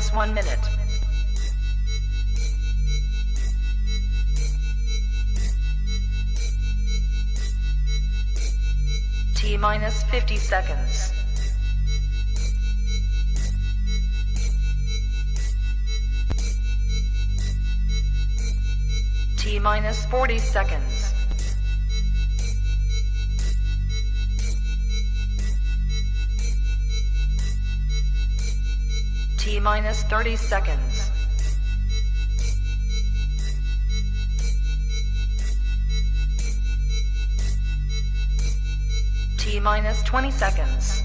minus 1 minute. T minus 50 seconds. T minus 40 seconds. T minus 30 seconds. T minus 20 seconds.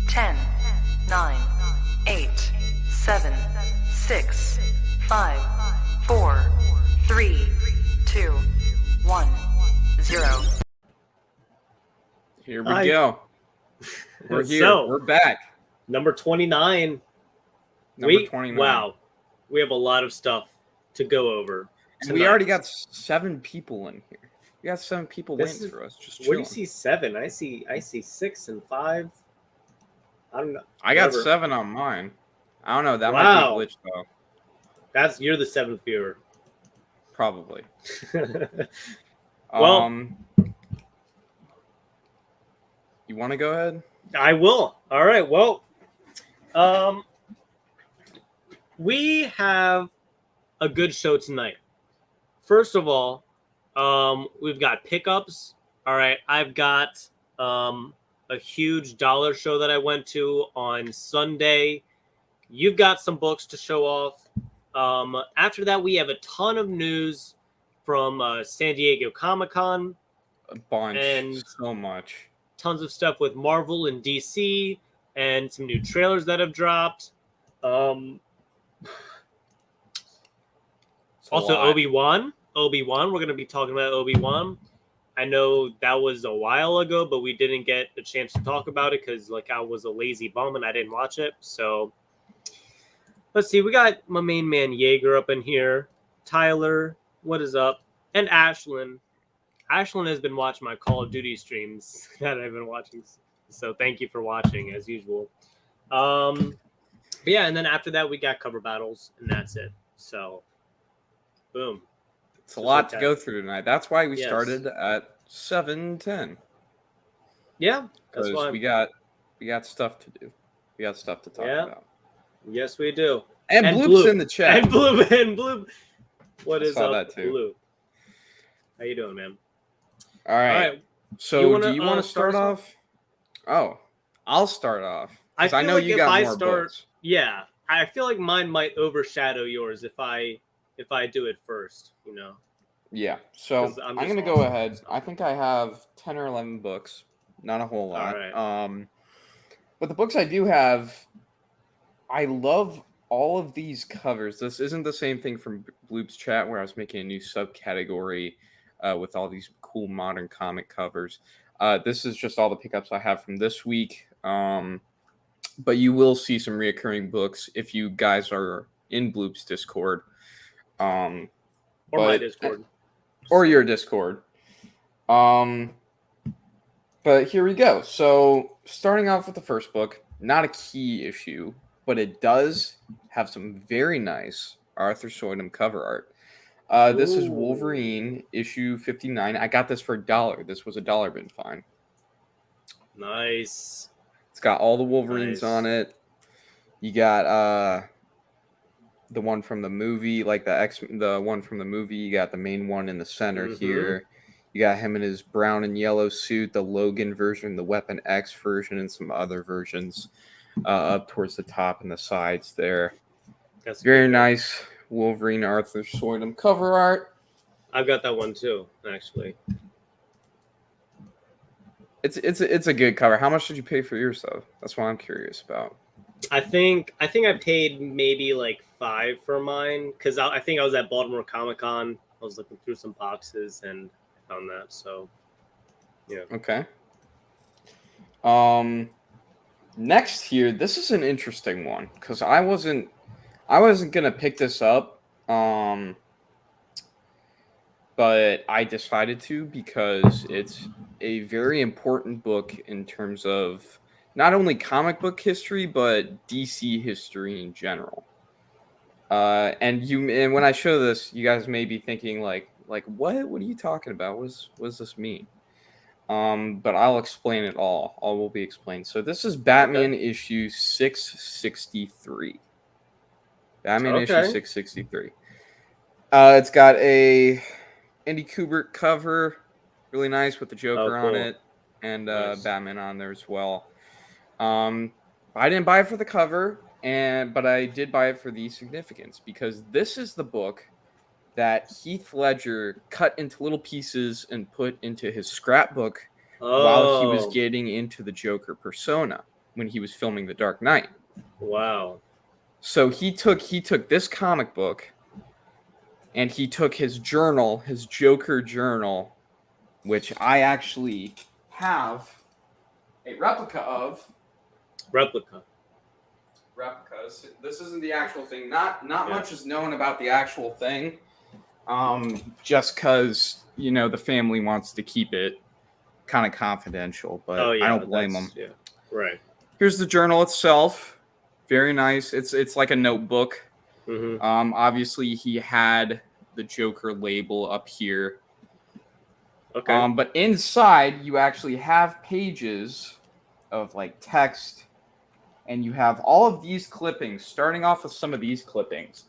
Ten, 9, 8, 7, 6, 5, 4, 3, 2, 1, 0. Here we go. We're here. So, We're back. Number 29. Number 29. Wow. We have a lot of stuff to go over. And we already got 7 people in here. We got 7 people waiting for us. Just Where do you chilling. see 7? I see 6 and 5. I don't know. I got Whatever. 7 on mine. I don't know. That Wow. might be glitched though. You're the 7th viewer. Probably. Well, you want to go ahead? I will. All right. Well, we have a good show tonight. First of all, we've got pickups. All right. I've got a huge dollar show that I went to on Sunday. You've got some books to show off. After that, we have a ton of news from San Diego Comic-Con. A bunch. And so much. Tons of stuff with Marvel and DC and some new trailers that have dropped. Also, Obi-Wan. We're going to be talking about Obi-Wan. I know that was a while ago, but we didn't get a chance to talk about it because I was a lazy bum and I didn't watch it. So let's see. We got my main man Jaeger up in here. Tyler, what is up? And Ashlyn. Ashlyn has been watching my Call of Duty streams that I've been watching. So thank you for watching as usual. But yeah, and then after that we got cover battles and that's it. So boom. It's a lot to go through tonight. That's why we started at 7:10. Yeah, that's why we got stuff to do. We got stuff to talk about. Yes, we do. And Bloop's in the chat. And Bloop. What is up, that too. Bloop? How you doing, man? All right. So do you want to start off? Oh, I'll start off. I know you got more books. Yeah, I feel like mine might overshadow yours if I do it first, you know. Yeah. So I'm going to go ahead. I think I have 10 or 11 books. Not a whole lot. All right. But the books I do have, I love all of these covers. This isn't the same thing from Bloop's chat where I was making a new subcategory with all these cool modern comic covers. This is just all the pickups I have from this week. But you will see some reoccurring books if you guys are in Bloop's Discord. Or my Discord. Or your Discord. But here we go. So starting off with the first book, not a key issue, but it does have some very nice Arthur Soydum cover art. This is Wolverine issue 59. I got this for $1. This was a dollar bin fine. Nice. It's got all the Wolverines on it. You got the one from the movie, like the one from the movie. You got the main one in the center here. You got him in his brown and yellow suit, the Logan version, the Weapon X version, and some other versions up towards the top and the sides there. That's very nice Wolverine Arthur Soydum cover art. I've got that one too, actually. It's a good cover. How much did you pay for yours though? That's what I'm curious about. I think I paid maybe like $5 for mine because I think I was at Baltimore Comic-Con. I was looking through some boxes and found that. So yeah. Okay. Next here, this is an interesting one because I wasn't gonna pick this up. but I decided to because it's a very important book in terms of not only comic book history but DC history in general. And when I show this, you guys may be thinking like what are you talking about? What does this mean? But I'll explain it all. All will be explained. So this is Batman issue 663. Batman issue 663. It's got a Andy Kubert cover, really nice with the Joker on it, and Batman on there as well. I didn't buy it for the cover, but I did buy it for the significance because this is the book that Heath Ledger cut into little pieces and put into his scrapbook while he was getting into the Joker persona when he was filming The Dark Knight. Wow. So he took this comic book and he took his journal, his Joker journal, which I actually have a replica of. Replicas. This isn't the actual thing. Not much is known about the actual thing. Just because, the family wants to keep it kind of confidential, but I don't blame them. Yeah, right. Here's the journal itself. Very nice. It's like a notebook. Mm-hmm. Obviously, he had the Joker label up here. Okay. But inside, you actually have pages of like text, and you have all of these clippings. Starting off with some of these clippings.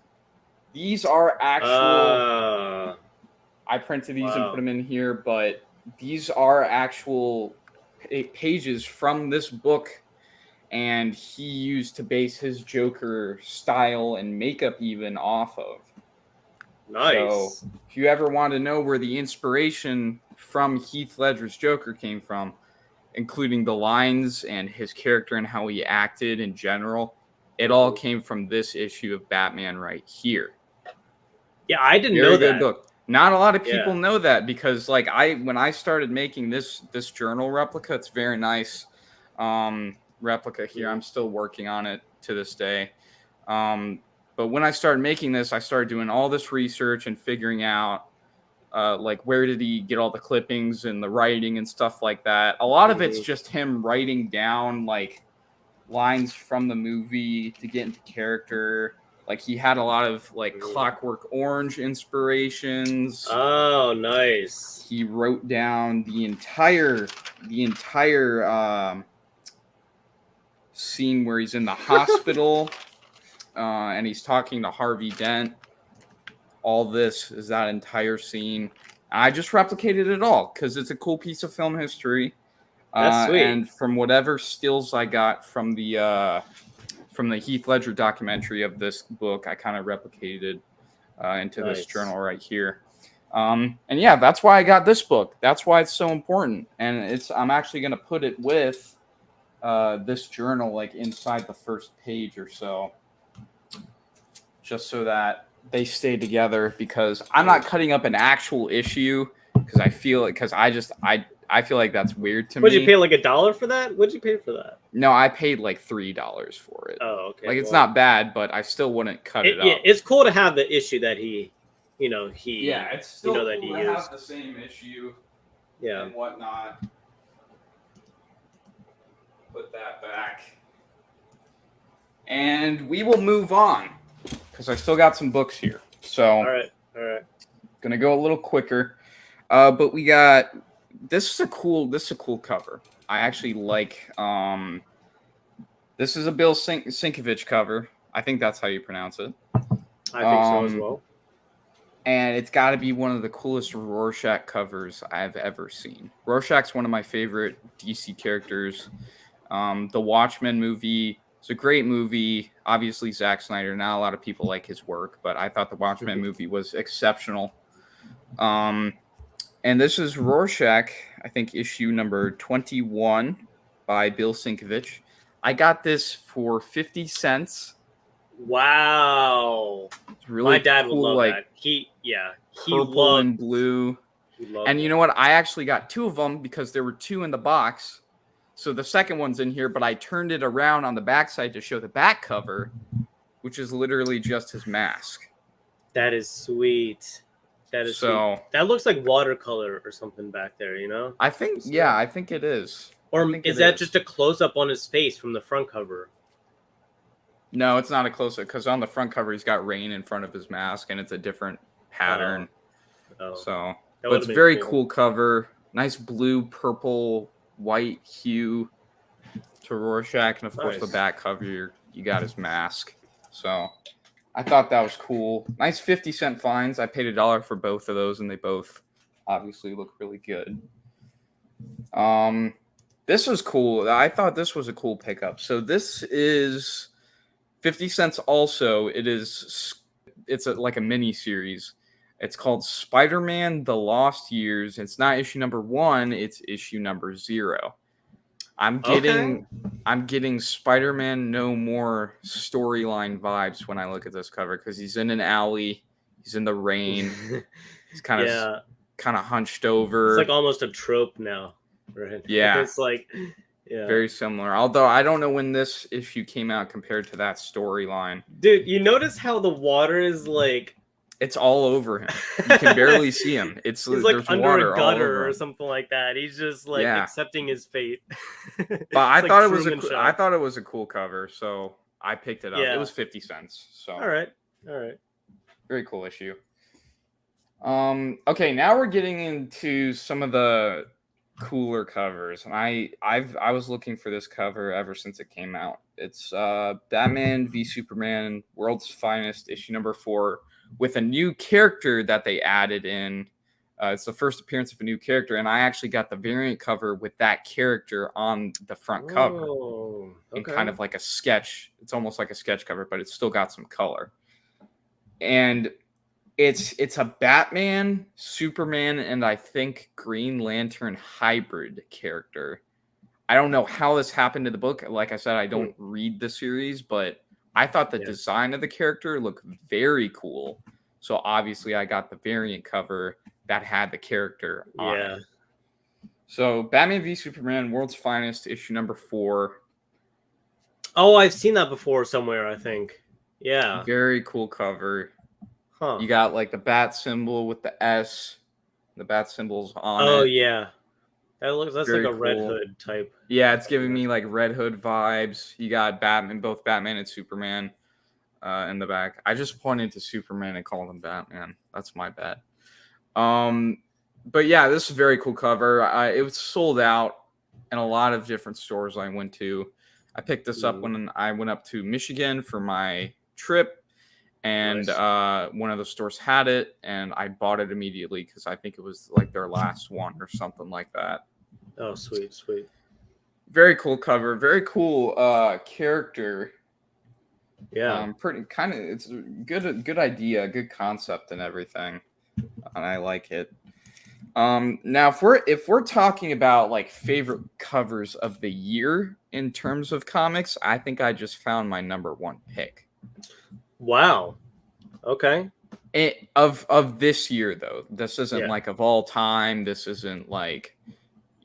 These are actual. I printed these and put them in here, but these are actual pages from this book, and he used to base his Joker style and makeup even off of. Nice. So, if you ever want to know where the inspiration from Heath Ledger's Joker came from, including the lines and his character and how he acted in general, it all came from this issue of Batman right here. Yeah, I didn't know that. Book. Not a lot of people know that because, when I started making this journal replica, it's very nice replica here. I'm still working on it to this day. But when I started making this, I started doing all this research and figuring out, where did he get all the clippings and the writing and stuff like that. A lot of it's just him writing down, lines from the movie to get into character. He had a lot of, Clockwork Orange inspirations. Oh, nice. He wrote down the entire scene where he's in the hospital and he's talking to Harvey Dent. All this is that entire scene. I just replicated it all because it's a cool piece of film history. That's sweet. And from whatever stills I got from the Heath Ledger documentary of this book, I kind of replicated into this journal right here. And yeah, that's why I got this book. That's why it's so important. And I'm actually going to put it with this journal, inside the first page or so, just so that they stay together, because I'm not cutting up an actual issue because I feel like that's weird to me. Would you pay $1 for that? What'd you pay for that? No, I paid $3 for it. Oh, okay. It's not bad, but I still wouldn't cut it up. Yeah, it's cool to have the issue that he it's still cool that he to used. have the same issue Yeah. and whatnot. Put that back. And we will move on because I still got some books here. So All right. Gonna go a little quicker. But we got this is a cool cover. I actually like this is a Bill Sienkiewicz cover. I think that's how you pronounce it. I think so as well. And it's got to be one of the coolest Rorschach covers I've ever seen. Rorschach's one of my favorite DC characters. The Watchmen movie is a great movie. Obviously, Zack Snyder, not a lot of people like his work, but I thought the Watchmen movie was exceptional. And this is Rorschach, I think issue number 21 by Bill Sienkiewicz. I got this for 50 cents. Wow. It's really my dad cool, would love that. He purple loved and blue. He loved And you know what? I actually got two of them because there were two in the box. So the second one's in here, but I turned it around on the backside to show the back cover, which is literally just his mask. That is sweet. That is So sweet. That looks like watercolor or something back there, you know? I think, yeah, I think it is. Or is that just a close up on his face from the front cover? No, it's not a close up because on the front cover he's got rain in front of his mask and it's a different pattern. So, but it's very cool cover. Nice blue, purple, white hue to Rorschach, and of course the back cover you got his mask. So I thought that was cool. Nice 50-cent finds. I paid $1 for both of those, and they both obviously look really good. This was cool. I thought this was a cool pickup. So this is 50 cents. Also, it's like a mini series. It's called Spider-Man: The Lost Years. It's not issue number 1. It's issue number 0. I'm getting Spider-Man No More storyline vibes when I look at this cover because he's in an alley, he's in the rain, he's kind of hunched over. It's like almost a trope now, right? Yeah, it's like very similar. Although I don't know when this issue came out compared to that storyline. Dude, you notice how the water is like. It's all over him. You can barely see him. He's like under a gutter or something like that. He's just like accepting his fate. But I thought it was a cool cover, so I picked it up. It was 50 cents. So all right. Very cool issue. Okay, now we're getting into some of the cooler covers, and I was looking for this cover ever since it came out. It's Batman v Superman, World's Finest, issue number 4. With a new character that they added in. It's the first appearance of a new character, and I actually got the variant cover with that character on the front cover. And kind of like a sketch. It's almost like a sketch cover, but it's still got some color. And it's a Batman, Superman, and I think Green Lantern hybrid character. I don't know how this happened in the book. Like I said, I don't read the series, but I thought the design of the character looked very cool. So obviously I got the variant cover that had the character on it. So Batman v Superman, World's Finest, issue number 4. Oh, I've seen that before somewhere, I think. Yeah. Very cool cover. Huh. You got like the bat symbol with the S. The bat symbol's on it. Oh, yeah. That's very like a Red Hood type. Yeah, it's giving me like Red Hood vibes. You got both Batman and Superman in the back. I just pointed to Superman and called him Batman. That's my bad. But yeah, this is a very cool cover. It was sold out in a lot of different stores I went to. I picked this up when I went up to Michigan for my trip, and one of the stores had it, and I bought it immediately because I think it was like their last one or something like that. Oh, sweet. Very cool cover. Very cool character. Yeah. Pretty kind of. It's a good idea, good concept, and everything. And I like it. Now, if we're talking about like favorite covers of the year in terms of comics, I think I just found my number 1 pick. Wow. Okay. Of this year though, this isn't like of all time. This isn't like,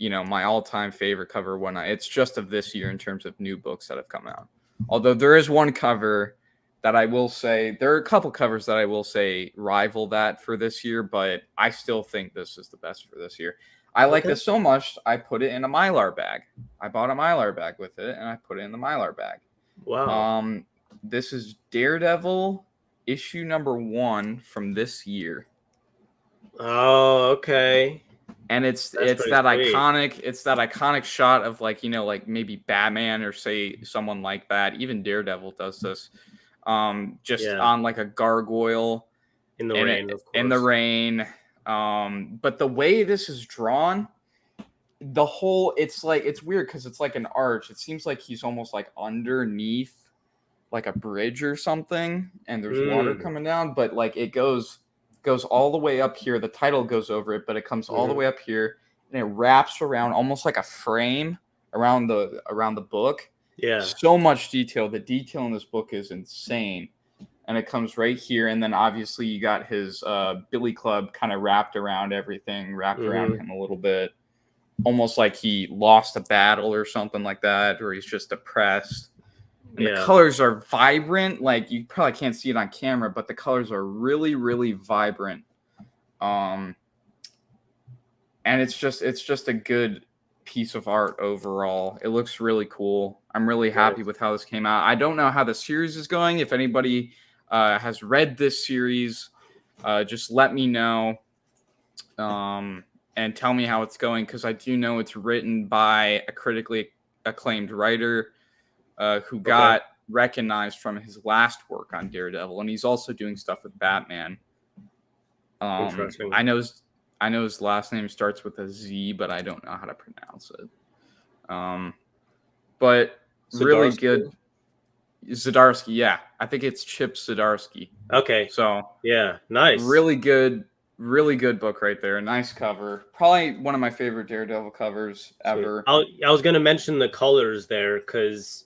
my all-time favorite cover it's just of this year in terms of new books that have come out. Although there is one cover that I will say, there are a couple covers that I will say rival that for this year, but I still think this is the best for this year. I like this so much, I put it in a Mylar bag. I bought a Mylar bag with it, and I put it in the Mylar bag. Wow. This is Daredevil issue number 1 from this year. Oh, okay. And it's that iconic shot of like maybe Batman or say someone like that. Even Daredevil does this. On like a gargoyle in the rain, of course. In the rain. But the way this is drawn, it's weird because it's like an arch. It seems like he's almost like underneath like a bridge or something, and there's water coming down, but like it goes all the way up here. The title goes over it, but it comes all the way up here, and it wraps around almost like a frame around the book. Yeah. So much detail. The detail in this book is insane. And it comes right here. And then obviously you got his Billy Club kind of wrapped around everything, around him a little bit. Almost like he lost a battle or something like that, or he's just depressed. And the colors are vibrant. Like, you probably can't see it on camera, but the colors are really, really vibrant. And it's just a good piece of art overall. It looks really cool. I'm really happy with how this came out. I don't know how the series is going. If anybody has read this series, just let me know and tell me how it's going, because I do know it's written by a critically acclaimed writer who got recognized from his last work on Daredevil, and he's also doing stuff with Batman. Interesting. I know his last name starts with a Z, but I don't know how to pronounce it. But really good. Zdarsky, yeah. I think it's Chip Zdarsky. Okay. So yeah, nice. Really good book right there. Nice cover. Probably one of my favorite Daredevil covers ever. I was gonna mention the colors there because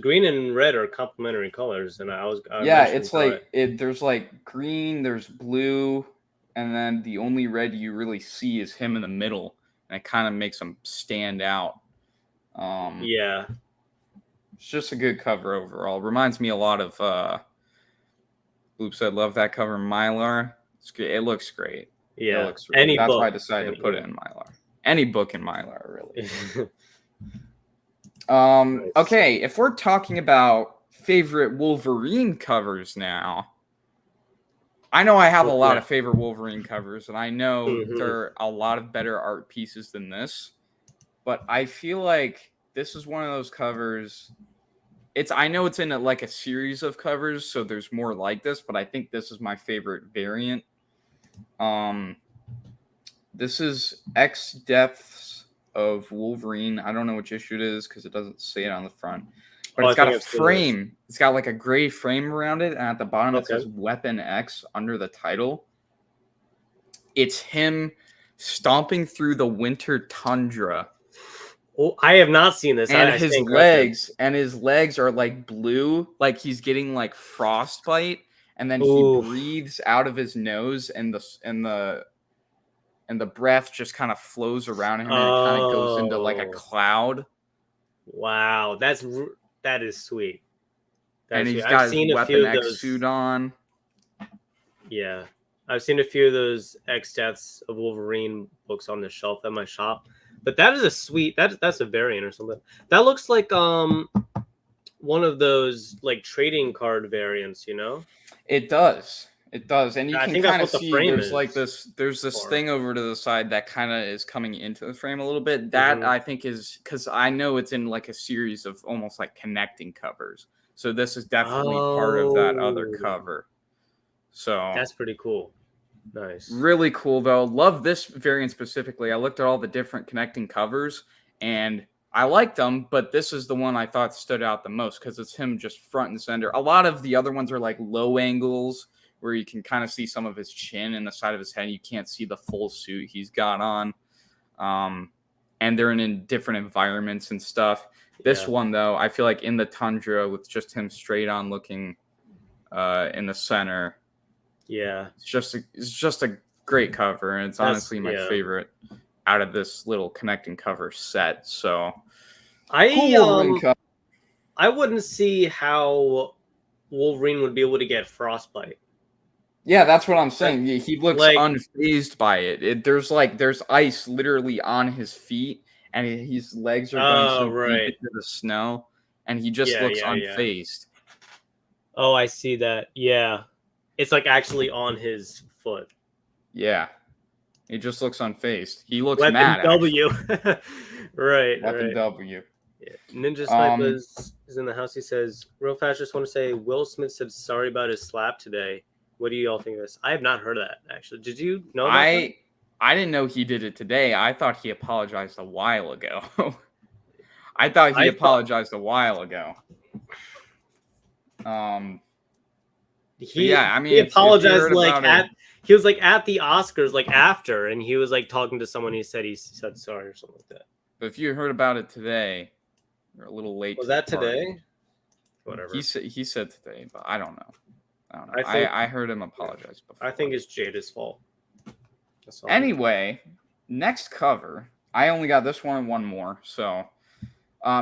green and red are complementary colors, and it's like there's like green, there's blue, and then the only red you really see is him in the middle, and it kind of makes him stand out. Yeah, it's just a good cover overall. Reminds me a lot of Bloop said, "Love that cover in Mylar." It looks great. Yeah, it looks great. That's why I decided to put it in Mylar. Any book in Mylar, really. Nice. Okay, if we're talking about favorite Wolverine covers now, I know I have a lot of favorite Wolverine covers, and I know there are a lot of better art pieces than this, but I feel like this is one of those covers. I know it's in a series of covers, so there's more like this, but I think this is my favorite variant. This is X Deaths of Wolverine. I don't know which issue it is because it doesn't say it on the front, but it's got a frame. It's got like a gray frame around it, and at the bottom it says Weapon X under the title. It's him stomping through the winter tundra. Oh, I have not seen this. And his legs are like blue, like he's getting like frostbite, and then he breathes out of his nose, and the breath just kind of flows around him, and it kind of goes into like a cloud. Wow, that is sweet. And he's got his Weapon X suit on. Yeah, I've seen a few of those X Deaths of Wolverine books on the shelf at my shop. But that is a sweet. That's a variant or something. That looks like one of those like trading card variants, you know? It does, and you can kind of see there's this for. thing over to the side that kind of is coming into the frame a little bit. That I think is because I know it's in like a series of almost like connecting covers. So this is definitely part of that other cover. So that's pretty cool. Nice. Really cool, though. Love this variant specifically. I looked at all the different connecting covers, and I liked them, but this is the one I thought stood out the most because it's him just front and center. A lot of the other ones are like low angles where you can kind of see some of his chin and the side of his head. You can't see the full suit he's got on. And they're in different environments and stuff. This one, though, I feel like in the tundra with just him straight on looking in the center. Yeah, it's just a great cover, and it's honestly my favorite out of this little connecting cover set. So I wouldn't see how Wolverine would be able to get frostbite. Yeah, that's what I'm saying. He looks unfazed by it. There's ice literally on his feet, and his legs are going so deep into the snow, and he just looks unfazed. Oh, I see that. Yeah. It's like actually on his foot. Yeah. He just looks unfazed. He looks Weapon mad. W. Right. Weapon W. Yeah. Ninja Snipe is in the house. He says, real fast, just want to say Will Smith said sorry about his slap today. What do you all think of this? I have not heard that, actually. Did you know about that? I didn't know he did it today. I thought he apologized a while ago. I thought he apologized a while ago. He apologized he was like at the Oscars like after, and he was like talking to someone. He said sorry or something like that. But if you heard about it today, you're a little late. Was that today? Whatever. He said today, but I don't know. I heard him apologize before. I think it's Jada's fault. Anyway, next cover. I only got this one and one more. So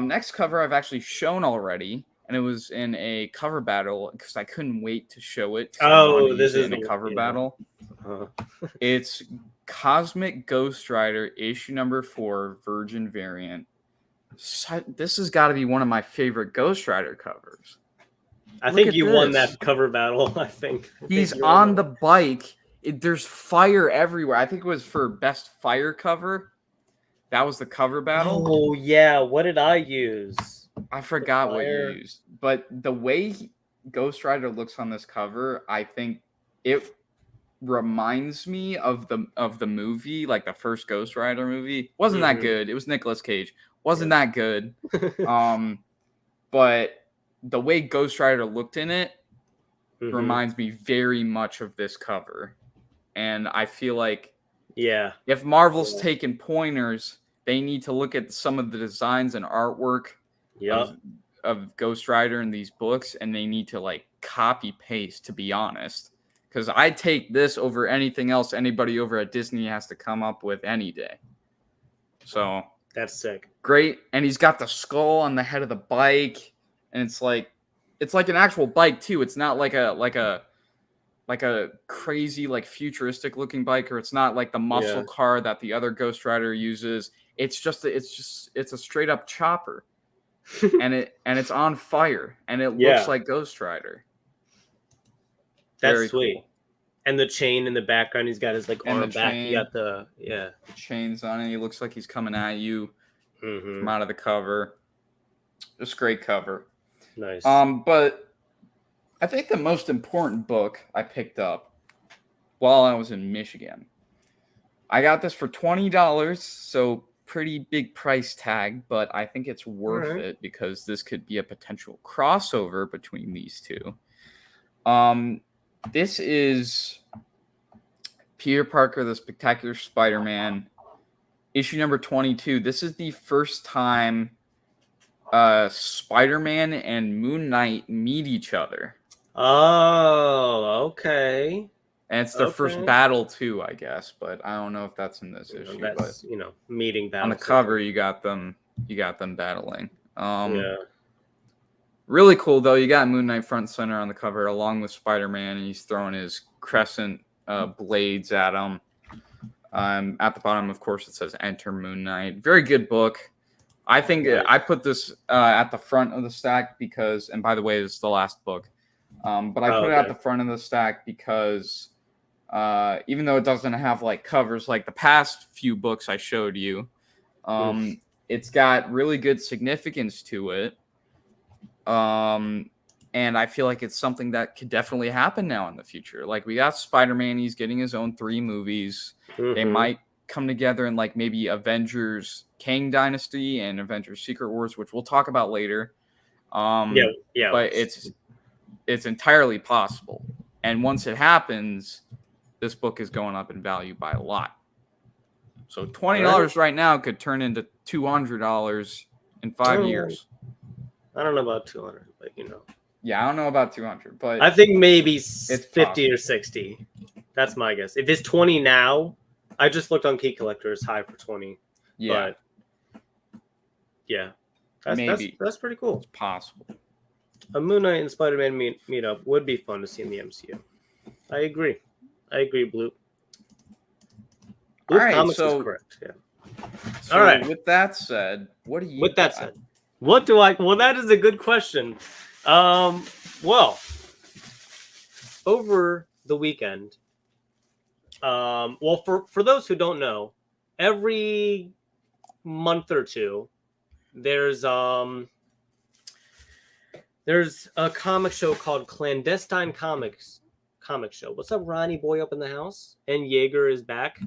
next cover I've actually shown already. And it was in a cover battle because I couldn't wait to show it. Oh, this is in a cover battle. Uh-huh. It's Cosmic Ghost Rider issue number 4, Virgin variant. This has got to be one of my favorite Ghost Rider covers. I Look think at you won this. that cover battle. I think He's you won on the that. bike. There's fire everywhere. I think it was for best fire cover. That was the cover battle. Oh yeah, what did I use? I forgot what you fire. used. But the way Ghost Rider looks on this cover, I think it reminds me of the movie, like the first Ghost Rider movie. Wasn't that good. It was Nicolas Cage. Wasn't that good. But the way Ghost Rider looked in it reminds me very much of this cover. And I feel like if Marvel's taking pointers, they need to look at some of the designs and artwork of Ghost Rider in these books, and they need to like copy paste, to be honest. Because I take this over anything else anybody over at Disney has to come up with any day. So that's sick. Great. And he's got the skull on the head of the bike, and it's like an actual bike too. It's not like a crazy, like futuristic looking bike, or it's not like the muscle car that the other Ghost Rider uses. It's a straight up chopper. and it's on fire, and it looks like Ghost Rider. That's Very sweet. cool. And the chain in the background, he's got his like arm back. He got the chains on it. He looks like he's coming at you from out of the cover. Just great cover. Nice. But I think the most important book I picked up while I was in Michigan. I got this for $20, so pretty big price tag, but I think it's worth it because this could be a potential crossover between these two. This is Peter Parker, the Spectacular Spider-Man, issue number 22. This is the first time Spider-Man and Moon Knight meet each other. Oh, okay. And it's their first battle too, I guess, but I don't know if that's in this issue. That's, meeting battle. On the cover, you got them battling. Really cool though. You got Moon Knight front and center on the cover, along with Spider-Man, and he's throwing his crescent blades at him. At the bottom, of course, it says "Enter Moon Knight." Very good book. I think I put this at the front of the stack because, and by the way, this is the last book. But I put it at the front of the stack because even though it doesn't have like covers like the past few books I showed you, it's got really good significance to it. And I feel like it's something that could definitely happen now in the future. Like we got Spider-Man, he's getting his own 3 movies. They might come together in like maybe Avengers Kang Dynasty and Avengers Secret Wars, which we'll talk about later. But it's entirely possible. And once it happens, this book is going up in value by a lot. So $20 right now could turn into $200 in 5 years. I don't know about 200, but Yeah, I don't know about 200, but I think maybe it's 50 possible. or 60. That's my guess. If it's 20 now, I just looked on Key Collector, it's high for 20. Yeah. But yeah. That's pretty cool. It's possible. A Moon Knight and Spider-Man meet up would be fun to see in the MCU. I agree, Bloop. All right, Comics so is correct. Yeah. So all right. With that said, what do you? With that said, what do I? Well, that is a good question. Well, over the weekend, well, for those who don't know, every month or two, there's a comic show called Clandestine Comic Show. What's up, Ronnie boy up in the house? And Jaeger is back.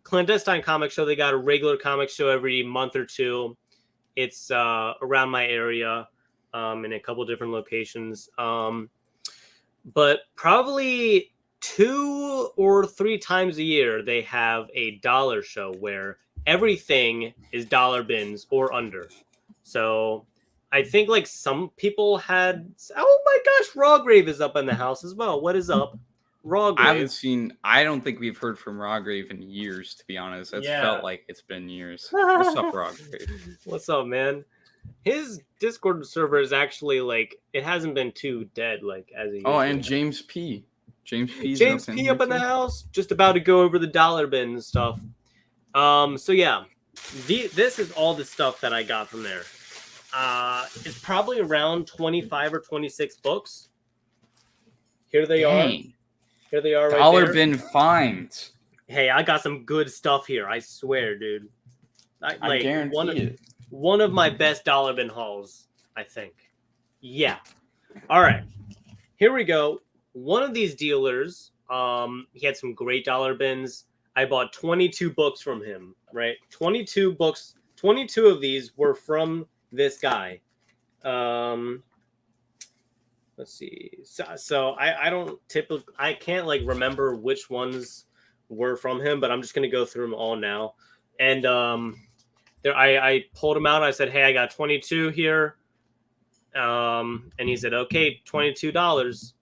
Clandestine Comic Show. They got a regular comic show every month or two. It's around my area, in a couple different locations. But probably 2 or 3 times a year, they have a dollar show where everything is dollar bins or under. So I think like some people had, oh my gosh, Rawgrave is up in the house as well. What is up, Rawgrave? I don't think we've heard from Rawgrave in years, to be honest. It's felt like it's been years. What's up, Rawgrave? What's up, man? His Discord server is actually like, it hasn't been too dead like as a and James P. James P. James P up in the house. Just about to go over the dollar bin and stuff. So yeah, this is all the stuff that I got from there. It's probably around 25 or 26 books. Here they are. Here they are right Dollar there. bin finds. Hey, I got some good stuff here. I swear, dude. I guarantee it. One of my best dollar bin hauls, I think. Yeah. All right. Here we go. One of these dealers, he had some great dollar bins. I bought 22 books from him, right? 22 books. 22 of these were from this guy. Let's see. So I can't like remember which ones were from him, but I'm just gonna go through them all now. And I pulled him out. I said, "Hey, I got 22 here." And he said, "Okay, $22."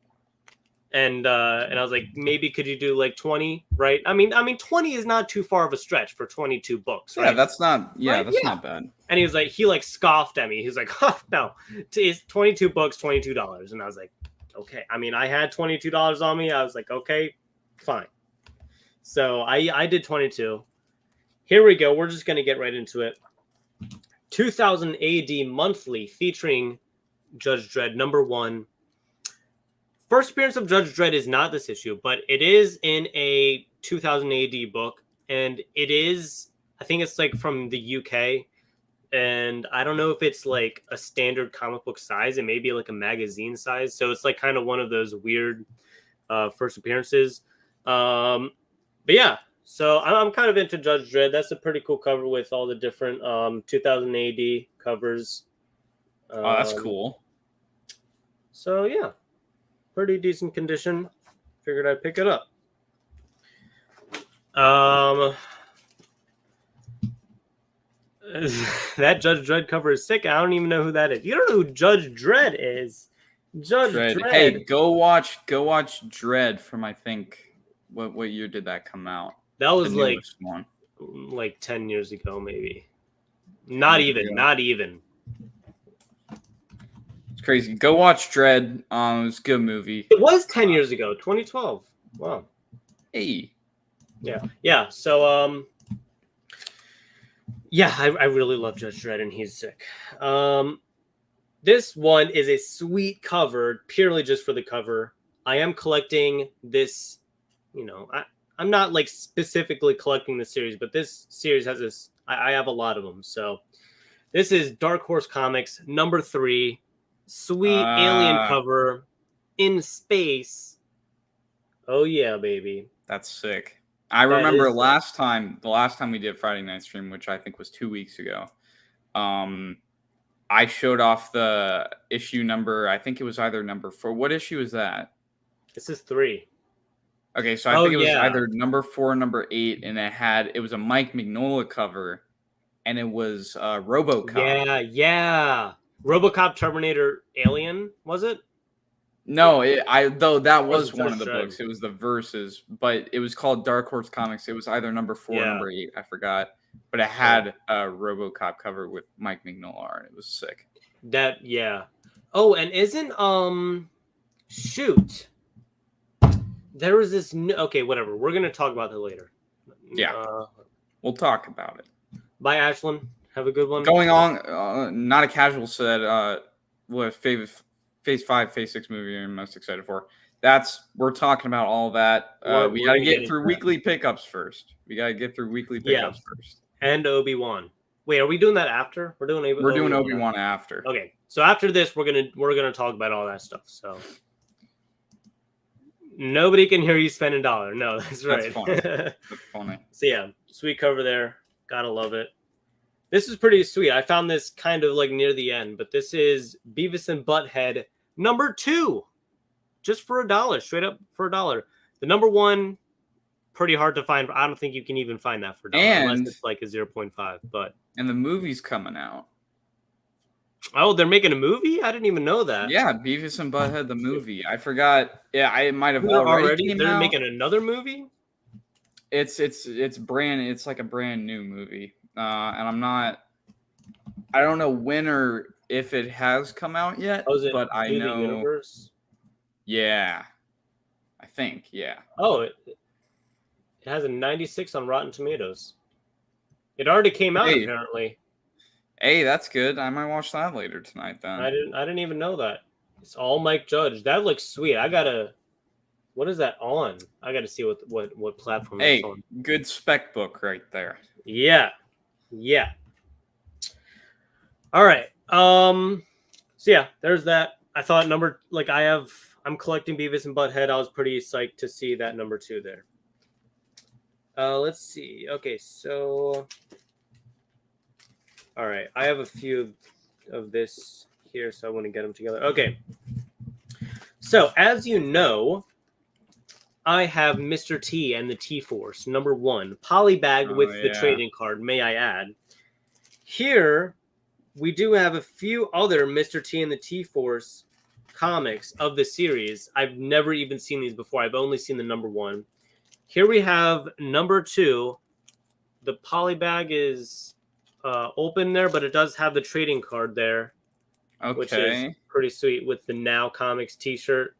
And I was like, "Maybe could you do like 20?" Right? I mean, 20 is not too far of a stretch for 22 books, right? Yeah, that's not. Yeah, Right? that's Yeah. not bad. And he was like, he scoffed at me. He was like, "Oh, no, it's 22 books, $22." And I was like, "Okay." I mean, I had $22 on me. I was like, "Okay, fine." So I did 22. Here we go. We're just gonna get right into it. 2000 AD monthly featuring Judge Dredd #1. First appearance of Judge Dredd is not this issue, but it is in a 2000 AD book, and it is, I think it's like from the UK, and I don't know if it's like a standard comic book size. It may be like a magazine size, so it's like kind of one of those weird first appearances. But yeah, so I'm kind of into Judge Dredd. That's a pretty cool cover with all the different 2000 AD covers. Oh, that's cool. So yeah, pretty decent condition. Figured I'd pick it up. That Judge Dredd cover is sick. I don't even know who that is. You don't know who Judge Dredd is. Judge Dredd. Hey, go watch Dredd from, I think, what year did that come out? That was The newest one. like 10 years ago, maybe. Not even. It's crazy. Go watch Dredd. It was a good movie. It was 10 years ago, 2012. Wow. Hey. Yeah. So, yeah, I really love Judge Dredd, and he's sick. This one is a sweet cover, purely just for the cover. I am collecting this, I'm not like specifically collecting the series, but this series has this. I have a lot of them. So this is Dark Horse Comics #3, sweet alien cover in space. Oh yeah, baby. That's sick. I remember the last time we did Friday Night Stream, which I think was 2 weeks ago. I showed off the issue number. I think it was either number 4. What issue is that? This is 3. Okay, so I think it was either number 4 or number 8, and it was a Mike Mignola cover, and it was RoboCop. Yeah. RoboCop, Terminator, Alien, was it? No, that was one of the books. It was the verses, but it was called Dark Horse Comics. It was either number 4 or number 8. I forgot, but it had a RoboCop cover with Mike Mignola art. It was sick. Oh, and isn't shoot, there was this new. Okay, whatever. We're gonna talk about that later. Yeah, we'll talk about it. Bye, Ashlyn. Have a good one. Going on, not a casual said. What favorite Phase 5, Phase 6 movie I'm most excited for? We're talking about all that. We got to get through weekly pickups first. First. And Obi-Wan. Wait, are we doing that after? We're doing Obi-Wan after. Okay, so after this, we're gonna talk about all that stuff. So nobody can hear you spend $1. No, that's right. That's funny. That's funny. So yeah, sweet cover there. Gotta love it. This is pretty sweet. I found this kind of like near the end, but this is Beavis and Butthead #2, just for $1, straight up for $1. The #1, pretty hard to find. I don't think you can even find that for $1 unless it's like a 0.5. And the movie's coming out. Oh, they're making a movie? I didn't even know that. Yeah, Beavis and Butthead the movie. I forgot. Yeah, I might have already. They're making another movie. It's like a brand new movie. And I don't know when or if it has come out yet, but I know. Universe? Yeah. I think, yeah. Oh, it has a 96 on Rotten Tomatoes. It already came out Hey. apparently. Hey, that's good. I might watch that later tonight then. I didn't even know that. It's all Mike Judge. That looks sweet. What is that on? I gotta see what platform Hey, that's on. good spec book right there. Yeah. Yeah. All right. So yeah, there's that. I thought I'm collecting Beavis and Butthead. I was pretty psyched to see that number 2 there. Let's see. Okay, so all right, I have a few of this here, so I want to get them together. Okay. So as you know, I have Mr. T and the T-Force, number 1, polybagged with the trading card, may I add. Here, we do have a few other Mr. T and the T-Force comics of the series. I've never even seen these before. I've only seen the number 1. Here we have number 2. The polybag is open there, but it does have the trading card there. Okay. Which is pretty sweet with the Now Comics T-shirt.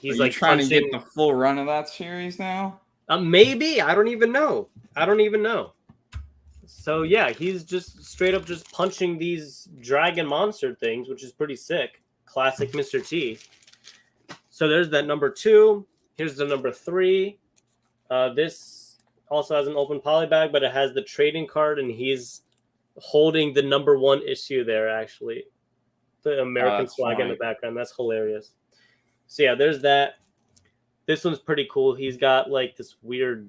He's like trying to get the full run of that series now. Maybe I don't even know. So yeah, he's just straight up just punching these dragon monster things, which is pretty sick. Classic Mr. T. So there's that number 2. Here's the number 3. This also has an open polybag, but it has the trading card, and he's holding the number 1 issue there, actually. The American flag in the background. That's hilarious. So yeah, there's that. This one's pretty cool. He's got like this weird...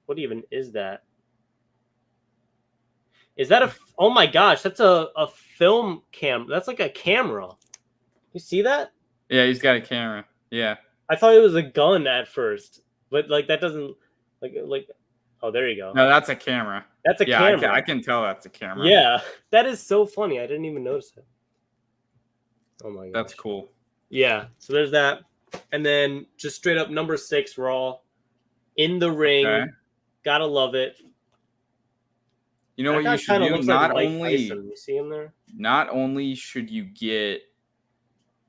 What even is that? Is that a... Oh my gosh, that's a film cam. That's like a camera. You see that? Yeah, he's got a camera. Yeah. I thought it was a gun at first. But like that doesn't... Like... Oh, there you go. No, that's a camera. That's a camera. I can tell that's a camera. Yeah, that is so funny. I didn't even notice it. Oh my god. That's cool. Yeah, so there's that. And then just straight up number 6 Raw. In the ring. Okay. Gotta love it. You know what you should do? Not only you see him there? Not only should you get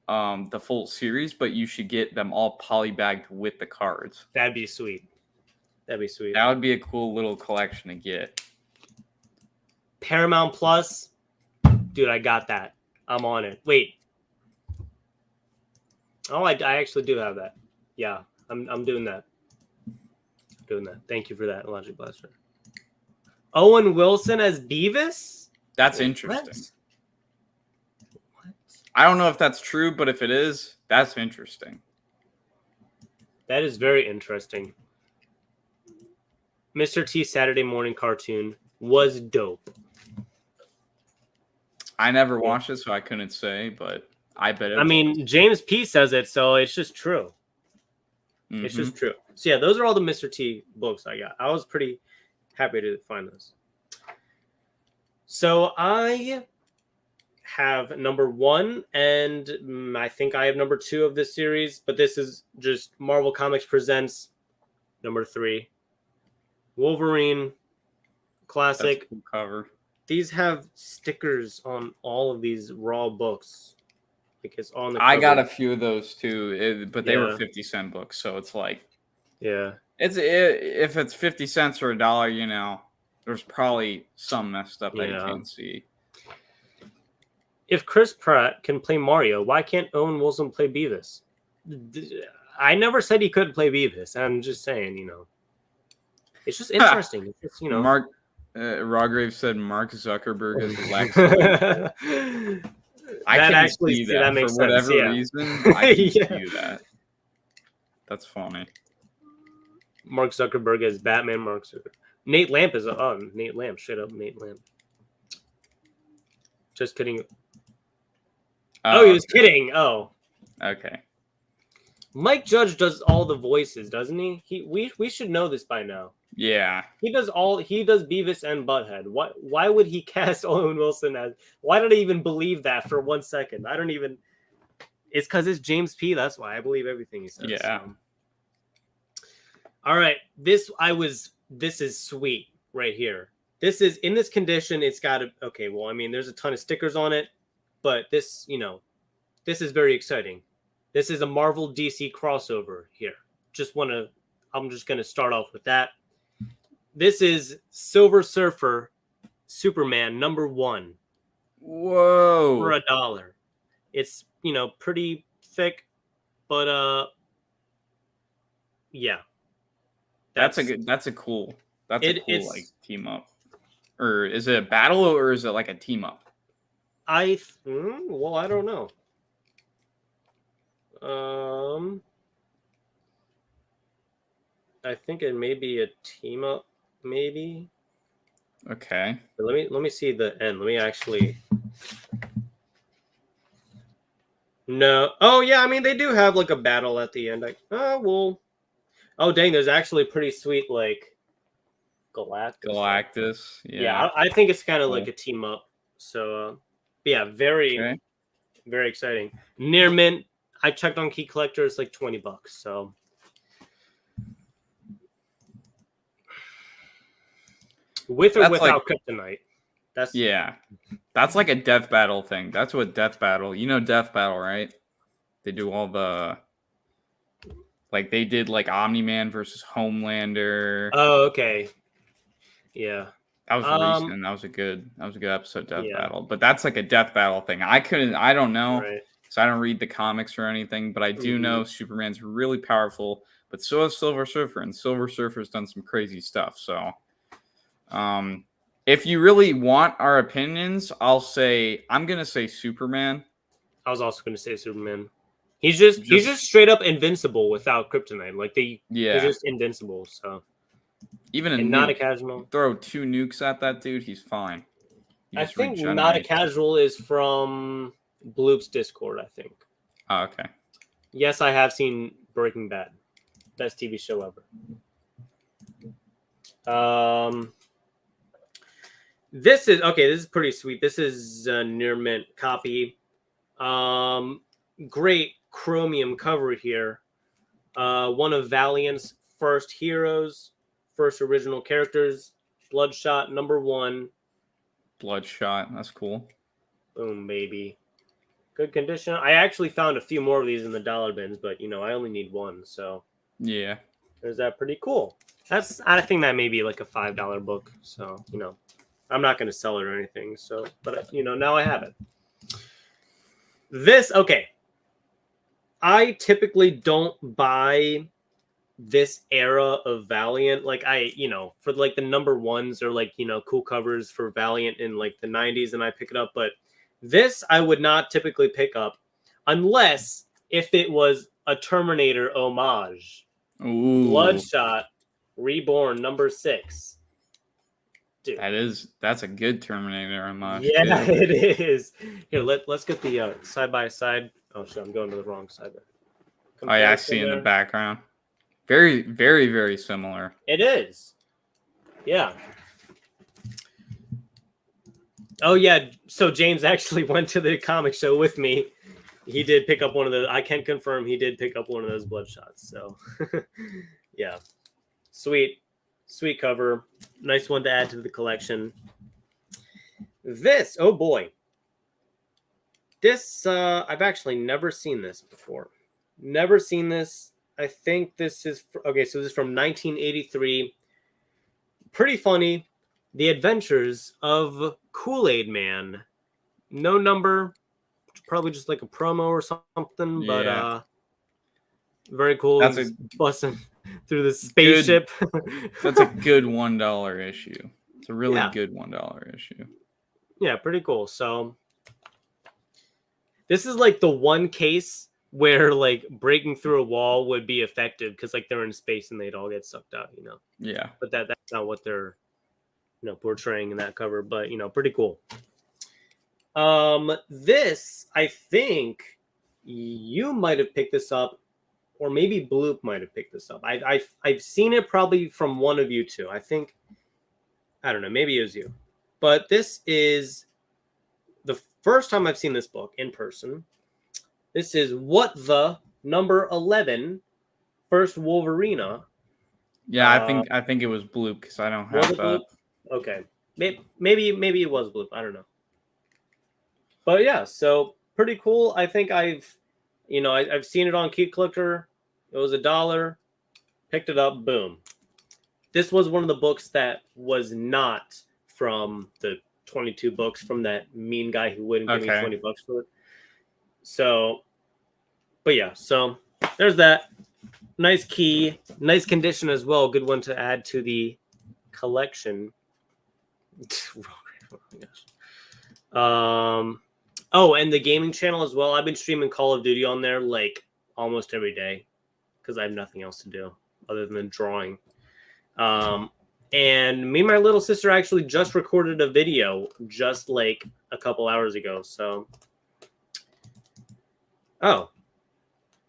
the full series, but you should get them all polybagged with the cards. That'd be sweet. That would be a cool little collection to get. Paramount Plus. Dude, I got that. I'm on it. Wait. Oh, I actually do have that. Yeah, I'm doing that. Thank you for that, Logic Blaster. Owen Wilson as Beavis? That's interesting. What? I don't know if that's true, but if it is, that's interesting. That is very interesting. Mr. T Saturday morning cartoon was dope. I never watched it, so I couldn't say, but I bet it. I mean, James P says it, so it's just true. Mm-hmm. It's just true. So yeah, those are all the Mr. T books I got. I was pretty happy to find those. So I have number 1, and I think I have number 2 of this series, but this is just Marvel Comics Presents number 3. Wolverine classic. That's a cool cover. These have stickers on all of these Raw books. Like it's on the cover. I got a few of those too, but they were 50-cent books, so it's like, yeah, if it's 50 cents or $1, you know, there's probably some messed up that you can't see. If Chris Pratt can play Mario, why can't Owen Wilson play Beavis? I never said he couldn't play Beavis. I'm just saying, you know, it's just interesting. It's just, you know, Mark Rawgrave said Mark Zuckerberg is Lex. I can actually see that for whatever reason. I can see that. That's funny. Mark Zuckerberg is Batman. Mark Zuckerberg. Nate Lamp is Nate Lamp. Straight up, Nate Lamp. Just kidding. Oh, he was kidding. Oh, okay. Mike Judge does all the voices, doesn't he? We should know this by now. Yeah. He does Beavis and Butthead. Why would he cast Owen Wilson as... Why did I even believe that for 1 second? I don't even... It's because it's James P. That's why I believe everything he says. Yeah. So. All right. This is sweet right here. This is in this condition. It's got to... Okay, well, I mean, there's a ton of stickers on it, but this, you know, this is very exciting. This is a Marvel DC crossover here. I'm just gonna start off with that. This is Silver Surfer Superman #1 for Whoa. $1. It's pretty thick, but yeah. That's a cool It's like team up. Or is it a battle or is it like a team up? well, I don't know. I think it may be a team up, maybe. Okay. Let me see the end. Let me actually. No. Oh yeah, I mean they do have like a battle at the end. Oh dang, there's actually pretty sweet like Galactus. Yeah, I think it's kind of like a team up. So yeah, very exciting. Near mint. I checked on Key Collector. It's like $20. So with or without kryptonite. That's like a death battle thing. That's what death battle. You know death battle, right? They do all the like they did like Omni-Man versus Homelander. Oh, okay. Yeah. That was recent. That was a good episode, Death Battle. But that's like a death battle thing. I don't know. Right. So I don't read the comics or anything, but I do know Superman's really powerful, but so is Silver Surfer, and Silver Surfer's done some crazy stuff. So if you really want our opinions, I'm gonna say Superman. I was also gonna say Superman. He's just straight up invincible without kryptonite. Like they're just invincible. So even not a casual. Throw 2 nukes at that dude, he's fine. I think not a casual is from Bloop's Discord. I think. Oh, okay. Yes, I have seen Breaking Bad, best TV show ever. This is pretty sweet. This is a near mint copy. Great chromium cover here. One of Valiant's first heroes, first original characters, Bloodshot #1. Bloodshot, that's cool. Boom, baby. Good condition. I actually found a few more of these in the dollar bins, but I only need one, so yeah. There's that. Pretty cool. I think that may be like a $5 book, so I'm not going to sell it or anything. So, but now I have it. I typically don't buy this era of Valiant. Like for like the #1s or like, cool covers for Valiant in like the 90s, and I pick it up. But this I would not typically pick up unless if it was a Terminator homage. Ooh. Bloodshot Reborn #6. Dude. That's a good Terminator homage. Yeah, it is. Here, let's get the side by side. Oh shit, I'm going to the wrong side there. Oh yeah, I see in the background. Very, very, very similar. It is. Yeah. Oh yeah. So James actually went to the comic show with me. He did pick up one of those. I can confirm he did pick up one of those Bloodshots. So yeah. Sweet cover. Nice one to add to the collection. This, oh boy. This, I've actually never seen this before. Never seen this. I think this is, so this is from 1983. Pretty funny. The Adventures of Kool-Aid Man. No number. Probably just like a promo or something, but very cool. That's busting through the spaceship. That's a good $1 issue. It's a really good $1 issue. Yeah, pretty cool. So this is like the one case where like breaking through a wall would be effective because like they're in space and they'd all get sucked out, Yeah. But that's not what they're portraying in that cover, but pretty cool. This, I think you might have picked this up, or maybe Bloop might have picked this up. I've seen it probably from one of you two. I think, I don't know, maybe it was you. But this is the first time I've seen this book in person. This is What the #11, First Wolverina. Yeah, I think it was Bloop because I don't have that. Bloop? Okay, maybe it was Bloop. I don't know. But yeah, so pretty cool. I think I've, I've seen it on Cute Collector. It was $1. Picked it up. Boom. This was one of the books that was not from the 22 books from that mean guy who wouldn't give me $20 for it. So, but yeah, so there's that. Nice key, nice condition as well. Good one to add to the collection. Oh, and the gaming channel as well. I've been streaming Call of Duty on there like almost every day because I have nothing else to do other than drawing. And me and my little sister actually just recorded a video just like a couple hours ago. So, oh,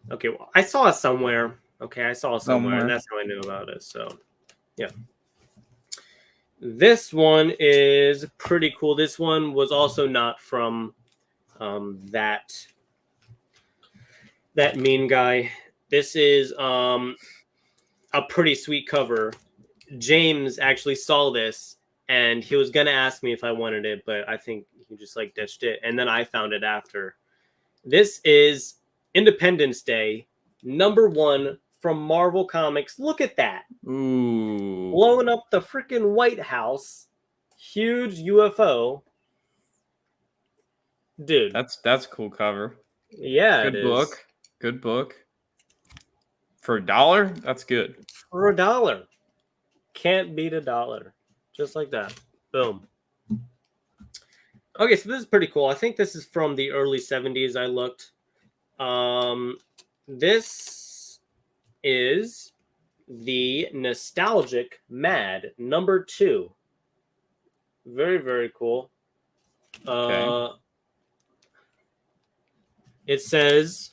okay. Well, I saw it somewhere. Okay, I saw it somewhere, and that's how I knew about it. So, yeah. This one is pretty cool. This one was also not from that mean guy. This is a pretty sweet cover. James actually saw this, and he was going to ask me if I wanted it, but I think he just like ditched it, and then I found it after. This is Independence Day, #1 from Marvel Comics. Look at that. Ooh. Blowing up the freaking White House. Huge UFO. Dude. That's a cool cover. Yeah, Good book. Good book. For $1, that's good. For $1. Can't beat $1. Just like that. Boom. Okay, so this is pretty cool. I think this is from the early 70s. I looked. This is the Nostalgic Mad #2. Very, very cool. Okay. It says,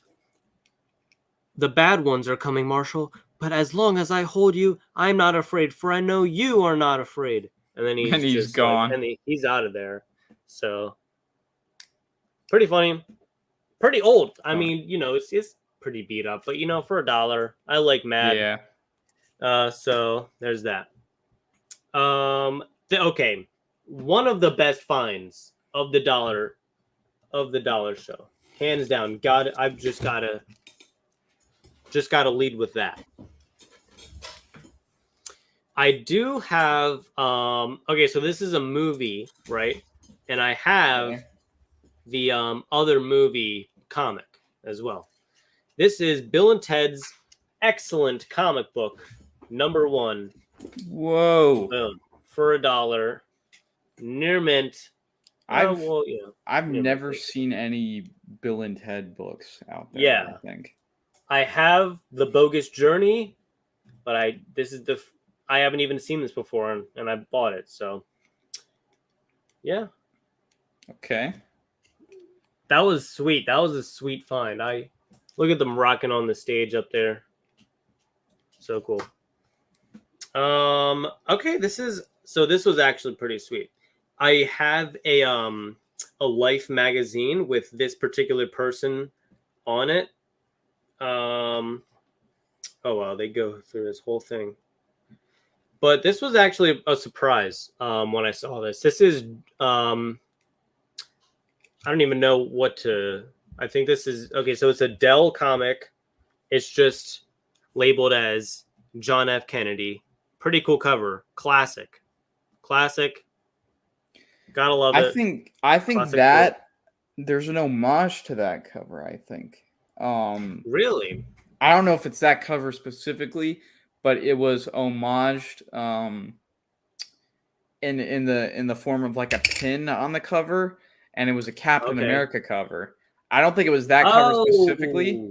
"The bad ones are coming, Marshall, but as long as I hold you, I'm not afraid, for I know you are not afraid." And then he's gone. He's out of there. So, pretty funny. Pretty old. I mean, it's pretty beat up, but for $1, I like Mad. Yeah. So there's that. Okay, one of the best finds of the dollar show, hands down. I've just gotta lead with that. I do have okay, so this is a movie, right? And I have the other movie comic as well. This is Bill and Ted's excellent comic book #1. Whoa. Boom. For $1. Near mint. I've near never mint. seen any Bill and Ted books out there. Yeah. I think I have The Bogus Journey, but I haven't even seen this before, and I bought it. So, yeah. Okay. That was sweet. That was a sweet find. I look at them rocking on the stage up there. So cool. Okay, this was actually pretty sweet. I have a Life magazine with this particular person on it. Oh wow, they go through this whole thing. But this was actually a surprise when I saw this. This is I don't even know what to. I think this is okay. So it's a Dell comic. It's just labeled as John F. Kennedy. Pretty cool cover. Classic. Gotta love it. I think Classic that there's an homage to that cover. I think. Really? I don't know if it's that cover specifically, but it was homaged in the form of like a pin on the cover, and it was a Captain America cover. I don't think it was that cover specifically,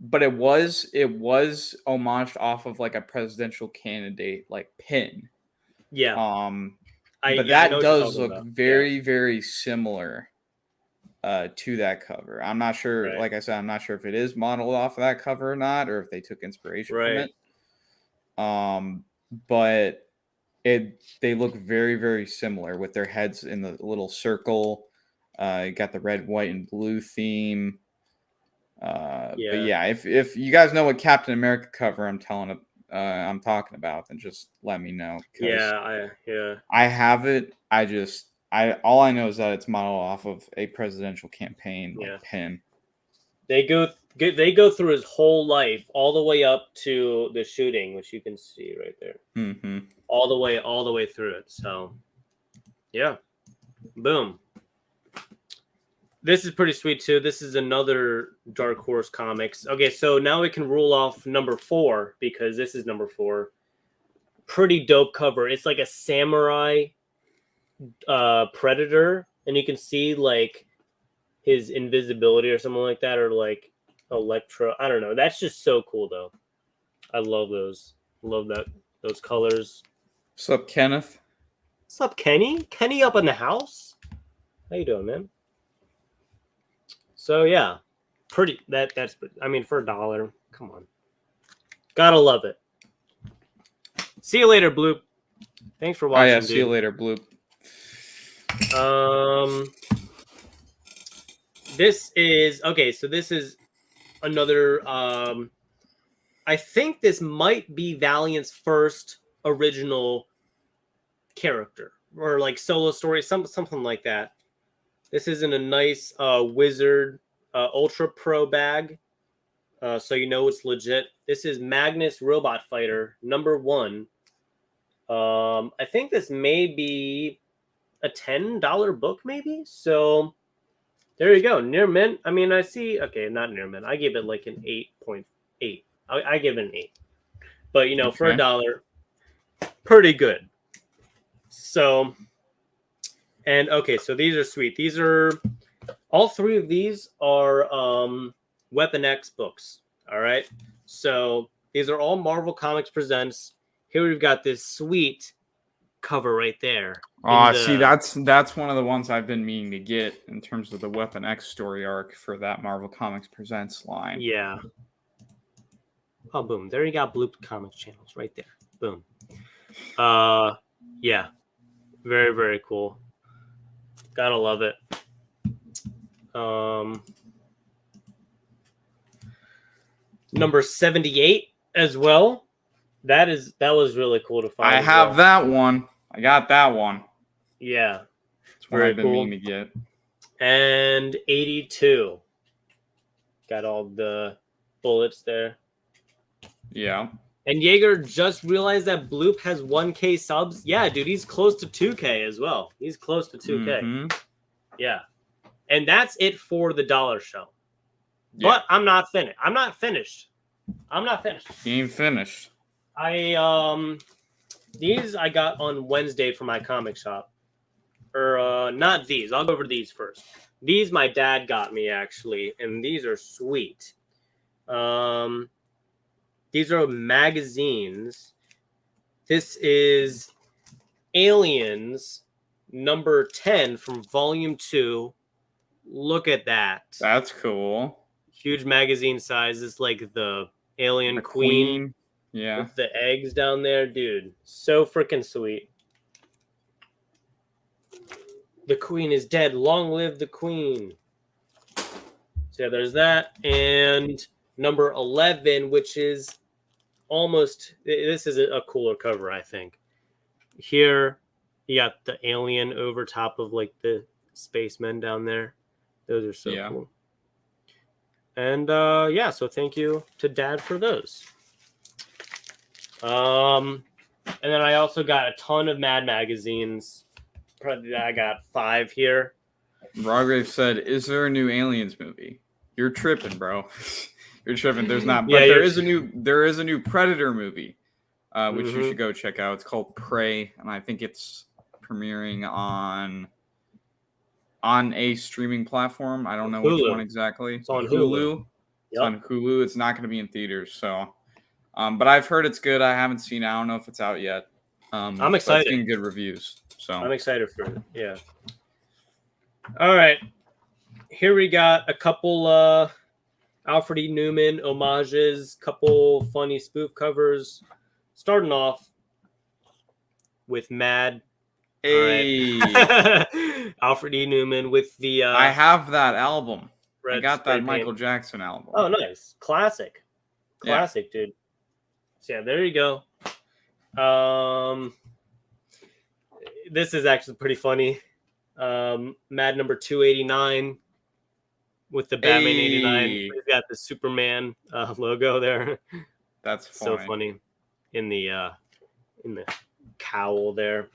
but it was homaged off of like a presidential candidate like pin. Yeah. But that does look very, very similar to that cover. I'm not sure. Right. Like I said, I'm not sure if it is modeled off of that cover or not, or if they took inspiration from it. But they look very, very similar with their heads in the little circle. You got the red, white, and blue theme. But yeah, if you guys know what Captain America cover I'm talking about, then just let me know. I have it. All I know is that it's modeled off of a presidential campaign pin. They go through his whole life, all the way up to the shooting, which you can see right there, Mm-hmm. all the way through it. So, yeah, boom. This is pretty sweet too. This is another Dark Horse Comics. Okay, so now we can rule off number 4 because this is number 4. Pretty dope cover. It's like a samurai predator, and you can see like his invisibility or something like that, or like Electro. I don't know. That's just so cool though. I love those. Love those colors. What's up, Kenneth? What's up, Kenny? Kenny up in the house? How you doing, man? So yeah, pretty. That's. I mean, for $1, come on. Gotta love it. See you later, Bloop. Thanks for watching. Oh yeah, dude. see you later, Bloop. This is okay. So this is another. I think this might be Valiant's first original character or like solo story, something like that. This is in a nice Wizard Ultra Pro bag, so you know it's legit. This is Magnus Robot Fighter #1. I think this may be a $10 book, maybe. So there you go, near mint. I mean, I see. Okay, not near mint. I give it like an 8.8. I give it an 8. But you know, for $1, pretty good. So, and okay, so these are sweet. These are all 3 of these are Weapon X books. All right. So these are all Marvel Comics Presents. Here we've got this sweet cover right there. See, that's one of the ones I've been meaning to get in terms of the Weapon X story arc for that Marvel Comics Presents line. Yeah. Oh, boom. There you got Bloop Comics channels right there. Boom. Yeah. Very, very cool. Gotta love it. Number 78 as well. That was really cool to find. I have that one. I got that one. Yeah. It's what I've been meaning to get. And 82. Got all the bullets there. Yeah. And Jaeger just realized that Bloop has 1K subs. Yeah, dude, he's close to 2K as well. He's close to 2K. Mm-hmm. Yeah. And that's it for the dollar show. Yeah. But I'm not finished. You ain't finished. These I got on Wednesday from my comic shop. Or not these. I'll go over these first. These my dad got me actually, and these are sweet. These are magazines. This is Aliens number 10 from volume 2. Look at that. That's cool. Huge magazine size. It's like the alien queen. Yeah. With the eggs down there, dude. So freaking sweet. The queen is dead. Long live the queen. So yeah, there's that. And number 11, which is almost, this is a cooler cover, I think. Here, you got the alien over top of like the spacemen down there. Those are so cool. And yeah, so thank you to Dad for those. And then I also got a ton of Mad magazines. Probably I got 5 here. Rawgrave said, "Is there a new Aliens movie?" You're tripping, bro. You're tripping. There's not, but there is a new Predator movie, which you should go check out. It's called Prey, and I think it's premiering on a streaming platform. I don't know which one exactly. It's on Hulu. Yep. It's on Hulu. It's not going to be in theaters, so. But I've heard it's good. I haven't seen it. I don't know if it's out yet. I'm excited. It's getting good reviews. So I'm excited for it. Yeah. All right. Here we got a couple Alfred E. Newman homages, couple funny spoof covers. Starting off with Mad. Hey. Right. Alfred E. Newman with the I have that album. I got that paint. Michael Jackson album. Oh, nice. Classic, dude. So yeah, there you go. This is actually pretty funny. Mad number 289. with the Batman '89. Hey. He's got the Superman logo there. That's So funny. funny in the cowl there.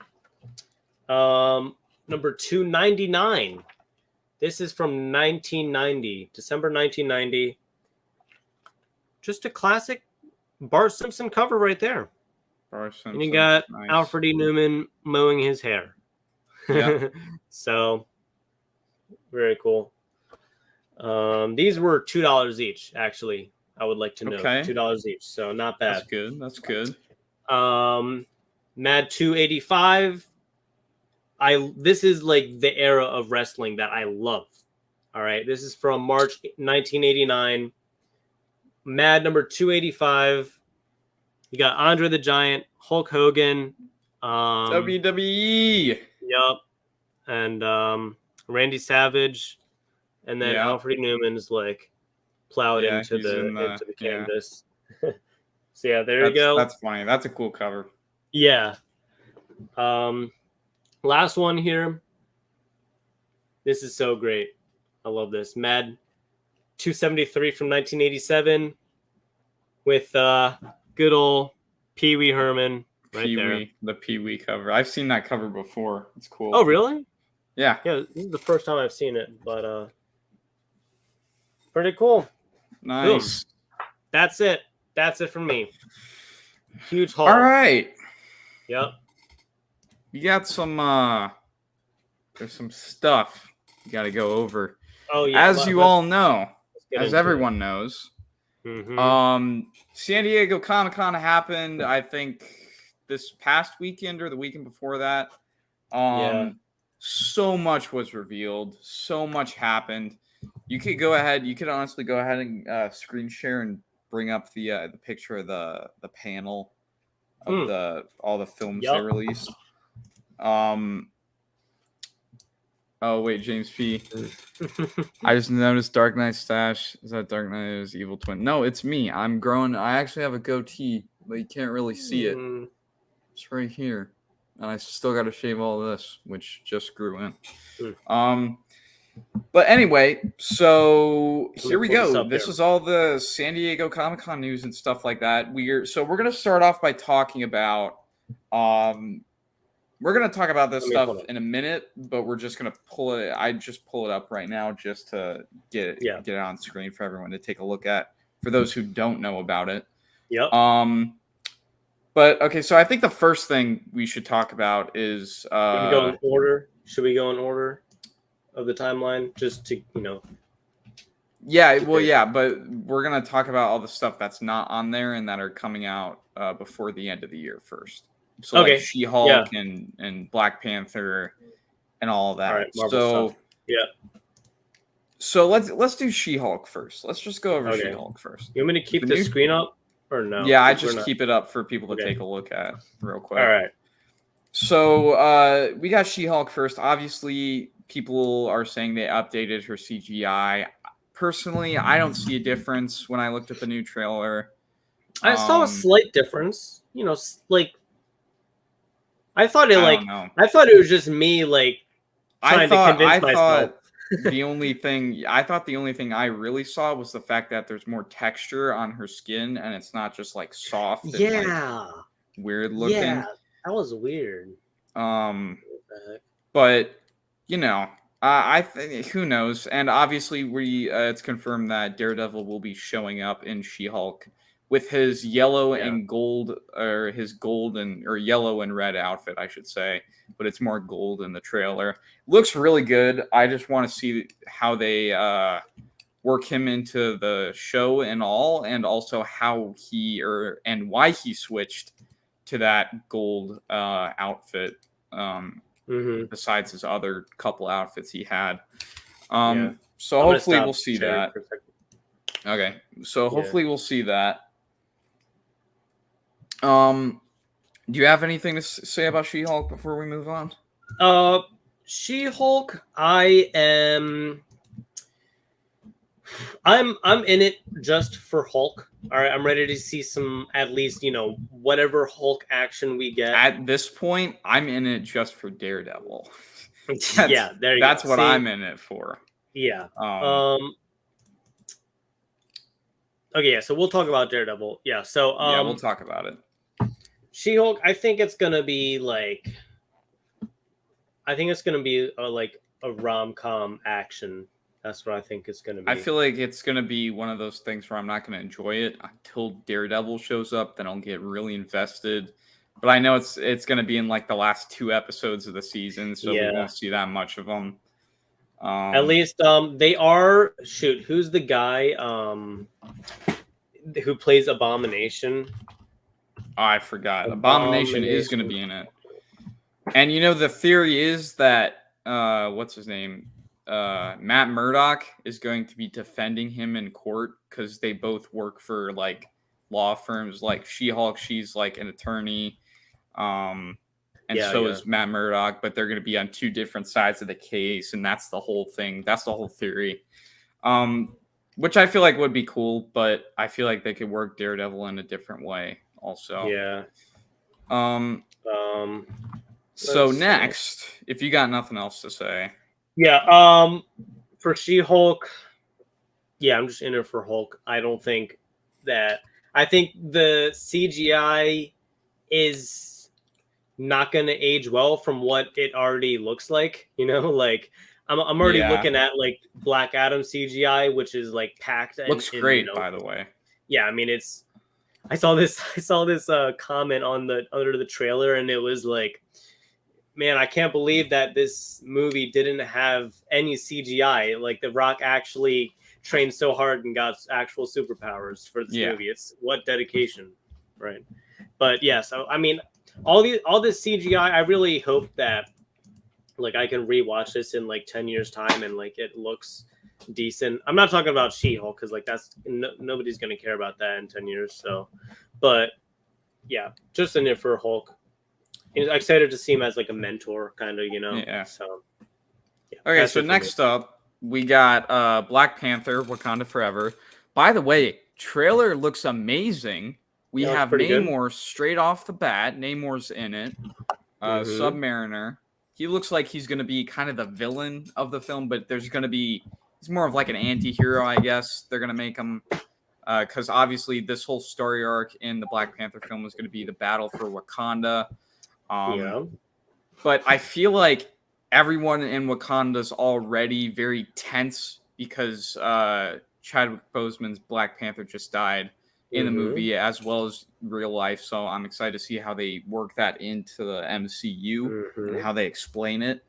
Number 299. This is from 1990, December 1990. Just a classic Bart Simpson cover right there. Bart Simpson, And you got nice. Alfred E. Newman mowing his hair. Yeah. So very cool. These were $2 each, actually. I would like to know. Okay. $2 each. So not bad. That's good. That's good. Mad 285. This is like the era of wrestling that I love. All right. This is from March 1989. Mad number 285. You got Andre the Giant, Hulk Hogan, WWE. Yup. And Randy Savage. And then Alfred Newman's like plowed into the canvas. So yeah, there you go. That's funny. That's a cool cover. Yeah. Last one here. This is so great. I love this. Mad 273 from 1987 with good old Pee Wee Herman right there. The Pee Wee cover. I've seen that cover before. It's cool. Oh, really? Yeah. Yeah, this is the first time I've seen it, but pretty cool. Nice. Boom. That's it. That's it from me. Huge haul. All right. Yep. You got some there's some stuff you got to go over. Oh yeah. As you all know, as into everyone knows, Mhm. San Diego Comic-Con happened, I think, this past weekend or the weekend before that. So much was revealed. So much happened. You could honestly go ahead and screen share and bring up the picture of the panel of all the films they released. Oh wait, James P. I just noticed Dark Knight stash. Is that Dark Knight's evil twin? No, it's me. I'm growing. I actually have a goatee, but you can't really see it. It's right here, and I still got to shave all of this, which just grew in. But anyway, so here we go. This is all the San Diego Comic-Con news and stuff like that. We're gonna start off by talking about we're going to talk about this stuff in a minute, but we're just going to pull it. I just pull it up right now just to get it on screen for everyone to take a look at, for those who don't know about it. Yep. But okay, so I think the first thing we should talk about is Should we go in order? Should we go in order of the timeline just to, Yeah, well, yeah, but we're going to talk about all the stuff that's not on there and that are coming out before the end of the year first. So like She-Hulk and Black Panther and all that. All right, so stuff. Yeah. So let's do She-Hulk first. Let's just go over She-Hulk first. You want me to keep the screen up or no? Yeah, I just keep it up for people to take a look at real quick. All right. So we got She-Hulk first. Obviously, people are saying they updated her CGI. Personally, I don't see a difference when I looked at the new trailer. I saw a slight difference. I thought it I thought it was just me trying to convince myself. the only thing I really saw was the fact that there's more texture on her skin and it's not just soft and weird looking. Yeah, that was weird. But I think who knows? And obviously it's confirmed that Daredevil will be showing up in She-Hulk with his yellow and gold, or his yellow and red outfit, I should say, but it's more gold in the trailer. Looks really good. I just want to see how they work him into the show and also how and why he switched to that gold outfit. Besides his other couple outfits he had. So hopefully we'll see that. Okay, so hopefully we'll see that. Do you have anything to say about She-Hulk before we move on? She-Hulk, I'm in it just for Hulk. All right, I'm ready to see some, at least, whatever Hulk action we get. At this point, I'm in it just for Daredevil. There you go. That's what I'm in it for. Yeah. Okay, yeah. So we'll talk about Daredevil. Yeah. So Yeah, we'll talk about it. She-Hulk. I think it's gonna be like. I think it's gonna be like a rom-com action. That's what I think it's gonna be. I feel like it's gonna be one of those things where I'm not gonna enjoy it until Daredevil shows up. Then I'll get really invested. But I know it's gonna be in like the last 2 episodes of the season, so we won't see that much of them. At least they are who's the guy who plays Abomination? I forgot. Abomination is gonna be in it. And you know the theory is that what's his name? Matt Murdock is going to be defending him in court because they both work for like law firms like She-Hulk. She's like an attorney. And so is Matt Murdock, but they're going to be on 2 different sides of the case, and that's the whole thing. That's the whole theory. Which I feel like would be cool, but I feel like they could work Daredevil in a different way also. Yeah. So next, if you got nothing else to say. Yeah, for She-Hulk, yeah, I'm just in it for Hulk. I think the CGI is not going to age well from what it already looks like, you know, like I'm already looking at like Black Adam CGI, which is like packed. Looks great, by the way. Yeah, I mean I saw this comment under the trailer, and it was like, man, I can't believe that this movie didn't have any CGI. Like The Rock actually trained so hard and got actual superpowers for this movie. It's what dedication, right? But yeah, so I mean, all this CGI, I really hope that like I can rewatch this in like 10 years time and like it looks decent. I'm not talking about She-Hulk because like that's nobody's gonna care about that in 10 years. So, but yeah, just in it for Hulk. I'm excited to see him as like a mentor, kind of, you know. Yeah. So. Yeah, okay, so next up we got Black Panther: Wakanda Forever. By the way, trailer looks amazing. We have Namor straight off the bat. Namor's in it. Submariner. He looks like he's going to be kind of the villain of the film, but he's more of like an anti-hero, I guess. They're going to make him, because obviously this whole story arc in the Black Panther film is going to be the battle for Wakanda. But I feel like everyone in Wakanda's already very tense because Chadwick Boseman's Black Panther just died in the movie as well as real life. So I'm excited to see how they work that into the MCU and how they explain it.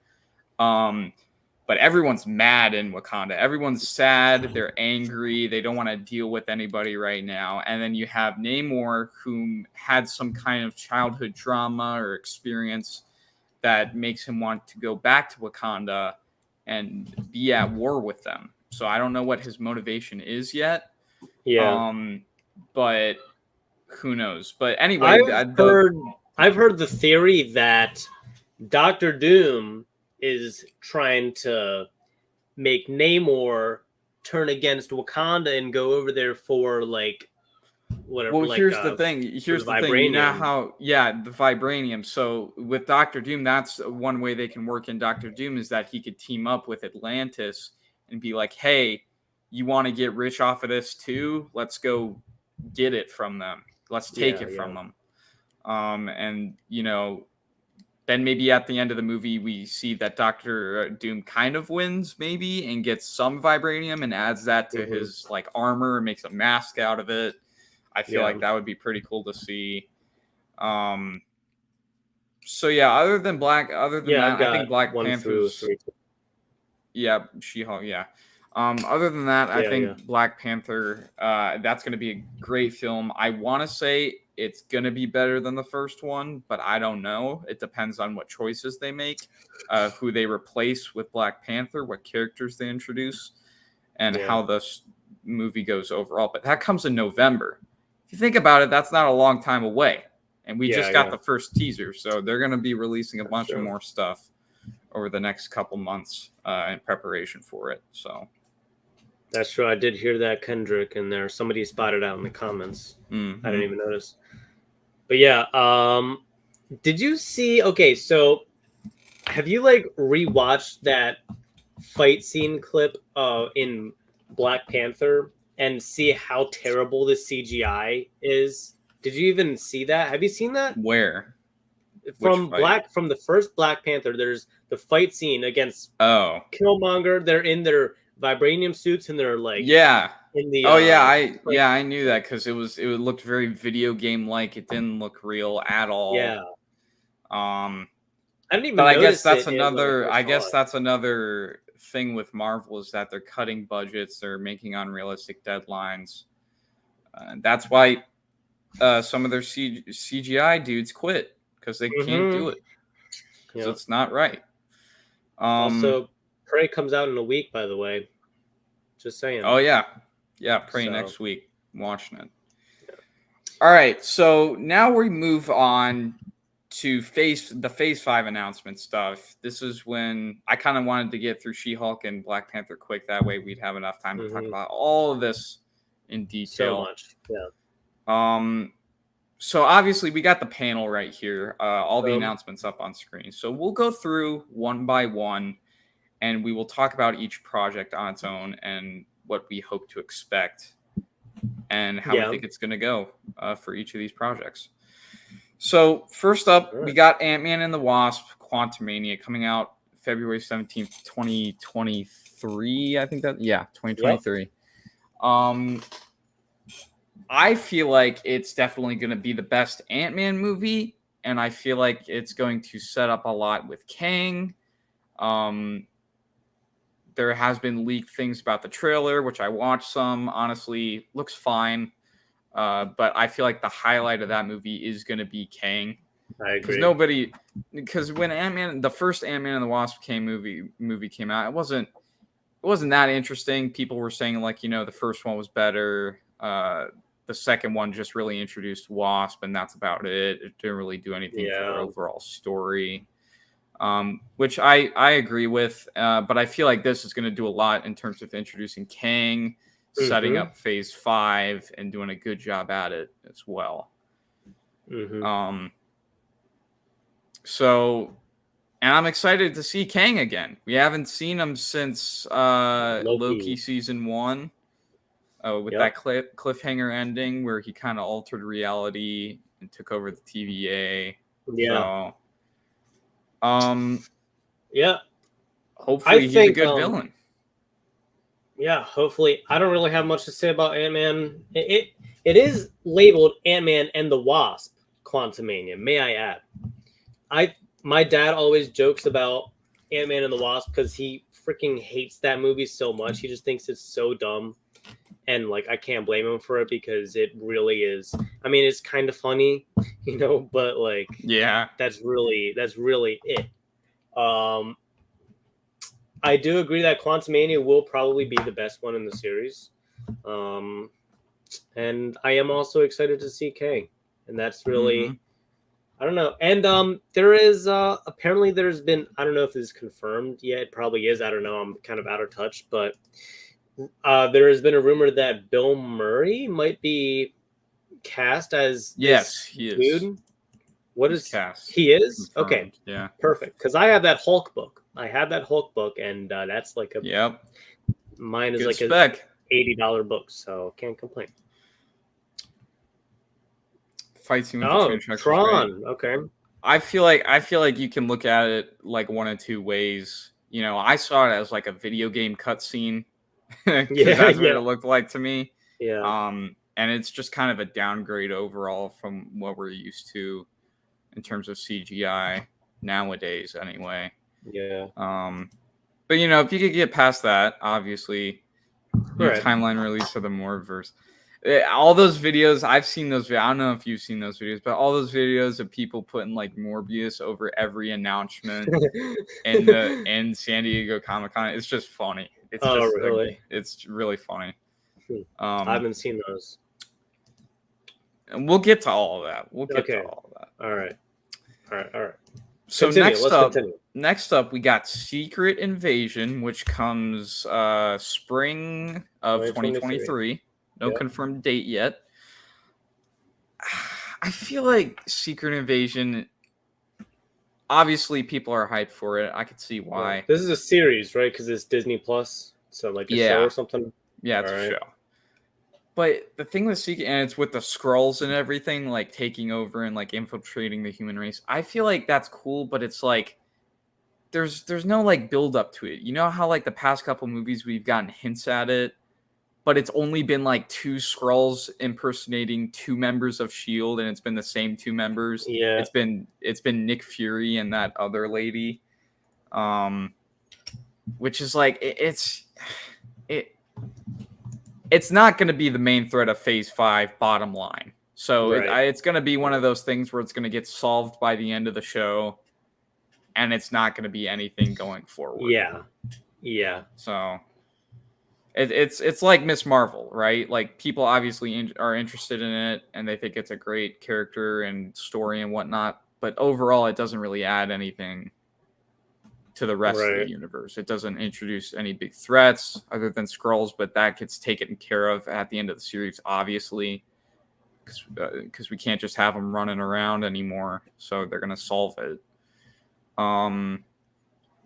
But everyone's mad in Wakanda. Everyone's sad. They're angry. They don't want to deal with anybody right now. And then you have Namor, who had some kind of childhood trauma or experience that makes him want to go back to Wakanda and be at war with them. So I don't know what his motivation is yet. But who knows? But anyway, I've heard the theory that Dr. Doom is trying to make Namor turn against Wakanda and go over there for like whatever. Well, here's the thing. Here's the thing. You know how, the vibranium. So with Dr. Doom, that's one way they can work in Dr. Doom is that he could team up with Atlantis and be like, hey, you want to get rich off of this too? Let's go get it from them. Let's take it from them. And you know, then maybe at the end of the movie we see that Dr. Doom kind of wins maybe and gets some vibranium and adds that to his like armor and makes a mask out of it. I feel like that would be pretty cool to see. So yeah, other than that, I think Black Panther's She-Hulk, other than that, I think Black Panther, that's going to be a great film. I want to say it's going to be better than the first one, but I don't know. It depends on what choices they make, who they replace with Black Panther, what characters they introduce, and how this movie goes overall. But that comes in November. If you think about it, that's not a long time away. And we just got the first teaser, so they're going to be releasing a bunch of more stuff over the next couple months in preparation for it. So that's true. I did hear that Kendrick in there. Somebody spotted out in the comments. I didn't even notice. But yeah, did you see? Okay, so have you like rewatched that fight scene clip in Black Panther and see how terrible the CGI is. Did you even see that? Have you seen that? Where? Which fight? From the first Black Panther, there's the fight scene against Oh. Killmonger. They're in their vibranium suits and they're like Yeah. in the Oh yeah, like, I knew that because it looked very video game like. It didn't look real at all. yeah. Um, I didn't even but I guess notice that's it when I another. first I saw guess it. that's another thing with Marvel is that they're cutting budgets. They're making unrealistic deadlines. That's why some of their CGI dudes quit because they can't do it because Yeah. it's not right. Also, Prey comes out in a week, by the way. Just saying. Oh yeah, Prey So- next week. I'm watching it. All right, so now we move on to the Phase 5 announcement stuff. This is when I kind of wanted to get through She-Hulk and Black Panther quick. That way we'd have enough time to talk about all of this in detail. So much. Yeah. So obviously we got the panel right here, all the Boom. announcements up on screen. So we'll go through one by one, and we will talk about each project on its own and what we hope to expect and how we think it's going to go for each of these projects. So first up, we got Ant-Man and the Wasp: Quantumania coming out February 17th, 2023. I think 2023. Yep. I feel like it's definitely going to be the best Ant-Man movie, and I feel like it's going to set up a lot with Kang. There has been leaked things about the trailer, which I watched some. Honestly, looks fine. But I feel like the highlight of that movie is going to be Kang. I agree. Because when the first Ant-Man and the Wasp movie came out, it wasn't that interesting. People were saying like, the first one was better. The second one just really introduced Wasp, and that's about it. It didn't really do anything for the overall story. Which I agree with, but I feel like this is going to do a lot in terms of introducing Kang, setting up Phase 5, and doing a good job at it as well. So, and I'm excited to see Kang again. We haven't seen him since Loki season 1, with that cliffhanger ending where he kind of altered reality and took over the TVA. Yeah. So, hopefully he's a good villain. Yeah, hopefully. I don't really have much to say about Ant-Man. It is labeled Ant-Man and the Wasp: Quantumania, may I add. My dad always jokes about Ant-Man and the Wasp because he freaking hates that movie so much. He just thinks it's so dumb. And like I can't blame him for it because it really is. I mean, it's kind of funny, but like that's really it. I do agree that Quantumania will probably be the best one in the series. And I am also excited to see Kang. And that's really I don't know. And there is apparently there's been, I don't know if this is confirmed yet. It probably is. I don't know. I'm kind of out of touch, but there has been a rumor that Bill Murray might be cast as he is. Dude. What is cast? He is? Confirmed. Okay. Yeah. Perfect. Because I have that Hulk book. And that's like mine is good like spec. a $80 book, so can't complain. Fight scene with the Tron. Okay. I feel like you can look at it like one of two ways. I saw it as like a video game cutscene. That's what it looked like to me. Yeah. And it's just kind of a downgrade overall from what we're used to in terms of CGI nowadays, anyway. Yeah. But if you could get past that, obviously, timeline release for the Morpheverse. All those videos, I've seen those. I don't know if you've seen those videos, but all those videos of people putting like Morbius over every announcement in San Diego Comic-Con, it's just funny. It's really? It's really funny. I haven't seen those. And we'll get to all of that. All right. So next up, we got Secret Invasion, which comes spring of 2023. No confirmed date yet. I feel like Secret Invasion, obviously people are hyped for it. I could see why. This is a series, right? Because it's Disney Plus. So like a show or something? Yeah, it's a show. But the thing with Secret, and it's with the Skrulls and everything, like taking over and like infiltrating the human race. I feel like that's cool, but it's like there's no like build up to it. You know how like the past couple movies we've gotten hints at it, but it's only been like two Skrulls impersonating two members of Shield, and it's been the same two members. Yeah. It's been Nick Fury and that other lady, which is like it's not going to be the main threat of Phase 5. Bottom line, so it's going to be one of those things where it's going to get solved by the end of the show, and it's not going to be anything going forward. Yeah. So. It's like Miss Marvel, right? Like people obviously are interested in it and they think it's a great character and story and whatnot, but overall it doesn't really add anything to the rest of the universe. It doesn't introduce any big threats other than Skrulls, but that gets taken care of at the end of the series, obviously, because we can't just have them running around anymore. So they're gonna solve it.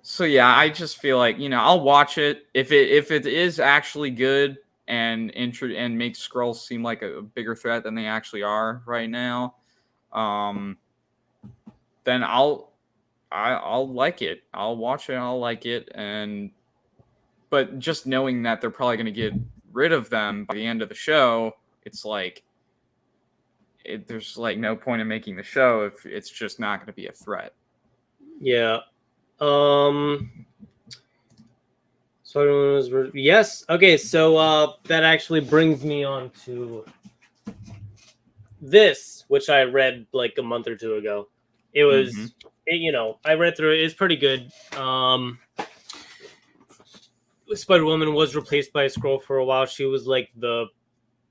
So yeah, I just feel like, I'll watch it if it is actually good and makes Skrulls seem like a bigger threat than they actually are right now. Then I'll like it. I'll watch it. I'll like it. But just knowing that they're probably going to get rid of them by the end of the show, it's like there's like no point in making the show if it's just not going to be a threat. Yeah. So yes. Okay. So that actually brings me on to this, which I read like a month or two ago. It was, I read through it. It's pretty good. Spider-Woman was replaced by a Skrull for a while. She was like the,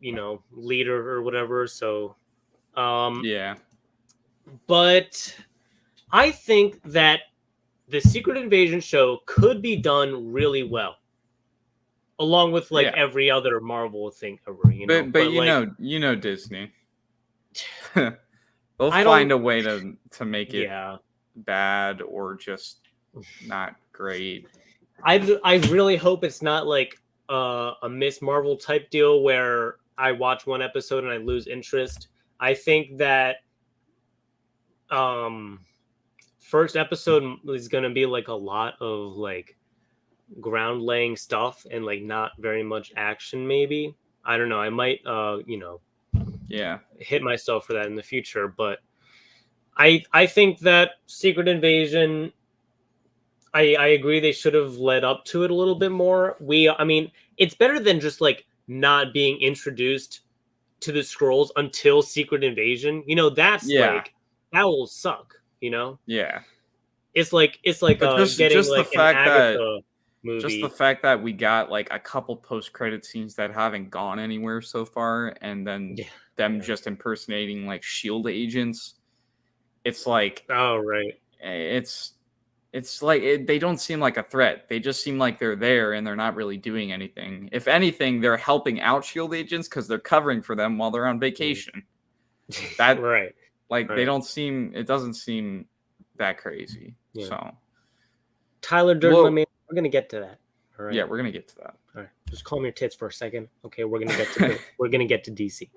leader or whatever. So, yeah. But I think that the Secret Invasion show could be done really well, along with every other Marvel thing ever. But you know Disney, they'll find a way to make it bad or just not great. I really hope it's not like a Miss Marvel type deal where I watch one episode and I lose interest. I think that first episode is going to be like a lot of like ground laying stuff and like not very much action. Maybe, I don't know. I might, hit myself for that in the future. But I think that Secret Invasion, I agree they should have led up to it a little bit more. It's better than just like not being introduced to the Skrulls until Secret Invasion. That's like, that will suck. Yeah, it's like getting like an Agatha movie. Just the fact that we got like a couple post-credit scenes that haven't gone anywhere so far, and then them just impersonating like Shield agents. It's like, it's like they don't seem like a threat. They just seem like they're there and they're not really doing anything. If anything, they're helping out Shield agents because they're covering for them while they're on vacation. That They don't seem. It doesn't seem that crazy. Yeah. So, Tyler Durden, my man, we're gonna get to that. All right. Yeah, we're gonna get to that. All right, just calm your tits for a second. Okay, we're gonna get to we're gonna get to DC.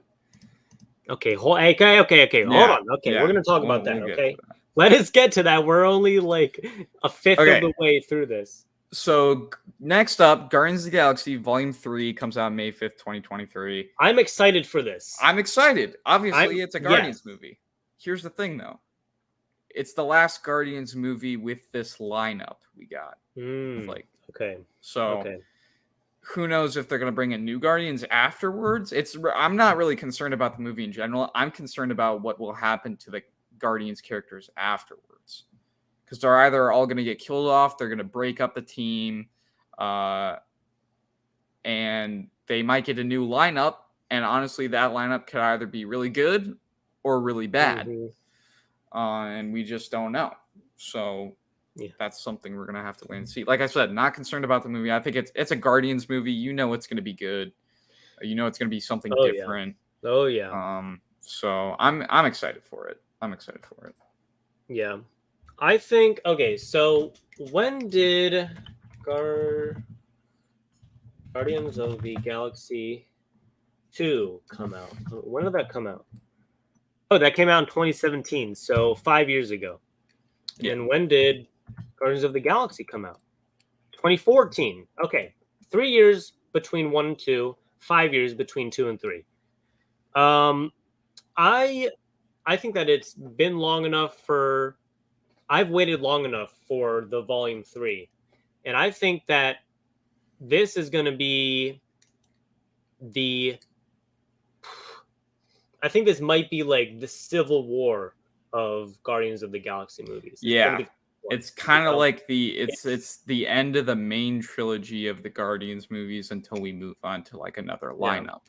Okay, okay. Hold on. Okay, we're gonna talk about that. Okay, let us get to that. We're only like a fifth of the way through this. So next up, Guardians of the Galaxy Volume 3 comes out May 5th, 2023. I'm excited for this. I'm excited. Obviously, it's a Guardians movie. Here's the thing, though. It's the last Guardians movie with this lineup we got. Who knows if they're going to bring in new Guardians afterwards? I'm not really concerned about the movie in general. I'm concerned about what will happen to the Guardians characters afterwards. Because they're either all going to get killed off, they're going to break up the team, and they might get a new lineup. And honestly, that lineup could either be really good or really bad. And we just don't know. So that's something we're going to have to wait and see. Like I said, not concerned about the movie. I think it's a Guardians movie. It's going to be good. It's going to be something different. So I'm excited for it. Yeah. I think, so when did Guardians of the Galaxy 2 come out? When did that come out? Oh, that came out in 2017, so 5 years ago. Yeah. And when did Guardians of the Galaxy come out? 2014. Okay, 3 years between 1 and 2, 5 years between 2 and 3. I think that it's been long enough for. I've waited long enough for the Volume 3, and I think that this is going to be the. I think this might be like the Civil War of Guardians of the Galaxy movies. Yeah. It's kind of like it's the end of the main trilogy of the Guardians movies until we move on to like another lineup.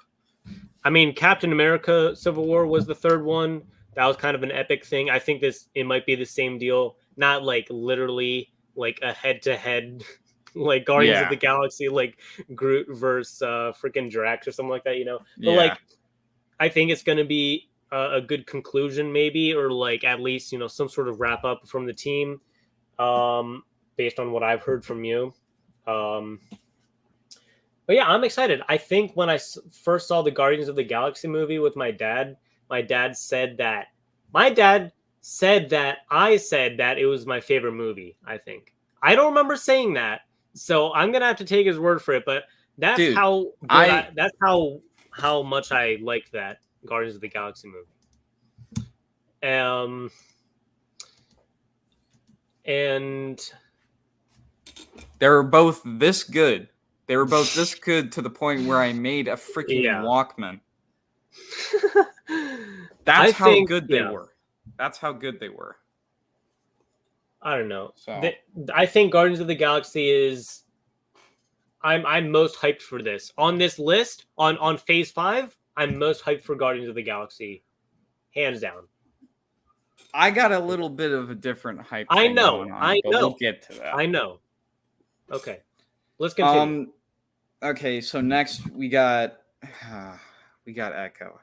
I mean, Captain America Civil War was the third one. That was kind of an epic thing. I think it might be the same deal. Not like literally like a head-to-head like Guardians of the Galaxy, like Groot versus freaking Drax or something like that, But like I think it's going to be a good conclusion maybe, or like at least, some sort of wrap up from the team. Based on what I've heard from you. But yeah, I'm excited. I think when I first saw the Guardians of the Galaxy movie with my dad said that I said that it was my favorite movie, I think. I don't remember saying that, so I'm going to have to take his word for it, but that's how much I liked that Guardians of the Galaxy movie. And they were both this good. They were both this good to the point where I made a freaking Walkman. That's how good they were. That's how good they were. I don't know. So. I think Guardians of the Galaxy is. I'm most hyped for this on this list on Phase 5. I'm most hyped for Guardians of the Galaxy, hands down. I got a little bit of a different hype. I know. We'll get to that. I know. Okay, let's continue. Okay, so next we got Echo.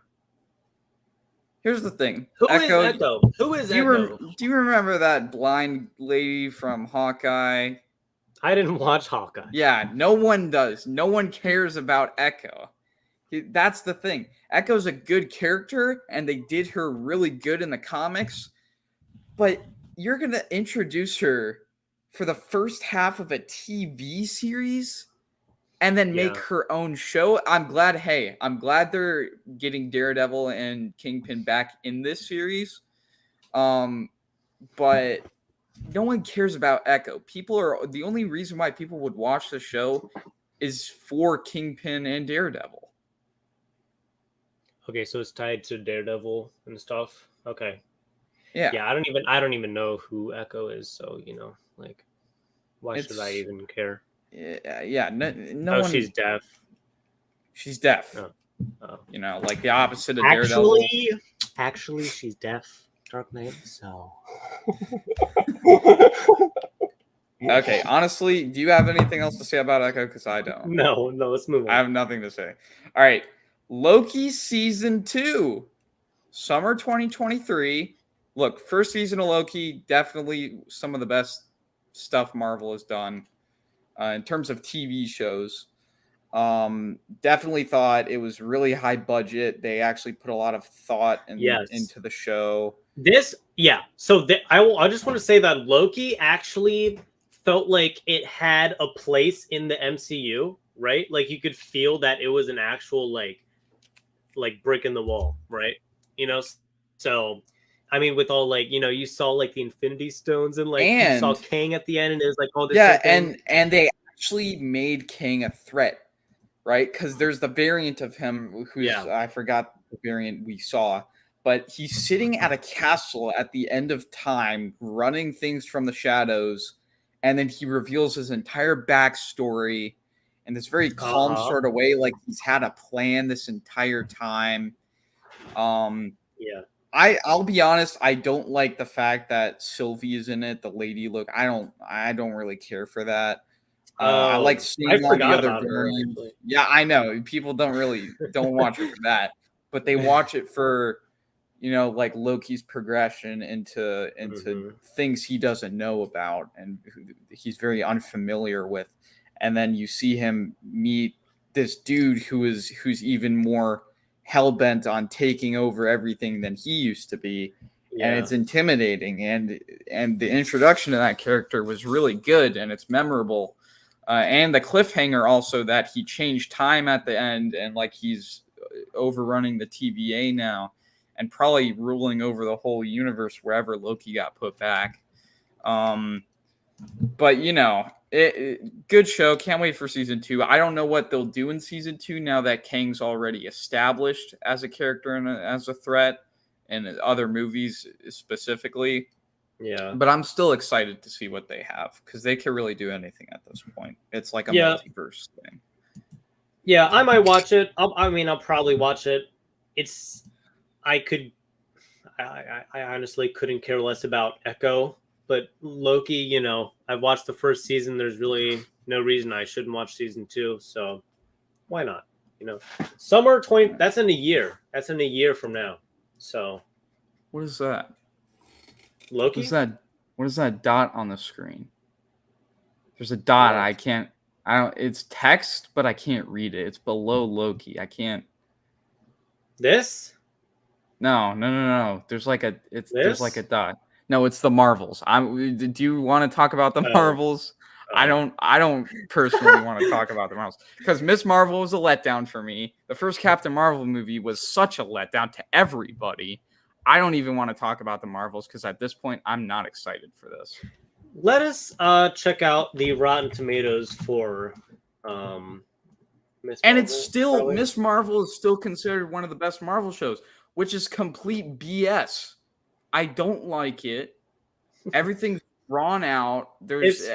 Here's the thing. Who is Echo? Do you remember that blind lady from Hawkeye? I didn't watch Hawkeye. Yeah, no one does. No one cares about Echo. That's the thing. Echo's a good character, and they did her really good in the comics. But you're going to introduce her for the first half of a TV series and then make her own show. I'm glad they're getting Daredevil and Kingpin back in this series. But no one cares about Echo. The only reason why people would watch the show is for Kingpin and Daredevil. Okay, so it's tied to Daredevil and stuff. Okay. Yeah. Yeah, I don't even know who Echo is, so like why should I even care? Yeah, no one. She's deaf. She's deaf. Oh. Like the opposite of Daredevil. Actually, she's deaf. Dark Knight, so. Okay, honestly, do you have anything else to say about Echo? Because I don't. No, let's move on. I have nothing to say. All right, Loki Season 2, Summer 2023. Look, first season of Loki, definitely some of the best stuff Marvel has done in terms of TV shows. Definitely thought it was really high budget. They actually put a lot of thought into the show. So I just want to say that Loki actually felt like it had a place in the MCU, right? Like you could feel that it was an actual like brick in the wall, right? So I mean, with all you saw like the Infinity Stones and you saw Kang at the end, and it was like all this. Yeah, and they actually made Kang a threat, right? Because there's the variant of him who's I forgot the variant we saw, but he's sitting at a castle at the end of time, running things from the shadows, and then he reveals his entire backstory in this very calm sort of way, like he's had a plan this entire time. I'll be honest, I don't like the fact that Sylvie is in it. The lady look, I don't really care for that. I like seeing all the other variants. Yeah, I know. People don't watch it for that, but they watch it for, like Loki's progression into things he doesn't know about and he's very unfamiliar with. And then you see him meet this dude who's even more hell-bent on taking over everything than he used to be. And it's intimidating, and the introduction to that character was really good, and it's memorable. And the cliffhanger also that he changed time at the end, and like he's overrunning the TVA now, and probably ruling over the whole universe wherever Loki got put back. But you know, good show. Can't wait for season 2. I don't know what they'll do in season 2 now that Kang's already established as a character and as a threat, and other movies specifically. Yeah. But I'm still excited to see what they have, because they can really do anything at this point. It's like a multiverse thing. Yeah, I might watch it. I'll probably watch it. I honestly couldn't care less about Echo, but Loki, you know, I've watched the first season. There's really no reason I shouldn't watch season 2. So why not? You know, summer 20. That's in a year. That's in a year from now. So what is that? Loki? What is that dot on the screen? There's a dot. Yeah. It's text, but I can't read it. It's below Loki. I can't. This? No. There's like a dot. No, it's the Marvels. Do you want to talk about the Marvels? I don't personally want to talk about the Marvels, because Miss Marvel was a letdown for me. The first Captain Marvel movie was such a letdown to everybody. I don't even want to talk about the Marvels, because at this point, I'm not excited for this. Let us check out the Rotten Tomatoes for Miss Marvel. And it's still, Miss Marvel is still considered one of the best Marvel shows, which is complete BS. I don't like it. Everything's drawn out. There's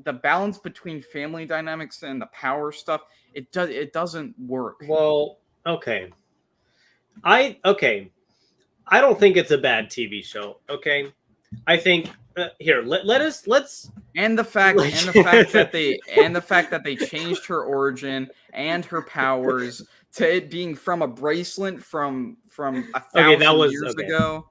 the balance between family dynamics and the power stuff. It doesn't work. Well, okay. I don't think it's a bad TV show. Okay, I think let's and the fact that they changed her origin and her powers to it being from a bracelet from 1,000 years ago.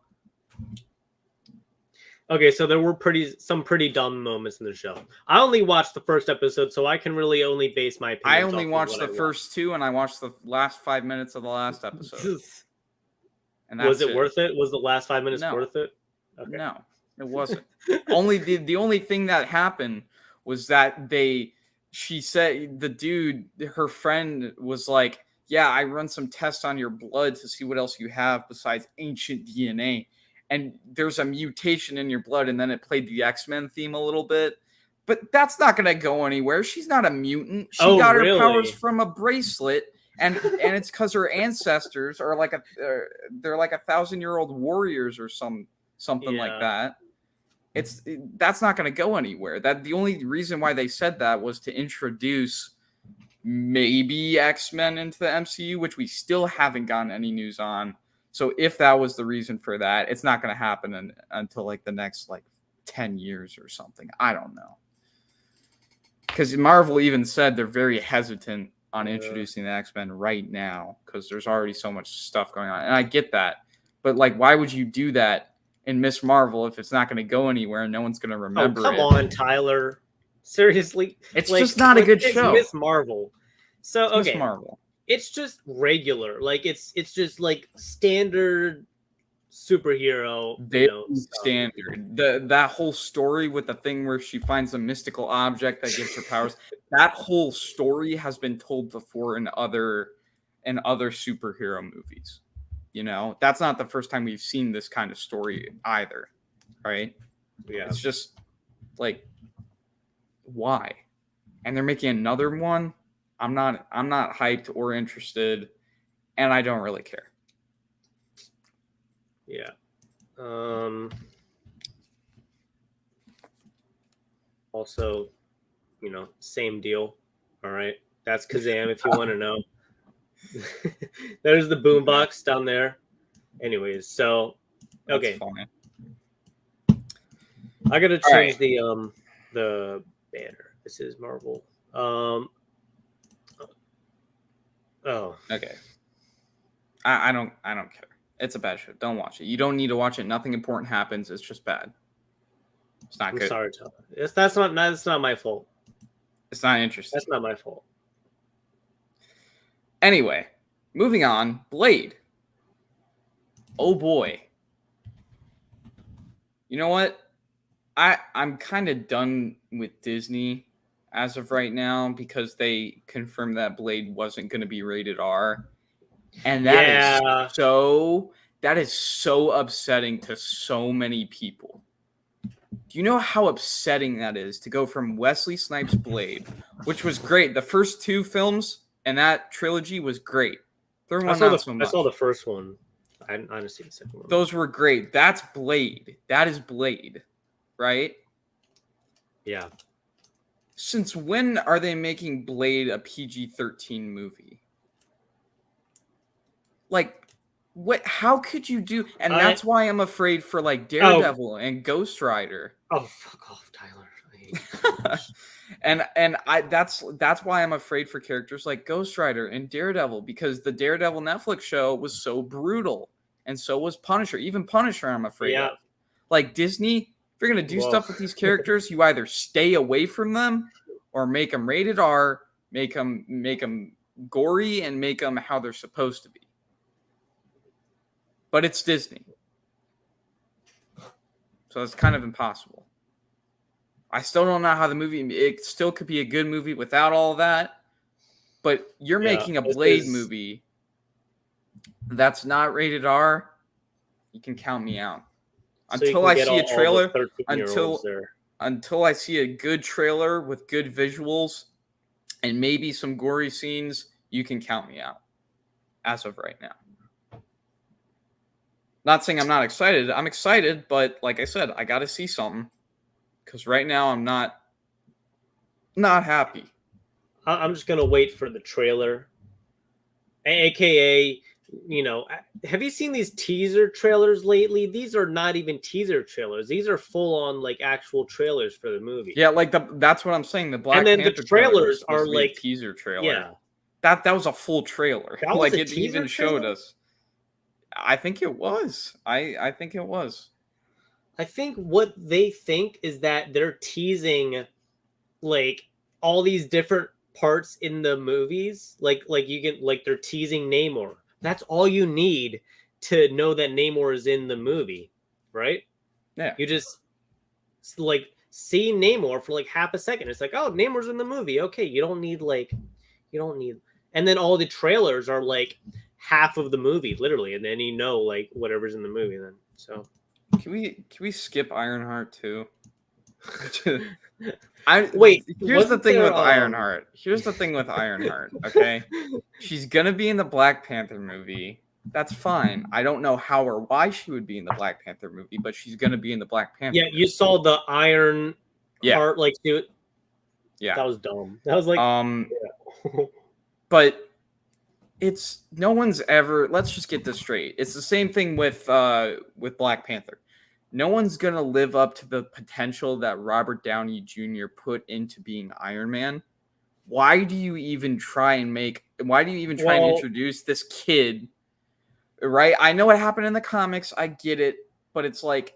Okay, so there were some pretty dumb moments in the show. I only watched the first episode, so I can really only base my opinion. I only watched the first 2, and I watched the last 5 minutes of the last episode. And was it worth it? Was the last 5 minutes worth it? Okay. No, it wasn't. The only thing that happened was that she said her friend was like, yeah, I run some tests on your blood to see what else you have besides ancient DNA. And there's a mutation in your blood, and then it played the X-Men theme a little bit. But that's not going to go anywhere. She's not a mutant. She got her powers from a bracelet, and it's because her ancestors are they're like 1,000-year-old warriors or something like that. That's not going to go anywhere. That the only reason why they said that was to introduce maybe X-Men into the MCU, which we still haven't gotten any news on. So if that was the reason for that, it's not going to happen until like the next 10 years or something. I don't know. Because Marvel even said they're very hesitant on introducing the X-Men right now, because there's already so much stuff going on. And I get that. But why would you do that in Miss Marvel if it's not going to go anywhere and no one's going to remember it? Oh, come on, Tyler. Seriously? It's just not a good show. Miss Marvel. So, okay. Miss Marvel. It's just regular. It's just standard superhero. Standard. That whole story with the thing where she finds a mystical object that gives her powers. That whole story has been told before in other superhero movies. You know, that's not the first time we've seen this kind of story either, right? Yeah. It's just why? And they're making another one. I'm not hyped or interested, and I don't really care. Yeah. Also, same deal. All right. That's Kazam if you want to know. There's the boombox down there. Anyways, so okay. I gotta change the banner. This is Marvel. Oh. Okay. I don't care. It's a bad show. Don't watch it. You don't need to watch it. Nothing important happens. It's just bad. It's not good. I'm sorry, Tyler. That's not my fault. It's not interesting. That's not my fault. Anyway, Moving on, Blade. Oh boy. You know what? I'm kind of done with Disney as of right now because they confirmed that Blade wasn't going to be rated R. And that is so upsetting to so many people. Do you know how upsetting that is to go from Wesley Snipes' Blade, which was great. The first 2 films and that trilogy was great. Third one, not so much. I saw the first one. I didn't see the second one. Those were great. That's Blade. That is Blade, right? Yeah. Since when are they making Blade a PG-13 movie? Like, what? How could you do? And that's why I'm afraid for like Daredevil and Ghost Rider. Oh, fuck off, Tyler. I hate you so much. and that's why I'm afraid for characters like Ghost Rider and Daredevil, because the Daredevil Netflix show was so brutal, and so was Punisher. Even Punisher, I'm afraid of. Like Disney, if you're gonna do stuff with these characters, you either stay away from them or make them rated R, make them gory, and make them how they're supposed to be. But it's Disney, so it's kind of impossible. I still don't know how the movie. It still could be a good movie without all that. But you're making a Blade movie that's not rated R. You can count me out. Until I see a trailer. Until I see a good trailer with good visuals and maybe some gory scenes, you can count me out. As of right now. Not saying I'm not excited. I'm excited, but like I said, I got to see something. Because right now I'm not happy. I'm just gonna wait for the trailer, aka, have you seen these teaser trailers lately? These are not even teaser trailers. These are full on like actual trailers for the movie. Yeah, like that's what I'm saying. The Black Panther the trailers are like teaser trailer. Yeah, that was a full trailer. That like was a it even showed us. I think it was. I think it was. I think what they think is that they're teasing like all these different parts in the movies. Like you can they're teasing Namor. That's all you need to know that Namor is in the movie, right? Yeah. You just like see Namor for like half a second. It's like, oh, Namor's in the movie. Okay, you don't need and then all the trailers are like half of the movie, literally, and then like whatever's in the movie then. So Can we skip Ironheart too? Here's the thing with Ironheart. Here's the thing with Ironheart. Okay, she's gonna be in the Black Panther movie. That's fine. I don't know how or why she would be in the Black Panther movie, but she's gonna be in the Black Panther. Yeah, you saw the Ironheart like dude. Yeah, that was dumb. That was like but it's no one's ever. Let's just get this straight. It's the same thing with Black Panther. No one's gonna live up to the potential that Robert Downey Jr. put into being Iron Man. Why do you even try and introduce this kid? Right? I know what happened in the comics. I get it, but it's like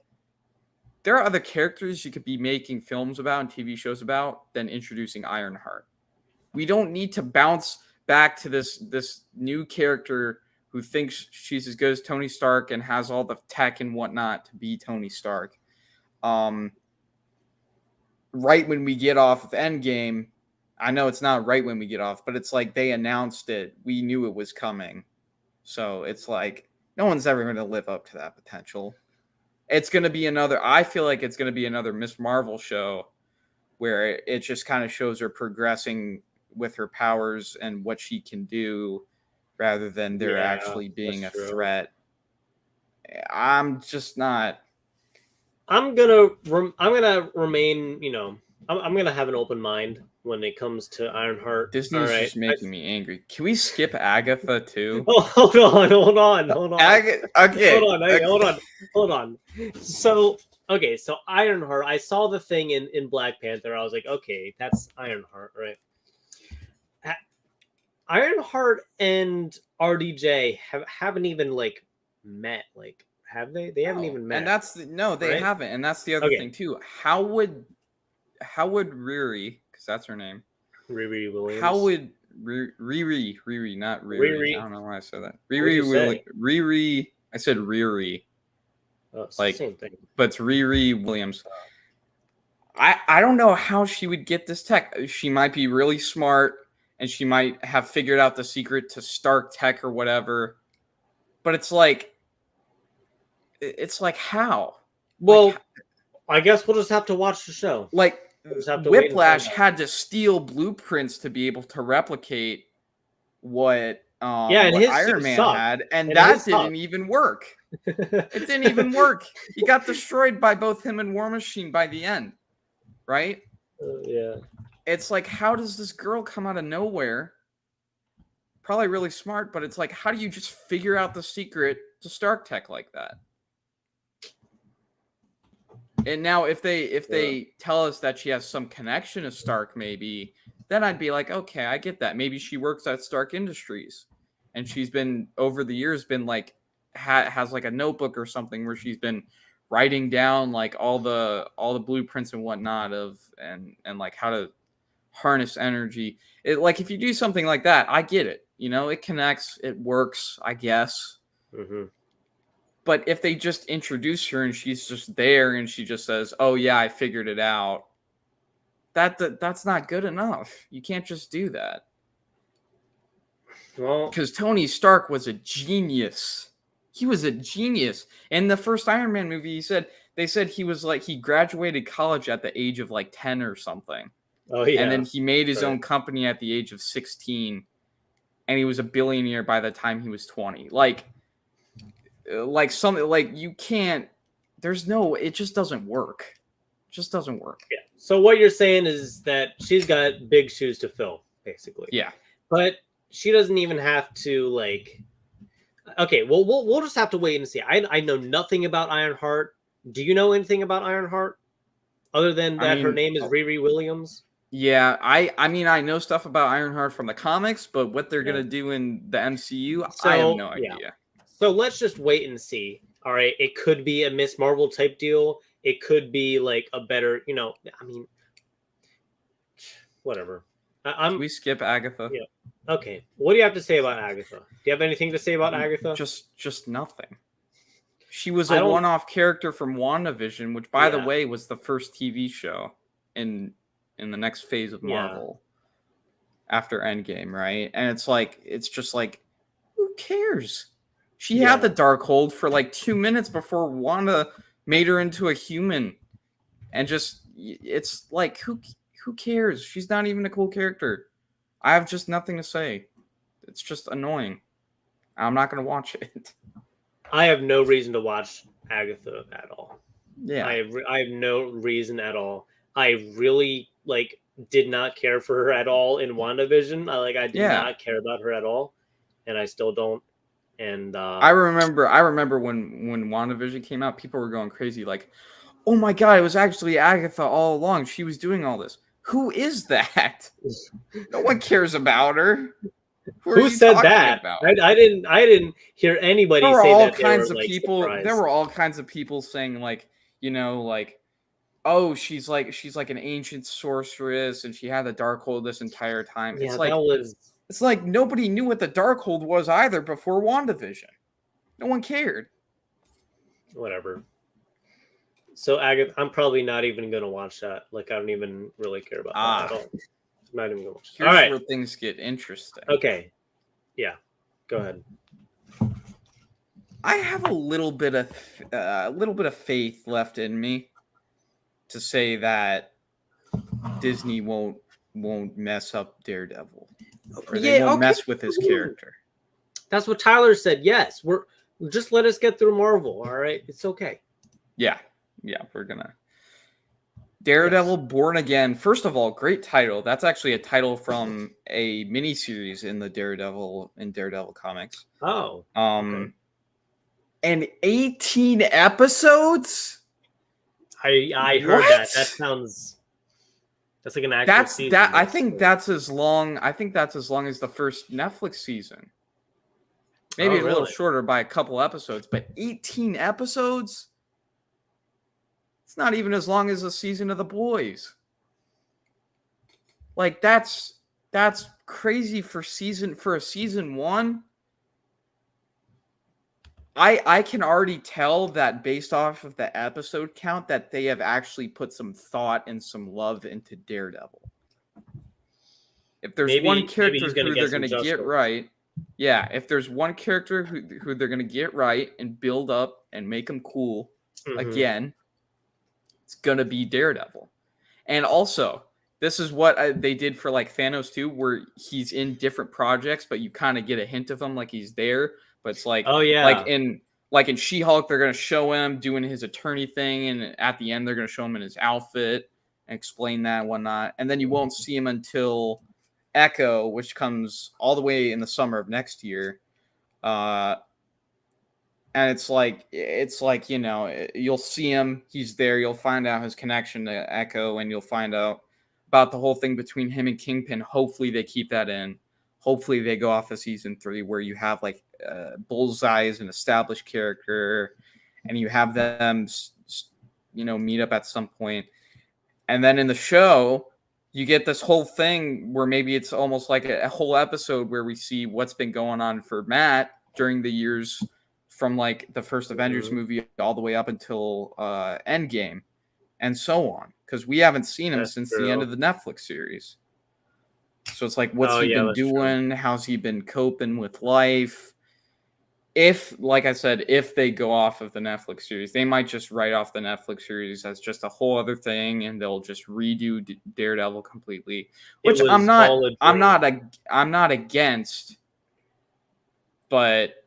there are other characters you could be making films about and TV shows about than introducing Ironheart. We don't need to bounce back to this new character who thinks she's as good as Tony Stark and has all the tech and whatnot to be Tony Stark. Right when we get off of Endgame, I know it's not right when we get off, but it's like they announced it. We knew it was coming. So it's like no one's ever going to live up to that potential. It's going to be I feel like it's going to be another Miss Marvel show where it just kind of shows her progressing with her powers and what she can do rather than there actually being a threat. I'm just not. I'm gonna remain. I'm gonna have an open mind when it comes to Ironheart. Disney's just making me angry. Can we skip Agatha too? Oh, hold on. Okay. Hold on. So Ironheart. I saw the thing in Black Panther. I was like, okay, that's Ironheart, right? Ironheart and RDJ haven't even like met. Like, have they? They haven't even met. And that's they haven't. And that's the other thing too. How would Riri, because that's her name, Riri Williams. How would Riri, not Riri. Riri. I don't know why I said that. What'd you say? Riri. I said Riri, Oh, it's like, the same thing. but it's Riri Williams. I don't know how she would get this tech. She might be really smart, and she might have figured out the secret to Stark tech or whatever. But it's like how? Well, Like, I guess we'll just have to watch the show. like We'll just have to wait and Whiplash find out. had to steal blueprints to be able to replicate what Yeah, and what his Iron suit Man sucked. had, and And that his didn't sucked. even work. It didn't even work. He got destroyed by both him and War Machine by the end, right? Yeah. It's like, how does this girl come out of nowhere? Probably really smart, but it's like, how do you just figure out the secret to Stark tech like that? And now if they tell us that she has some connection to Stark, maybe, then I'd be like, okay, I get that. Maybe she works at Stark Industries, and she's been over the years been like has like a notebook or something where she's been writing down like all the blueprints and whatnot of and like how to harness energy. It, like, if you do something like that, I get it. You know, it connects, it works, I guess. Mm-hmm. But if they just introduce her and she's just there and she just says, "Oh yeah, I figured it out," that's not good enough. You can't just do that. Well, Because Tony Stark was a genius. He was a genius. In the first Iron Man movie, they said he was like, he graduated college at the age of like 10 or something. oh yeah. And then he made his Right. own company at the age of 16, and he was a billionaire by the time he was 20. Like something like, you can't. It just doesn't work. It just doesn't work. Yeah. So what you're saying is that she's got big shoes to fill, basically. Yeah. But she doesn't even have to like. Okay, well, we'll just have to wait and see. I know nothing about Ironheart. Do you know anything about Ironheart, other than that her name is Riri Williams? Yeah, I mean, I know stuff about Ironheart from the comics, but what they're gonna do in the MCU, I have no idea. So let's just wait and see. All right, it could be a Miss Marvel type deal. It could be like a better, I mean, whatever. Can we skip Agatha? Yeah. Okay. What do you have to say about Agatha? Do you have anything to say about Agatha? Just nothing. She was a one-off character from WandaVision, which, by the way, was the first TV show in the next phase of Marvel after Endgame, right? And it's just like, who cares? She had the Darkhold for like 2 minutes before Wanda made her into a human, and it's like, who cares? She's not even a cool character. I have just nothing to say. It's just annoying. I'm not going to watch it. I have no reason to watch Agatha at all. Yeah. I have no reason at all. I really did not care for her at all in WandaVision. I did not care about her at all, and I still don't. And I remember when WandaVision came out, people were going crazy like, "Oh my god, it was actually Agatha all along. She was doing all this." Who is that? No one cares about her. Who said that? I didn't hear anybody say that. There were all kinds of people saying oh, she's like an ancient sorceress and she had the Darkhold this entire time. Yeah, it's like nobody knew what the Darkhold was either before WandaVision. No one cared. Whatever. So Agatha, I'm probably not even gonna watch that. I don't even really care about that at all. I'm not even gonna watch it. Here's where things get interesting. Okay. Yeah. Go ahead. I have a little bit of faith left in me to say that Disney won't mess up Daredevil. Or they won't mess with his character. That's what Tyler said. Yes, just let us get through Marvel. All right, it's okay. Yeah, we're gonna. Daredevil Born Again. First of all, great title. That's actually a title from a miniseries in the Daredevil comics. Oh. Okay. And 18 episodes. I heard that. That sounds. That's like an actual season. I think that's as long. I think that's as long as the first Netflix season. Maybe a little shorter by a couple episodes, but 18 episodes. It's not even as long as a season of The Boys. That's That's crazy for a season 1. I can already tell that based off of the episode count that they have actually put some thought and some love into Daredevil. If there's one Maybe character he's gonna who get they're some going to get justice. right, yeah, if there's one character who they're going to get right and build up and make him cool again, it's going to be Daredevil. And also, this is what they did for like Thanos too, where he's in different projects, but you kind of get a hint of him like he's there. But it's like, Oh yeah, like in She-Hulk, they're gonna show him doing his attorney thing, and at the end, they're gonna show him in his outfit and explain that and whatnot. And then you won't see him until Echo, which comes all the way in the summer of next year. And it's like you'll see him, he's there, you'll find out his connection to Echo, and you'll find out about the whole thing between him and Kingpin. Hopefully they keep that in. Hopefully they go off of season 3 where you have like Bullseye as an established character, and you have them meet up at some point. And then in the show, you get this whole thing where maybe it's almost like a whole episode where we see what's been going on for Matt during the years from like the first Avengers movie all the way up until Endgame and so on, because we haven't seen him since the end of the Netflix series. So it's like, what's he been doing? True. How's he been coping with life? If, like I said, if they go off of the Netflix series, they might just write off the Netflix series as just a whole other thing, and they'll just redo Daredevil completely. Which I'm not against, but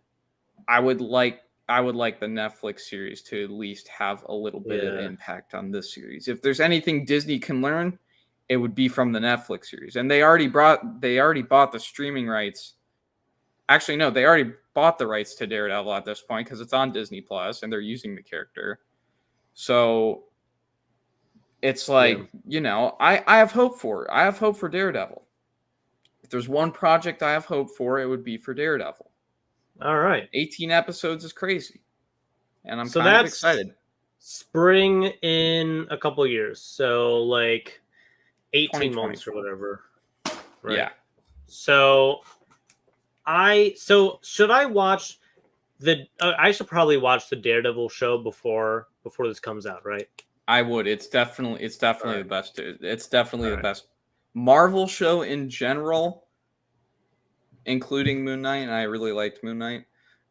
I would like the Netflix series to at least have a little bit of impact on this series. If there's anything Disney can learn, it would be from the Netflix series. And they already bought the streaming rights. Actually, no, they already bought the rights to Daredevil at this point because it's on Disney Plus and they're using the character. So it's like, I have hope for it. I have hope for Daredevil. If there's one project I have hope for, it would be for Daredevil. All right. 18 episodes is crazy. And I'm kind of excited. Spring in a couple years. So like 18 months or whatever. Right? Yeah. So should I watch I should probably watch the Daredevil show before this comes out, right? I would. It's definitely the best. It's definitely the best Marvel show in general, including Moon Knight, and I really liked Moon Knight.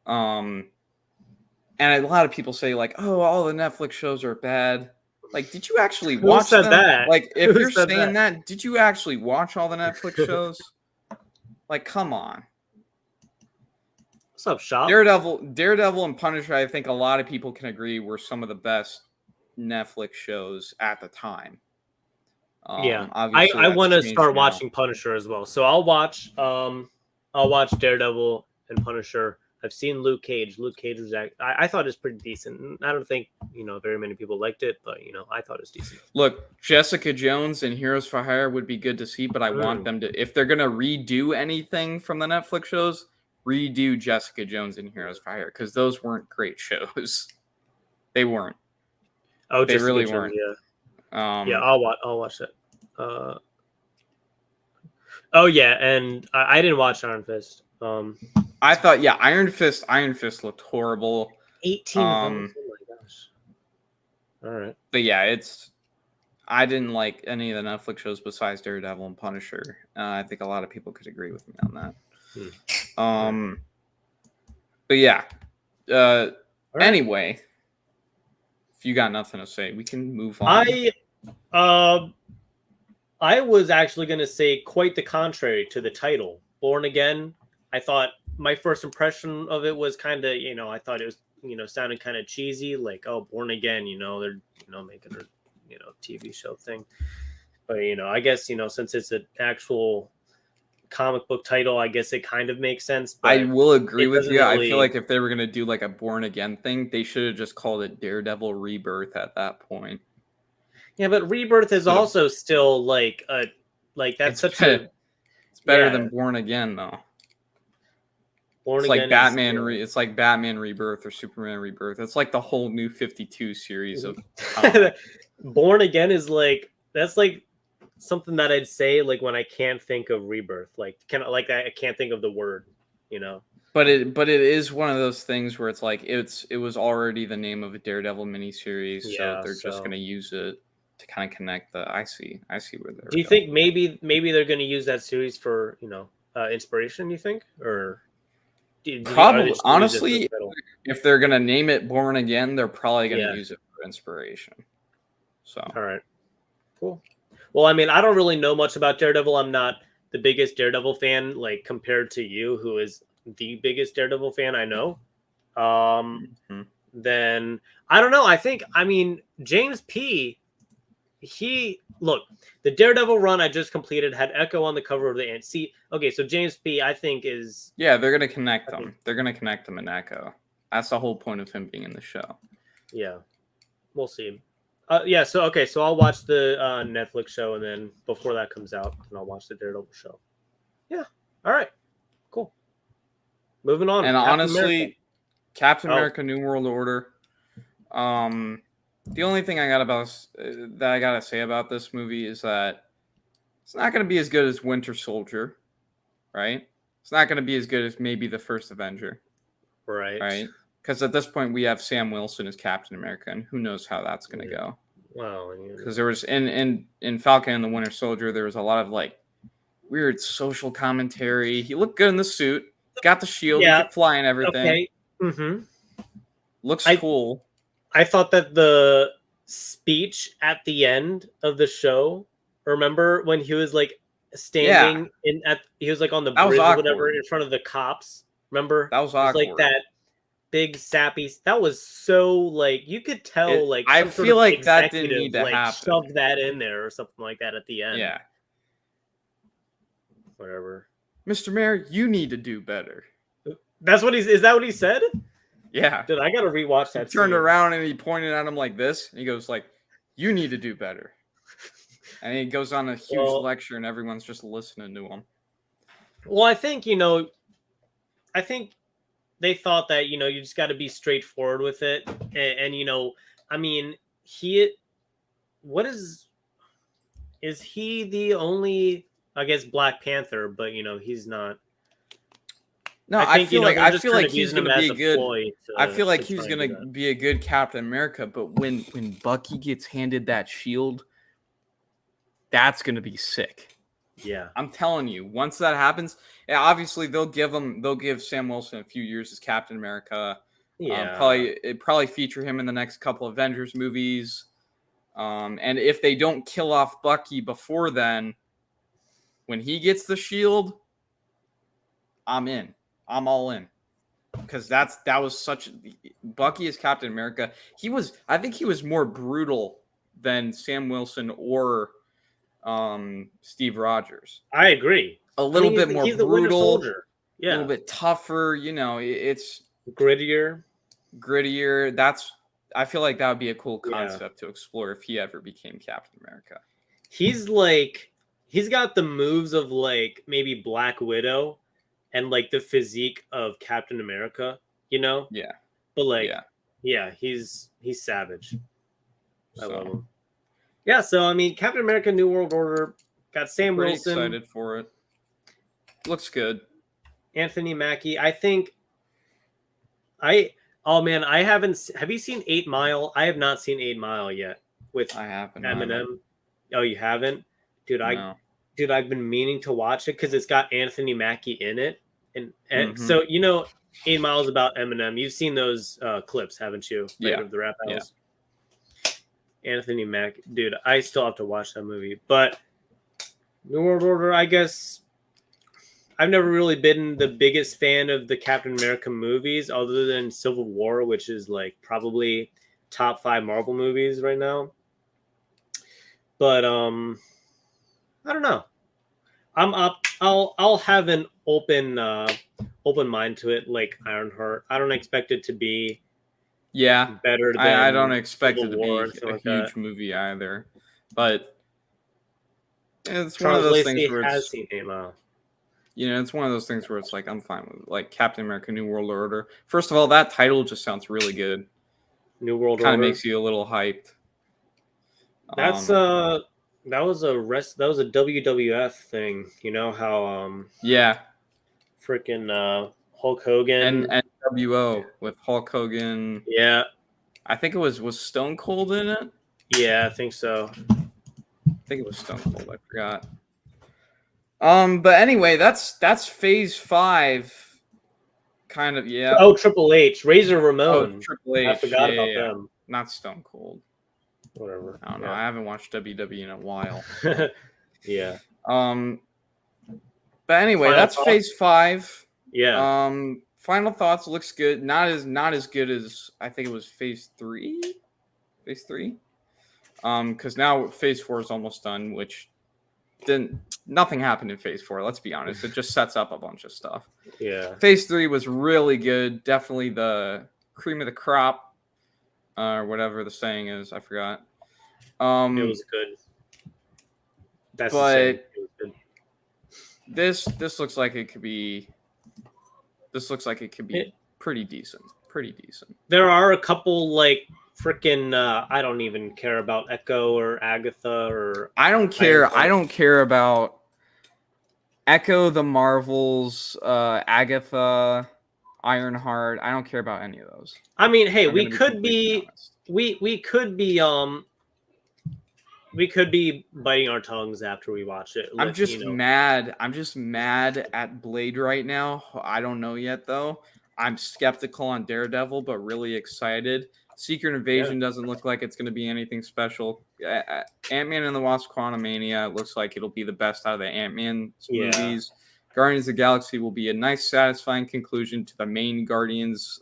And a lot of people say like, "Oh, all the Netflix shows are bad." Like, did you actually watch them? That? Like, if you're saying that, did you actually watch all the Netflix shows? Like, come on. What's up, Shop? Daredevil and Punisher, I think a lot of people can agree were some of the best Netflix shows at the time. I want to start watching Punisher as well. So I'll watch Daredevil and Punisher. I've seen Luke Cage. Luke Cage was I thought it was pretty decent. I don't think very many people liked it, but I thought it was decent. Look, Jessica Jones and Heroes for Hire would be good to see, but I want them to, if they're gonna redo anything from the Netflix shows, redo Jessica Jones and Heroes for Hire, because those weren't great shows. They weren't. Oh, they Jessica really Jones, weren't. Yeah. I'll watch that. Oh yeah, and I didn't watch Iron Fist. I thought, Iron Fist looked horrible. 18 oh my gosh. All right. But yeah, I didn't like any of the Netflix shows besides Daredevil and Punisher. I think a lot of people could agree with me on that. But yeah. Right. Anyway, if you got nothing to say, we can move on. I was actually going to say quite the contrary to the title, Born Again. I thought my first impression of it was kind of, I thought it was, sounded kind of cheesy, like, oh, Born Again, they're, making a, TV show thing. But, I guess, since it's an actual comic book title, I guess it kind of makes sense. But I will agree with you. I feel like if they were going to do like a Born Again thing, they should have just called it Daredevil Rebirth at that point. Yeah, but Rebirth is also still like that's such a... It's better than Born Again, though. It's like Batman. It's like Batman Rebirth or Superman Rebirth. It's like the whole New 52 series of. Born Again is like, that's like something that I'd say like when I can't think of Rebirth, like I can't think of the word, you know. But it is one of those things where it's like it was already the name of a Daredevil miniseries, so Yeah. they're just gonna use it to kind of connect the. I see where they're. Do you think maybe they're going to use that series for inspiration? You think, or Probably, honestly, if they're gonna name it Born Again, they're probably gonna use it for inspiration. So, all right, cool. Well, I mean, I don't really know much about Daredevil. I'm not the biggest Daredevil fan, like compared to you, who is the biggest Daredevil fan I know. Then I don't know. I mean, James P. The Daredevil run I just completed had Echo on the cover of the end. See, okay, so James P. I think is they're gonna connect them. They're gonna connect them in Echo. That's the whole point of him being in the show. Yeah, we'll see. So I'll watch the Netflix show, and then before that comes out, then I'll watch the Daredevil show. Yeah. All right. Cool. Moving on. And honestly, Captain America: New World Order. The only thing I gotta say about this movie is that it's not gonna be as good as Winter Soldier, right? It's not gonna be as good as maybe the first Avenger, right? Because at this point we have Sam Wilson as Captain America, and who knows how that's gonna go. Wow. Because there was in Falcon and the Winter Soldier, there was a lot of like weird social commentary. He looked good in the suit, got the shield, he could fly and everything. Okay. Mm-hmm. Looks cool. I thought that the speech at the end of the show, remember when he was like standing he was like on the bridge or whatever in front of the cops. Remember? That was awkward. Like that big sappy. That was so like you could tell I feel like that didn't need to happen. Shove that in there or something like that at the end. Yeah. Whatever. Mr. Mayor, you need to do better. Is that what he said? Yeah. Dude, I gotta rewatch that. He turned around and he pointed at him like this, and he goes like, "You need to do better." And he goes on a huge lecture, and everyone's just listening to him. Well, I think they thought that you just got to be straightforward with it, and I mean, is he the only, I guess, Black Panther? But he's not. No, I feel like he's going to be a good. I feel like he's going to be a good Captain America, but when Bucky gets handed that shield, that's going to be sick. Yeah, I'm telling you. Once that happens, obviously they'll give Sam Wilson a few years as Captain America. Yeah, probably feature him in the next couple Avengers movies. And if they don't kill off Bucky before then, when he gets the shield, I'm in. I'm all in, because that was such Bucky as Captain America. I think he was more brutal than Sam Wilson or Steve Rogers. I agree. A little bit more brutal, a little bit tougher. It's grittier. I feel like that would be a cool concept to explore if he ever became Captain America. He's got the moves of like maybe Black Widow. And like the physique of Captain America, Yeah. But like, he's savage. I love him. Yeah. So I mean, Captain America: New World Order got Sam Wilson. Excited for it. Looks good. Anthony Mackie. I think. I haven't. Have you seen 8 Mile? I have not seen 8 Mile yet. I haven't. Eminem. Oh, you haven't, dude. No. I've been meaning to watch it because it's got Anthony Mackie in it. And so 8 Mile is about Eminem. You've seen those clips, haven't you? Of the rap battles. Yeah. Anthony Mackie, dude, I still have to watch that movie. But New World Order, I guess I've never really been the biggest fan of the Captain America movies, other than Civil War, which is like probably top 5 Marvel movies right now. But I don't know. I'm up. I'll have an open mind to it, like Ironheart. I don't expect it to be better than I don't expect it to be a huge movie either. But it's one of those things where has seen 8 Mile. It's one of those things where it's like I'm fine with it. Like Captain America: New World Order. First of all, that title just sounds really good. New World Order kind of makes you a little hyped. That's That was a WWF thing. You know how Yeah, freaking Hulk Hogan. and NWO with Hulk Hogan. Yeah, I think it was Stone Cold in it. yeah, I think so. I think it was Stone Cold. I forgot. But anyway, that's Phase 5. Kind of, yeah. Oh, Triple H, Razor Oh, Ramon. Triple I H. forgot Yeah, about yeah. them. Not Stone Cold. Whatever. I don't know. I haven't watched WWE in a while. Yeah. Um, but anyway, Final that's thoughts? Phase 5. Yeah. Final thoughts looks good. Not as good as I think it was Phase 3. Phase 3. Because now Phase 4 is almost done, which nothing happened in Phase 4. Let's be honest. It just sets up a bunch of stuff. Yeah. Phase 3 was really good. Definitely the cream of the crop, or whatever the saying is. I forgot. It was good. That's the but saying. It was good. this looks like it could be. This looks like it could be pretty decent. Pretty decent. There are a couple like freaking. I don't even care about Echo or Agatha or. I don't care. I don't care about Echo, the Marvels, Agatha, Ironheart. I don't care about any of those. I mean, hey, I'm we gonna could completely be. honest. We could be we could be biting our tongues after we watch it. I'm just mad. I'm just mad at Blade right now. I don't know yet though. I'm skeptical on Daredevil, but really excited. Secret Invasion doesn't look like it's going to be anything special. Ant-Man and the Wasp: Quantumania looks like it'll be the best out of the Ant-Man movies. Guardians of the Galaxy will be a nice, satisfying conclusion to the main Guardians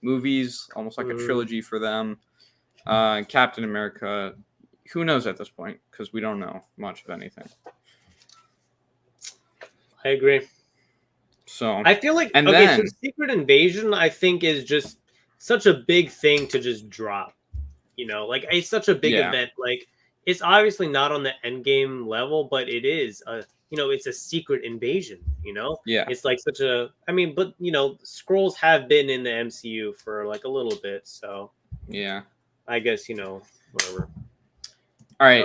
movies, almost like a trilogy for them. Captain America, who knows at this point, because we don't know much of anything. I agree. So I feel like so Secret Invasion, I think, is just such a big thing to just drop. You know, like it's such a big event. Like it's obviously not on the end game level, but it is it's a secret invasion, it's like such a, but Skrulls have been in the MCU for like a little bit, so yeah, I guess whatever. All right,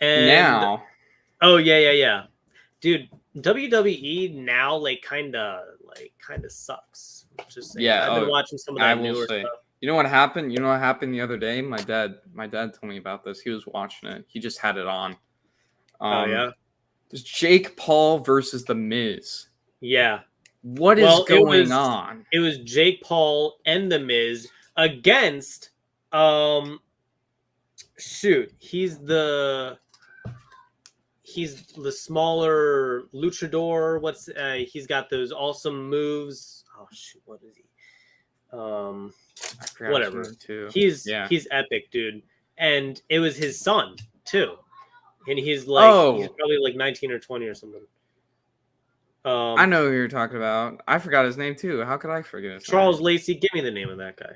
and now, dude, WWE now kind of sucks. Just saying. I've been watching some of that newer stuff. You know what happened? You know what happened the other day? My dad told me about this. He was watching it. He just had it on. There's Jake Paul versus The Miz. Yeah. What is going on? It was Jake Paul and The Miz against he's the smaller luchador. He's got those awesome moves. Oh shoot, what is he? Whatever. He's epic, dude. And it was his son too. And he's probably like 19 or 20 or something. I know who you're talking about. I forgot his name too. How could I forget his Charles name? Lacey. Give me the name of that guy.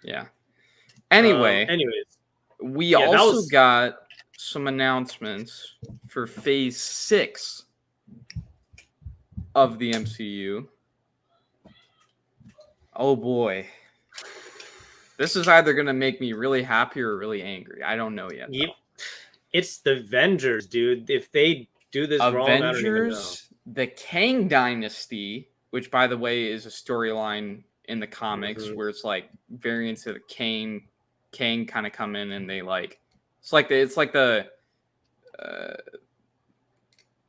Yeah. Anyways, we also got some announcements for Phase 6 of the MCU. Oh boy. This is either going to make me really happy or really angry. I don't know yet. Yep. It's the Avengers, dude. If they do this wrong, I don't even know. The Kang Dynasty, which by the way is a storyline in the comics where it's like variants of the Kang kind of come in and they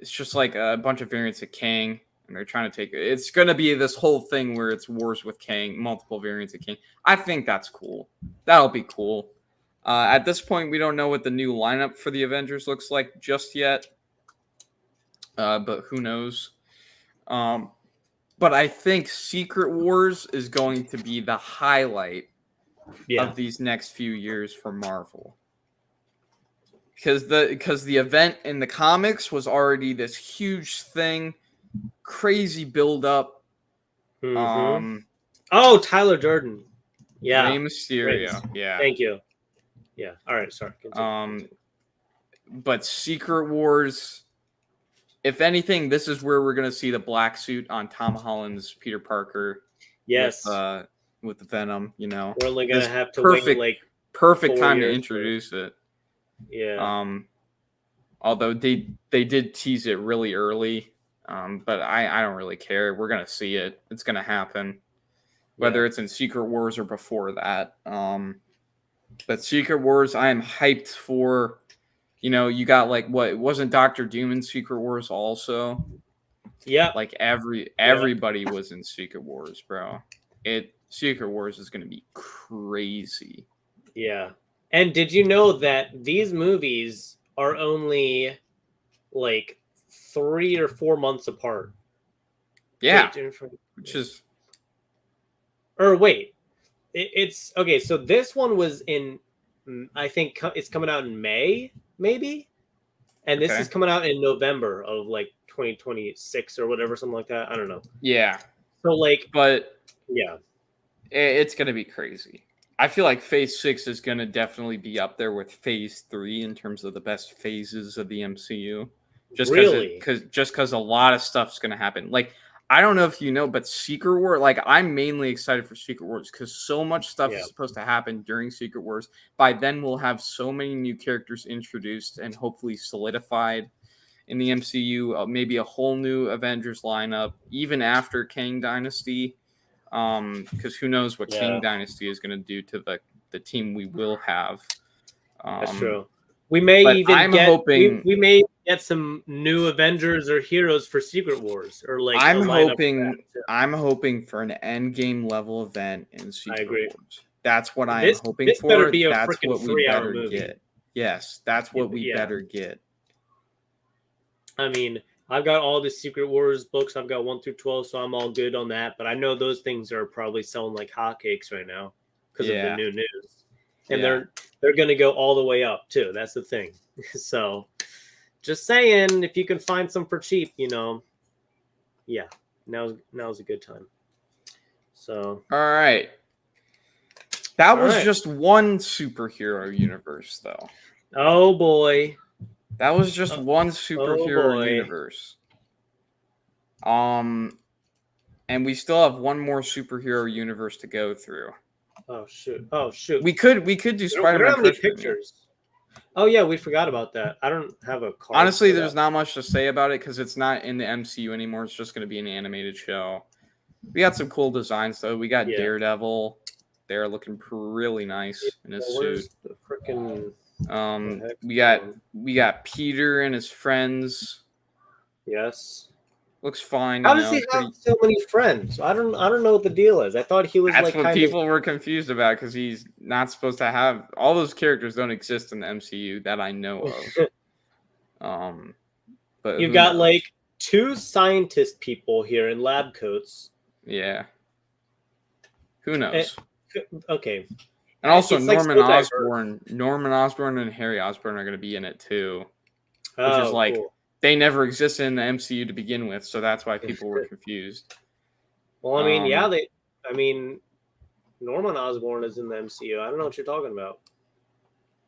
it's just like a bunch of variants of Kang and they're trying to take it. It's going to be this whole thing where it's wars with Kang, multiple variants of Kang. I think that's cool. That'll be cool. At this point, we don't know what the new lineup for the Avengers looks like just yet. But who knows? But I think Secret Wars is going to be the highlight of these next few years for Marvel. Because the event in the comics was already this huge thing, crazy build up. Oh, Tyler Durden. Yeah. Rey Mysterio. Great. Yeah. Thank you. Yeah. All right. Sorry. Continue. But Secret Wars, if anything, this is where we're going to see the black suit on Tom Holland's Peter Parker. Yes. With Venom, We're only going to have to wait like perfect time to years introduce it. Yeah. Although they did tease it really early, but I don't really care. We're gonna see it. It's gonna happen, whether it's in Secret Wars or before that. But Secret Wars, I am hyped for. You know, you got like what wasn't Doctor Doom in Secret Wars also? Yeah. Like everybody was in Secret Wars, bro. Secret Wars is gonna be crazy. Yeah. And did you know that these movies are only like 3 or 4 months apart? Yeah, Wait, which is wait, it's okay. So this one was in, I think it's coming out in May, maybe, and this okay. is coming out in November of like 2026 or whatever, something like that. I don't know. Yeah, So like, but yeah, it's gonna be crazy. I feel like Phase 6 is gonna definitely be up there with Phase 3 in terms of the best phases of the MCU. really, Because a lot of stuff's gonna happen. Like I don't know if you know, but Secret War. Like I'm mainly excited for Secret Wars because so much stuff yeah, is supposed to happen during Secret Wars. By then, we'll have so many new characters introduced and hopefully solidified in the MCU. Maybe a whole new Avengers lineup, even after Kang Dynasty. Because who knows what yeah. King Dynasty is going to do to the team we will have. That's true. We may But even I'm get hoping we may get some new Avengers or heroes for Secret Wars or like a lineup. I'm hoping for an end game level event in I Secret agree. Wars. That's what I am hoping This better for. be a That's freaking what we 3-hour better movie. get. Yes, that's what we Yeah. better get. I mean, I've got all the Secret Wars books. I've got 1 through 12, so I'm all good on that. But I know those things are probably selling like hotcakes right now because of the new news, and they're going to go all the way up too. That's the thing. So, just saying, if you can find some for cheap, yeah, now's a good time. So, all right. That was just one superhero universe, though. Oh boy. That was just one superhero universe. And we still have one more superhero universe to go through. Oh shoot. We could do Spider-Man. We don't have any pictures. Oh yeah, we forgot about that. I don't have a card. Honestly, there's not much to say about it because it's not in the MCU anymore. It's just going to be an animated show. We got some cool designs though. We got Daredevil. They're looking really nice in his suit. The freaking we got Peter and his friends. Yes. Looks fine. How does he have so many friends? I don't know what the deal is. I thought he was That's like what people were confused about because he's not supposed to have all those characters. Don't exist in the MCU that I know of. But you've got like 2 scientist people here in lab coats. Yeah. Who knows? Okay. And also Norman Osborn and Harry Osborn are going to be in it too, which is like cool. They never existed in the MCU to begin with, so that's why people were confused. Well, I mean, Norman Osborn is in the MCU. I don't know what you're talking about.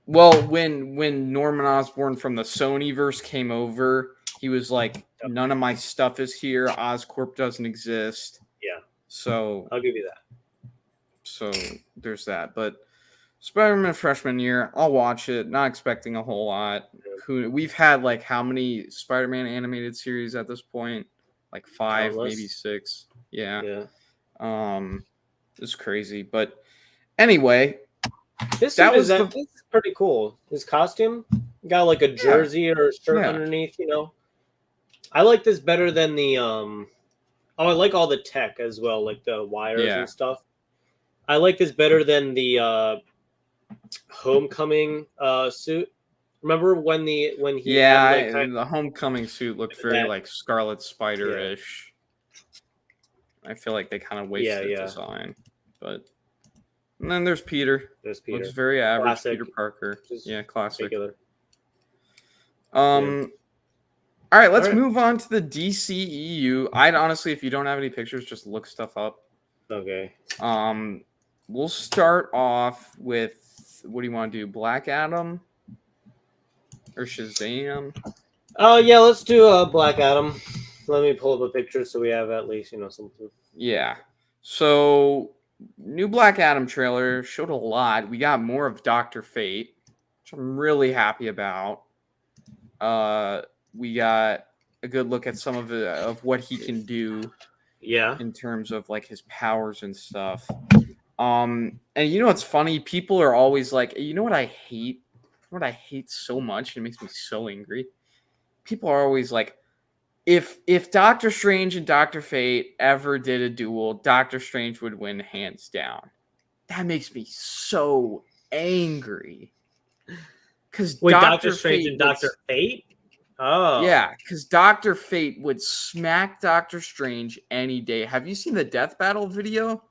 Well, when Norman Osborn from the Sonyverse came over, he was like, "None of my stuff is here. Oscorp doesn't exist." Yeah. So I'll give you that. So there's that. But Spider-Man freshman year, I'll watch it. Not expecting a whole lot. We've had like how many Spider-Man animated series at this point? Like 5, maybe 6. Yeah. It's crazy. But anyway, this is pretty cool. His costume got like a jersey or a shirt underneath. I like this better than the I like all the tech as well, like the wires and stuff. I like this better than the Homecoming suit. Remember when he had, the Homecoming suit looked very like Scarlet Spider-ish. I feel like they kind of wasted design, and then there's Peter. Looks very average. Classic. Peter Parker. Classic. Regular. All right, let's move on to the DCEU. I'd honestly, if you don't have any pictures, just look stuff up. Okay. We'll start off with, what do you want to do? Black Adam or Shazam? Oh yeah, let's do Black Adam. Let me pull up a picture so we have at least something. Yeah. So new Black Adam trailer showed a lot. We got more of Dr. Fate, which I'm really happy about. We got a good look at some of what he can do in terms of like his powers and stuff. And you know what's funny? People are always like, you know what I hate? What I hate so much, and it makes me so angry. People are always like, if Doctor Strange and Doctor Fate ever did a duel, Doctor Strange would win hands down. That makes me so angry. Because Doctor Strange and Doctor Fate? Oh. Yeah, because Doctor Fate would smack Doctor Strange any day. Have you seen the Death Battle video?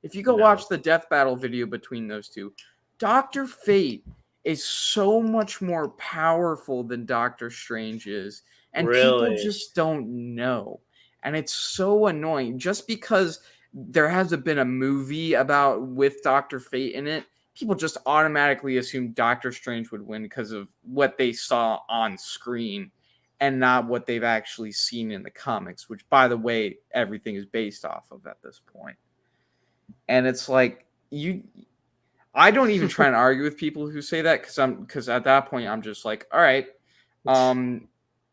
If you go watch the Death Battle video between those two, Doctor Fate is so much more powerful than Doctor Strange is. And people just don't know. And it's so annoying. Just because there hasn't been a movie with Doctor Fate in it, people just automatically assume Doctor Strange would win because of what they saw on screen and not what they've actually seen in the comics, which, by the way, everything is based off of at this point. And it's like, I don't even try and argue with people who say that because at that point I'm just like, all right,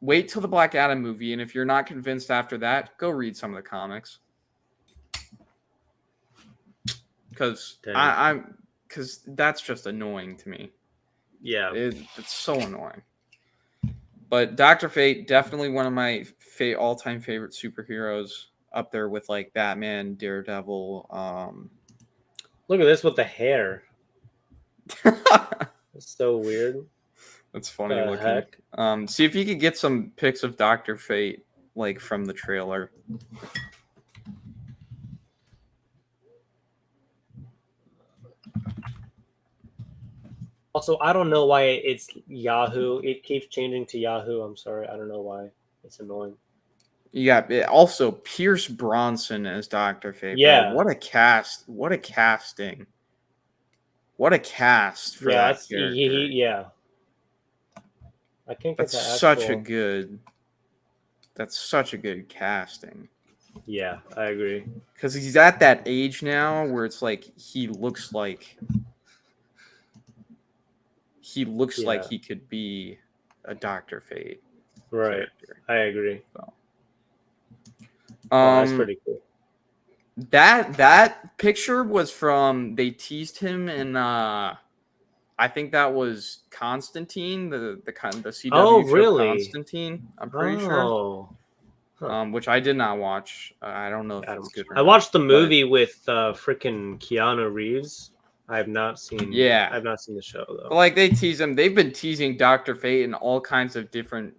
wait till the Black Adam movie, and if you're not convinced after that, go read some of the comics. Because because that's just annoying to me. Yeah, it's so annoying. But Dr. Fate, definitely one of my all-time favorite superheroes, up there with like Batman, Daredevil. Look at this with the hair. It's so weird. That's funny looking. See if you could get some pics of Dr. Fate, like from the trailer. Also, I don't know why it's Yahoo. It keeps changing to Yahoo. I'm sorry. I don't know why. It's annoying. You got also Pierce Bronson as Dr. Fate. Yeah. Bro. What a cast. What a casting. What a cast for that character. Yeah. I can't get That's such a good casting. Yeah, I agree. Because he's at that age now where it's like he looks like he could be a Dr. Fate. Right. Character. I agree. So. That's pretty cool. That picture was from, they teased him in I think that was Constantine, the CW show Constantine, I'm pretty sure. Huh. Which I did not watch. I don't know if it's good or not. I watched the movie with freaking Keanu Reeves. I've not seen the show though. But like they tease him. They've been teasing Dr. Fate in all kinds of different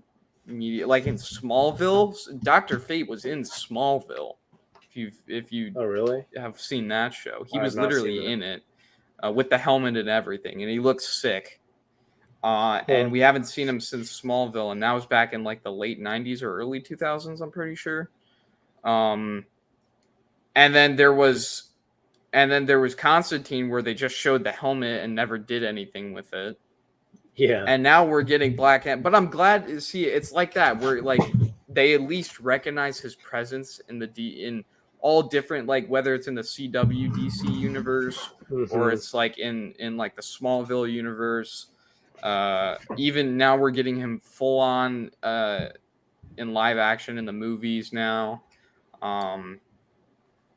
media. Like in Smallville, Dr. Fate was in Smallville. If you really have seen that show, he was literally in it with the helmet and everything, and he looks sick. And we haven't seen him since Smallville, and that was back in like the late 90s or early 2000s, I'm pretty sure. And then there was Constantine, where they just showed the helmet and never did anything with it. Yeah. And now we're getting Black Adam, but I'm glad to see it's like that, where like they at least recognize his presence in all different, like whether it's in the CW DC universe or it's like in like the Smallville universe. Even now we're getting him full on in live action in the movies now.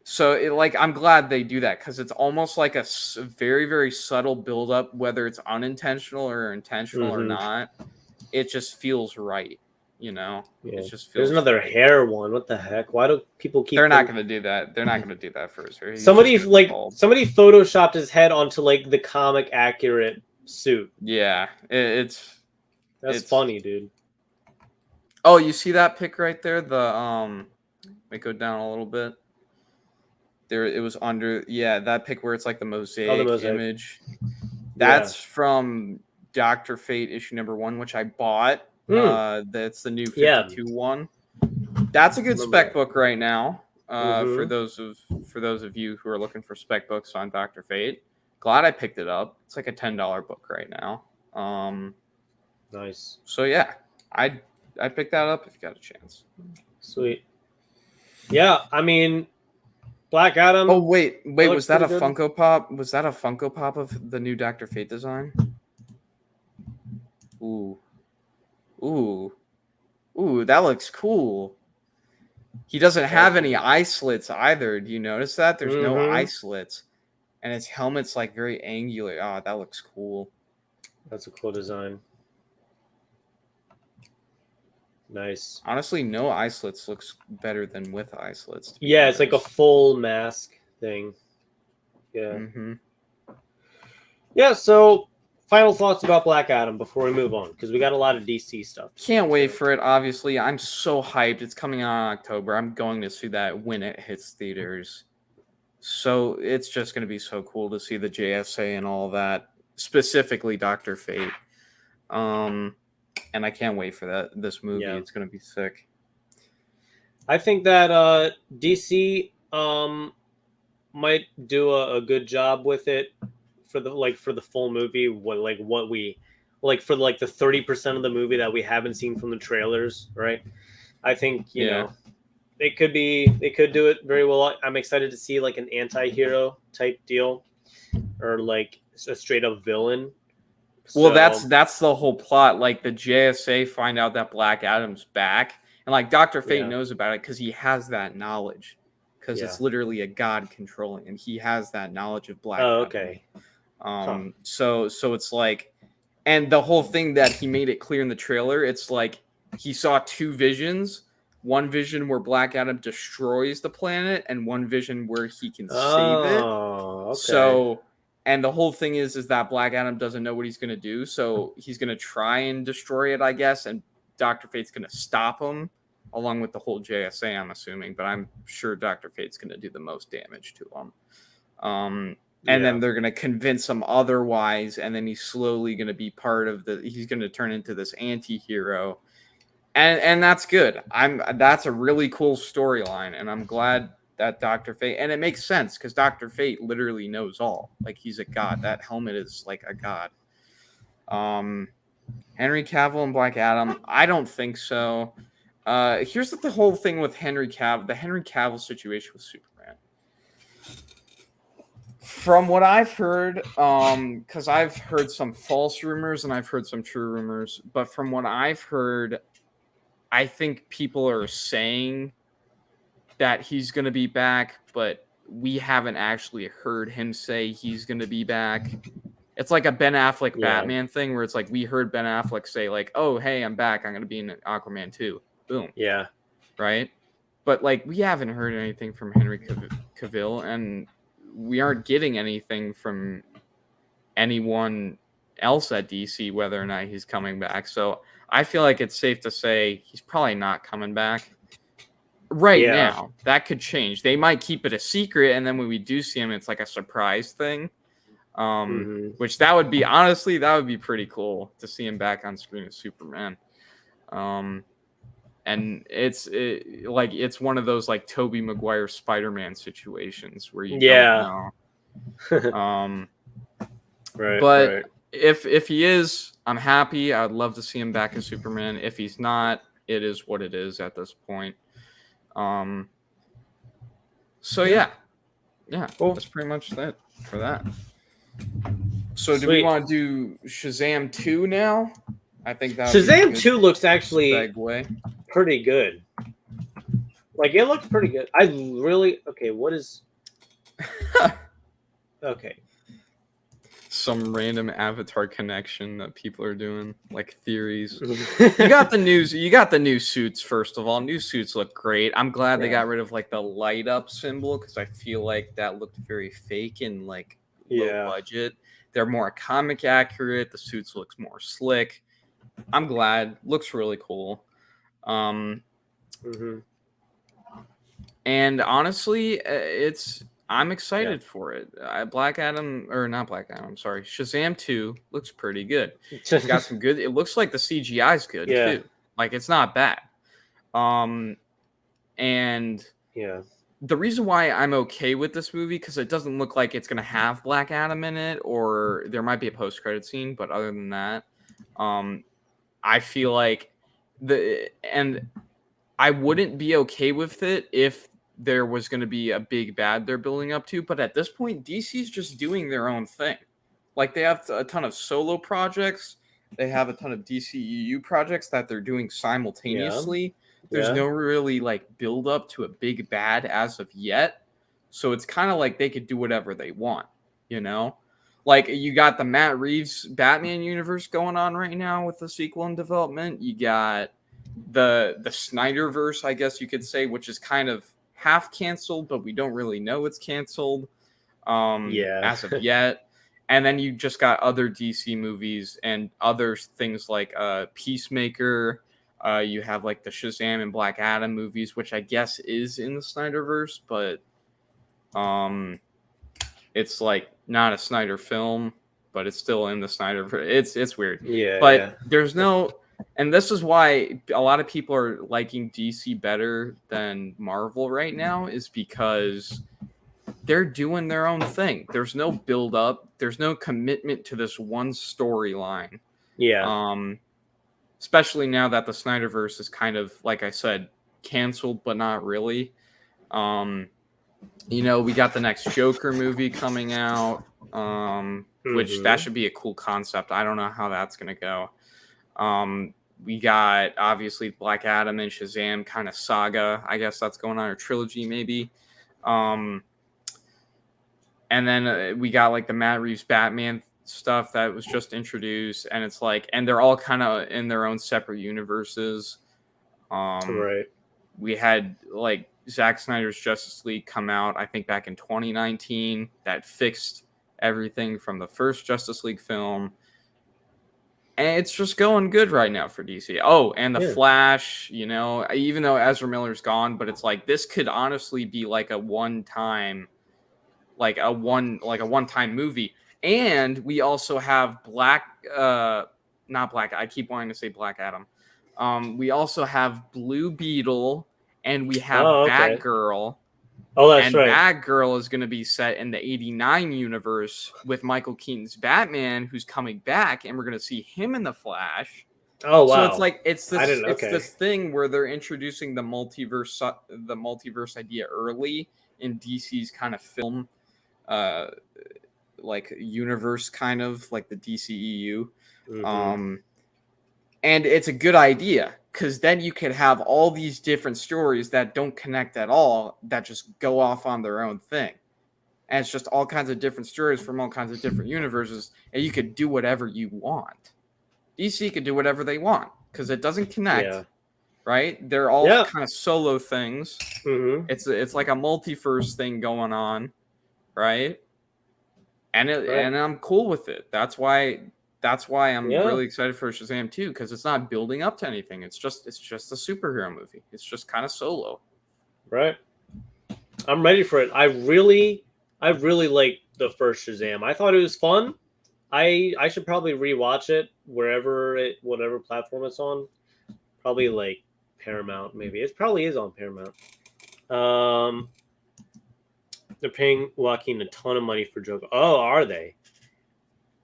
So I'm glad they do that, because it's almost like a very, very subtle buildup, whether it's unintentional or intentional or not. It just feels right, you know. Yeah. It just feels. There's another hair one. What the heck? Why do people keep? They're not going to do that. They're not going to do that for his hair. Somebody photoshopped his head onto like the comic accurate suit. Yeah, it's funny, dude. Oh, you see that pic right there? The let me go down a little bit. There, it was under that pic where it's like the mosaic image. That's from Dr. Fate issue #1, which I bought. That's the new 52 one. That's a good spec book right now. For those of you who are looking for spec books on Dr. Fate. Glad I picked it up. It's like a $10 book right now. Nice. So yeah, I'd pick that up if you got a chance. Sweet. Yeah, I mean, Black Adam. Oh wait, was that a Funko Pop? Was that a Funko Pop of the new Dr. Fate design? Ooh. Ooh. Ooh, that looks cool. He doesn't have any eye slits either. Do you notice that? There's no eye slits. And his helmet's like very angular. Oh, that looks cool. That's a cool design. Nice. Honestly, no eye slits looks better than with eye slits. Yeah, it's like a full mask thing. Yeah. Mm-hmm. Yeah, so final thoughts about Black Adam before we move on, because we got a lot of DC stuff. Can't wait for it, obviously. I'm so hyped. It's coming out in October. I'm going to see that when it hits theaters. So it's just going to be so cool to see the JSA and all that, specifically Dr. Fate. And I can't wait for this movie. Yeah. It's going to be sick. I think that DC might do a good job with it for the full movie. For the 30% of the movie that we haven't seen from the trailers, right? I think you know they could do it very well. I'm excited to see like an anti-hero type deal, or like a straight up villain. Well, that's the whole plot. Like the JSA find out that Black Adam's back, and like Dr. Fate knows about it because he has that knowledge. Because it's literally a god controlling, and he has that knowledge of Black Adam. Okay. So it's like, and the whole thing that he made it clear in the trailer, it's like he saw two visions. One vision where Black Adam destroys the planet, and one vision where he can save it. Okay. So, and the whole thing is that Black Adam doesn't know what he's going to do, so he's going to try and destroy it, I guess, and Dr. Fate's going to stop him, along with the whole JSA, I'm assuming, but I'm sure Dr. Fate's going to do the most damage to him. And then they're going to convince him otherwise, and then he's slowly going to be he's going to turn into this anti-hero. And that's good. That's a really cool storyline, and I'm glad that Dr. Fate, and it makes sense because Dr. Fate literally knows all. Like, he's a god. That helmet is like a god. Henry Cavill and Black Adam, I don't think so. Here's the whole thing with Henry Cavill, the Henry Cavill situation with Superman. From what I've heard, because I've heard some false rumors and I've heard some true rumors, but from what I've heard, I think people are saying that he's going to be back, but we haven't actually heard him say he's going to be back. It's like a Ben Affleck Batman thing where it's like we heard Ben Affleck say like, oh, hey, I'm back. I'm going to be in Aquaman 2. Boom. Yeah. Right? But like we haven't heard anything from Henry Cavill, and we aren't getting anything from anyone else at DC whether or not he's coming back. So I feel like it's safe to say he's probably not coming back now. That could change. They might keep it a secret, and then when we do see him, it's like a surprise thing. Which that would be pretty cool to see him back on screen as Superman. And it's one of those like Tobey Maguire Spider-Man situations where you don't know. But if he is, I'm happy. I'd love to see him back as Superman. If he's not, it is what it is at this point. So yeah, cool. That's pretty much it for that. So do we want to do Shazam 2 now? I think that Shazam 2 looks actually segue. Pretty good. Like it looks pretty good. What is okay. Some random Avatar connection that people are doing, like theories. You got the new suits, first of all. New suits look great. I'm glad they got rid of like the light up symbol because I feel like that looked very fake and like low budget. They're more comic accurate. The suits looks more slick. I'm glad. Looks really cool. And honestly, I'm excited for it. Shazam 2 looks pretty good. It's got some good. It looks like the CGI is good too. Like it's not bad. And the reason why I'm okay with this movie because it doesn't look like it's gonna have Black Adam in it, or there might be a post-credit scene. But other than that, I feel like I wouldn't be okay with it if there was going to be a big bad they're building up to. But at this point, DC's just doing their own thing. Like they have a ton of solo projects. They have a ton of DCEU projects that they're doing simultaneously. There's Yeah. no really like build up to a big bad as of yet. So it's kind of like they could do whatever they want, you know? Like you got the Matt Reeves Batman universe going on right now with the sequel in development. You got the Snyderverse, I guess you could say, which is kind of half canceled, but we don't really know it's canceled as of yet. And then you just got other DC movies and other things like Peacemaker. You have like the Shazam and Black Adam movies, which I guess is in the Snyderverse, but it's like not a Snyder film, but it's still in the Snyderverse. It's weird. But there's no, and this is why a lot of people are liking DC better than Marvel right now, is because they're doing their own thing. There's no build up. There's no commitment to this one storyline. Yeah. Especially now that the Snyderverse is kind of, like I said, canceled, but not really. You know, we got the next Joker movie coming out, which that should be a cool concept. I don't know how that's going to go. We got, obviously, Black Adam and Shazam kind of saga. I guess that's going on, or trilogy maybe. And then we got, like, the Matt Reeves Batman stuff that was just introduced. And it's like, and they're all kind of in their own separate universes. Right. We had, like, Zack Snyder's Justice League come out, I think, back in 2019. That fixed everything from the first Justice League film. And it's just going good right now for DC. Oh, and the Flash, you know, even though Ezra Miller's gone, but it's like this could honestly be like a one-time movie. And we also have I keep wanting to say Black Adam. We also have Blue Beetle, and we have Batgirl. Oh, that's right. Batgirl is going to be set in the '89 universe with Michael Keaton's Batman, who's coming back, and we're going to see him in the Flash. Oh, wow! So it's like it's this thing where they're introducing the multiverse idea early in DC's kind of film, like universe, kind of like the DCEU. And it's a good idea, because then you could have all these different stories that don't connect at all, that just go off on their own thing. And it's just all kinds of different stories from all kinds of different universes, and you could do whatever you want. DC could do whatever they want, because it doesn't connect, right? They're all kind of solo things. It's like a multiverse thing going on, right? And I'm cool with it. That's why I'm really excited for Shazam 2, because it's not building up to anything. It's just a superhero movie. It's just kind of solo. Right. I'm ready for it. I really liked the first Shazam. I thought it was fun. I should probably rewatch it whatever platform it's on. Probably like Paramount, maybe. It probably is on Paramount. They're paying Joaquin a ton of money for Joker. Oh, are they?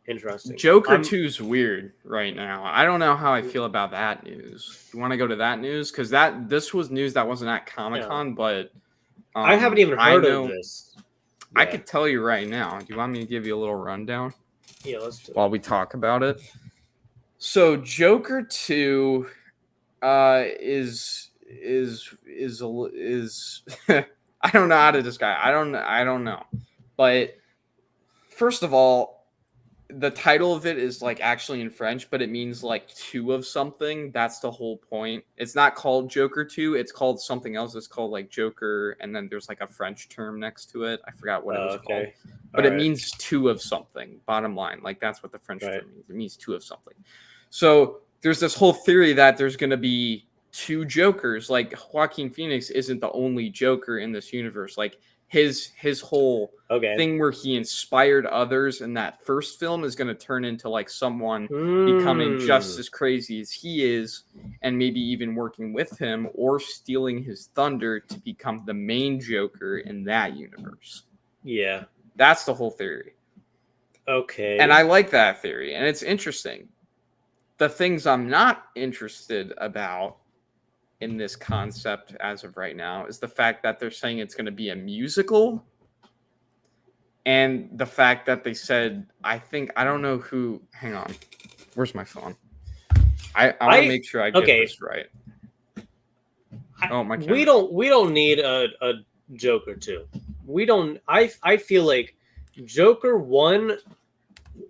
Interesting. Joker 2 is weird right now. I don't know how I feel about that news. You want to go to that news? Because this was news that wasn't at Comic-Con, but I haven't even heard of this. I could tell you right now. Do you want me to give you a little rundown? Yeah, let's do it. While we talk about it. So Joker 2 is I don't know how to describe. I don't know. But first of all, the title of it is like actually in French, but it means like two of something. That's the whole point. It's not called Joker 2. It's called something else. It's called like Joker, and then there's like a French term next to it. I forgot what it was called. But it means two of something. Bottom line, like that's what the French term means. It means two of something. So there's this whole theory that there's going to be two Jokers. Like Joaquin Phoenix isn't the only Joker in this universe. Like his whole thing where he inspired others in that first film is going to turn into like someone becoming just as crazy as he is, and maybe even working with him or stealing his thunder to become the main Joker in that universe. Yeah. That's the whole theory. Okay. And I like that theory, and it's interesting. The things I'm not interested about in this concept as of right now is the fact that they're saying it's going to be a musical, and the fact that they said, I don't know who, hang on, Where's my phone? I want to make sure I get this right. Oh, my camera. We don't need a Joker 2. We don't. I feel like Joker 1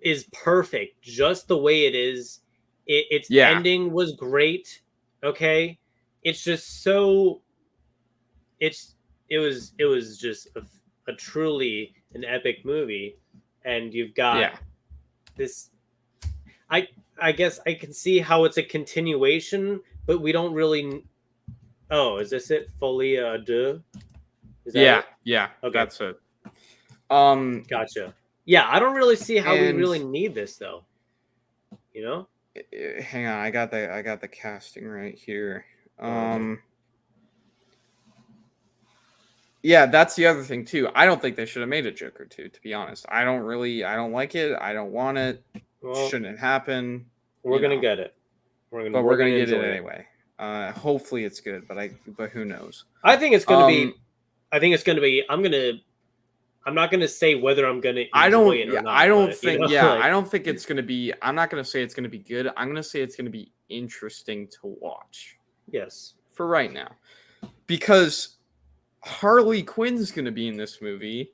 is perfect, just the way it is. Its ending was great. Okay, it's just so. It was just a truly an epic movie, and you've got this. I guess I can see how it's a continuation, but we don't really. Oh, is this it? Folie à deux? Is that it? Yeah. Okay. That's it. Gotcha. Yeah, I don't really see how we really need this though. You know? Hang on, I got the casting right here. Yeah, that's the other thing too. I don't think they should have made a Joker 2, to be honest. I don't like it. I don't want it. Well, shouldn't happen. We're gonna get it. We're gonna get it anyway. Hopefully it's good, but who knows? I think it's gonna be. I'm not gonna say whether I'm gonna enjoy it or not. I don't think. You know, I don't think it's gonna be. I'm not gonna say it's gonna be good. I'm gonna say it's gonna be interesting to watch. Yes. For right now, because Harley Quinn's gonna be in this movie,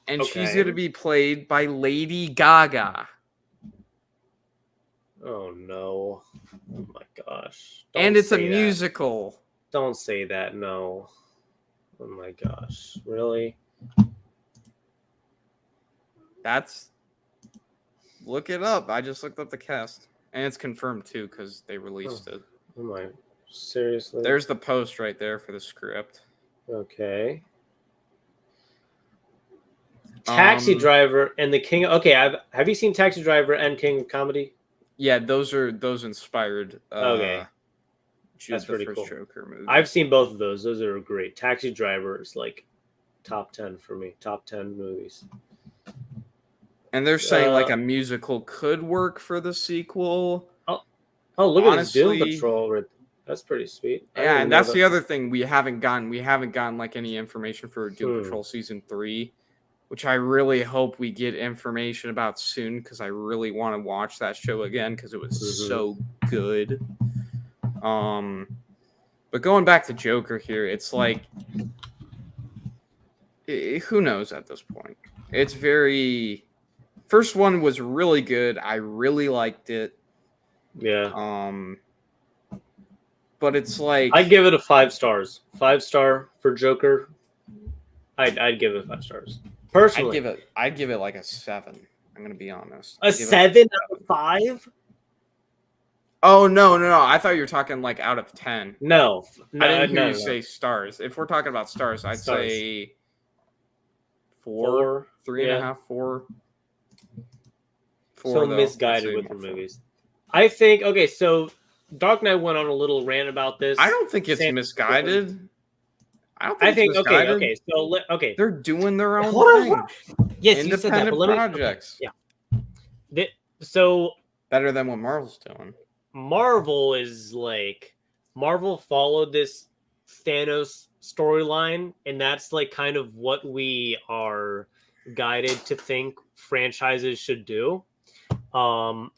and she's gonna be played by Lady Gaga. Oh no! Oh my gosh! And it's a musical. Don't say that. No. Oh my gosh! Really? Look it up. I just looked up the cast, and it's confirmed too because they released it. Oh my! Seriously? There's the post right there for the script. Okay. Taxi Driver and the King. Okay, have you seen Taxi Driver and King of Comedy? Yeah, those inspired. Okay, that's pretty cool. Joker movie. I've seen both of those. Those are great. Taxi Driver is like top 10 for me. Top 10 movies. And they're saying like a musical could work for the sequel. Oh, look at this Doom Patrol. That's pretty sweet. Yeah, and that's the other thing we haven't gotten like any information for Doom Patrol season 3. Which I really hope we get information about soon because I really want to watch that show again because it was so good. But going back to Joker here, it's like, who knows at this point? It's very. First one was really good. I really liked it. Yeah. But it's like I'd give it a 5 stars. 5 star for Joker. I'd give it 5 stars. Personally, I'd give it like a 7. I'm gonna be honest. A 7 out of 5? Oh no! I thought you were talking like out of 10. No, I didn't hear you say stars. If we're talking about stars, I'd say 4, 3.5, 4. So misguided with the movies. I think so. Dark Knight went on a little rant about this. I don't think it's misguided. I think okay. So they're doing their own thing. Yes, independent you said that, but projects. Yeah. So better than what Marvel's doing. Marvel followed this Thanos storyline, and that's like kind of what we are guided to think franchises should do. But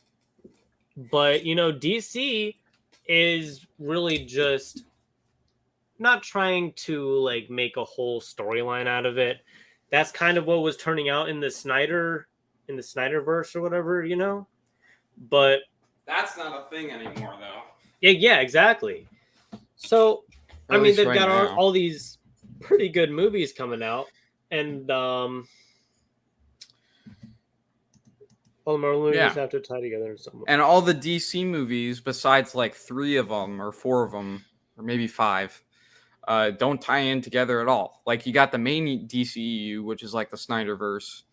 DC is really just not trying to like make a whole storyline out of it. That's kind of what was turning out in the Snyderverse or whatever, But that's not a thing anymore, though. Yeah, exactly. So, I mean, they've got all these pretty good movies coming out, and all the Marvel movies have to tie together in some way. And all the DC movies, besides like 3 of them or 4 of them, or maybe 5. Don't tie in together at all. Like you got the main DCEU, which is like the Snyderverse,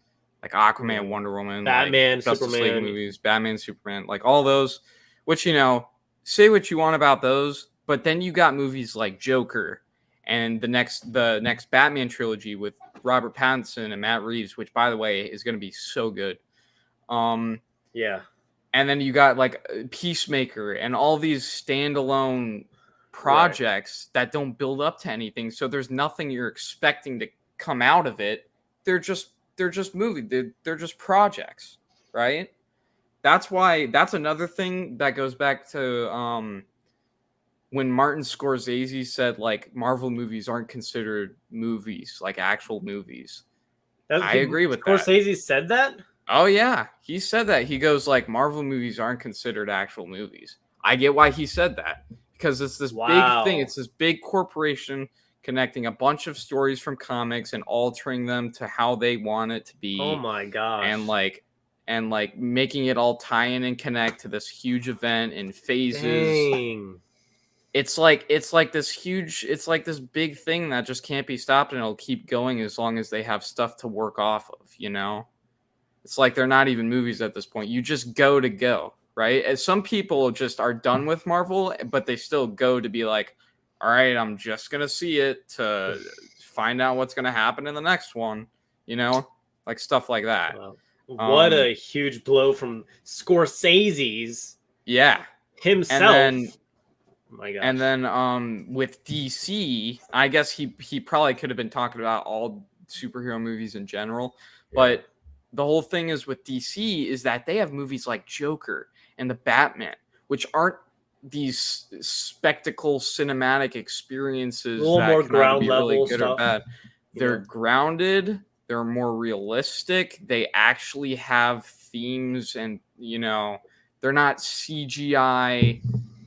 like Aquaman, Wonder Woman, Batman, like Justice Superman League movies, Batman, Superman, like all those. Which say what you want about those, but then you got movies like Joker and the next Batman trilogy with Robert Pattinson and Matt Reeves, which by the way is going to be so good. Yeah. And then you got like Peacemaker and all these standalone projects that don't build up to anything, so there's nothing you're expecting to come out of it. They're just movies. They're just projects, right? that's why that's another thing that goes back to when Martin Scorsese said like Marvel movies aren't considered movies, like actual movies. I agree with that. Scorsese said that? Oh yeah, he said that. He goes like Marvel movies aren't considered actual movies. I get why he said that because it's this big thing. It's this big corporation connecting a bunch of stories from comics and altering them to how they want it to be. Oh my gosh. And like making it all tie in and connect to this huge event in phases. Dang. It's like this big thing that just can't be stopped, and it'll keep going as long as they have stuff to work off of, you know? It's like they're not even movies at this point. You just go to go, right? And some people just are done with Marvel, but they still go to be like, all right, I'm just going to see it to find out what's going to happen in the next one, you know? Like stuff like that. Wow. What a huge blow from Scorsese's. Yeah. Himself. And then, oh my gosh. And then with DC, I guess he probably could have been talking about all superhero movies in general, but the whole thing is with DC is that they have movies like Joker and the Batman, which aren't these spectacle cinematic experiences a little that more can ground be level really good stuff, or bad. They're grounded. They're more realistic. They actually have themes, and you know, they're not CGI.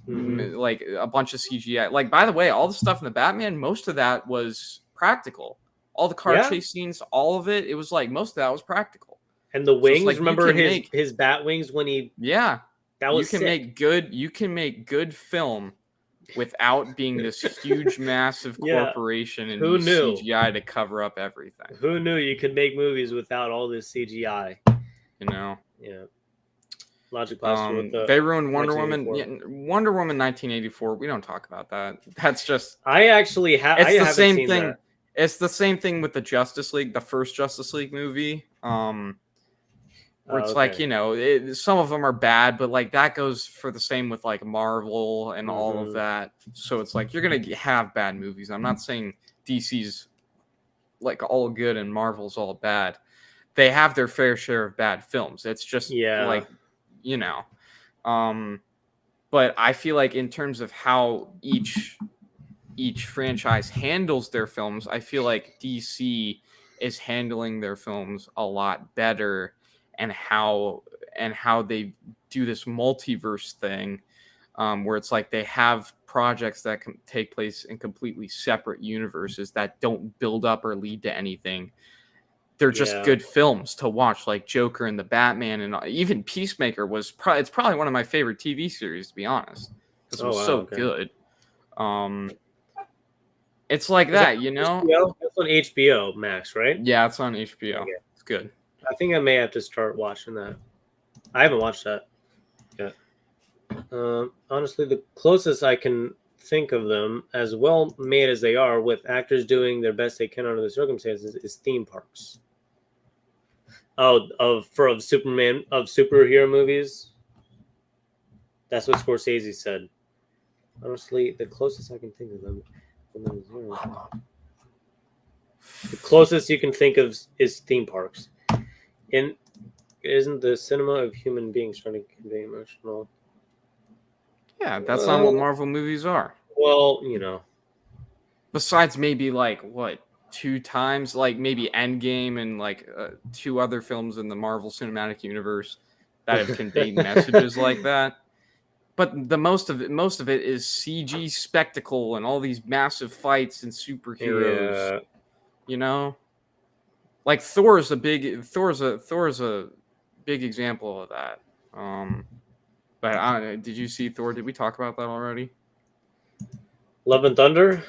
Like a bunch of CGI. Like, by the way, all the stuff in the Batman, most of that was practical. All the car chase scenes, all of it, it was like most of that was practical. And the wings, like, remember his bat wings when he that was you can make good film without being this huge massive corporation and use CGI to cover up everything. Who knew you could make movies without all this CGI? You know? Yeah. Logic Blaster with the they ruined Wonder Woman. Yeah, Wonder Woman 1984. We don't talk about that. That's just. I actually have. It's the same thing. That. It's the same thing with the Justice League, the first Justice League movie. Where it's like, you know, some of them are bad, but like that goes for the same with like Marvel and all of that. So it's like you're gonna have bad movies. I'm not saying DC's like all good and Marvel's all bad. They have their fair share of bad films. It's just like. You know, but I feel like in terms of how each franchise handles their films, I feel like DC is handling their films a lot better, and how they do this multiverse thing, where it's like they have projects that can take place in completely separate universes that don't build up or lead to anything. They're just good films to watch, like Joker and the Batman, and even Peacemaker was it's probably one of my favorite TV series, to be honest, because it was good. It's like that, you know. HBO? That's on HBO Max, right? Yeah, it's on HBO. Okay. It's good. I think I may have to start watching that. I haven't watched that yet. Honestly, the closest I can think of them, as well made as they are, with actors doing their best they can under the circumstances, is theme parks. Of superhero movies. That's what Scorsese said. Honestly, the closest I can think of them. The closest you can think of is theme parks. And isn't the cinema of human beings trying to convey emotional? Yeah, that's not what Marvel movies are. Well, you know. Besides maybe like what? 2 times, like maybe Endgame and like 2 other films in the Marvel Cinematic Universe that have conveyed messages like that. But the most of it is CG spectacle and all these massive fights and superheroes. Yeah. You know, like Thor's a big example of that. But did you see Thor? Did we talk about that already? Love and Thunder?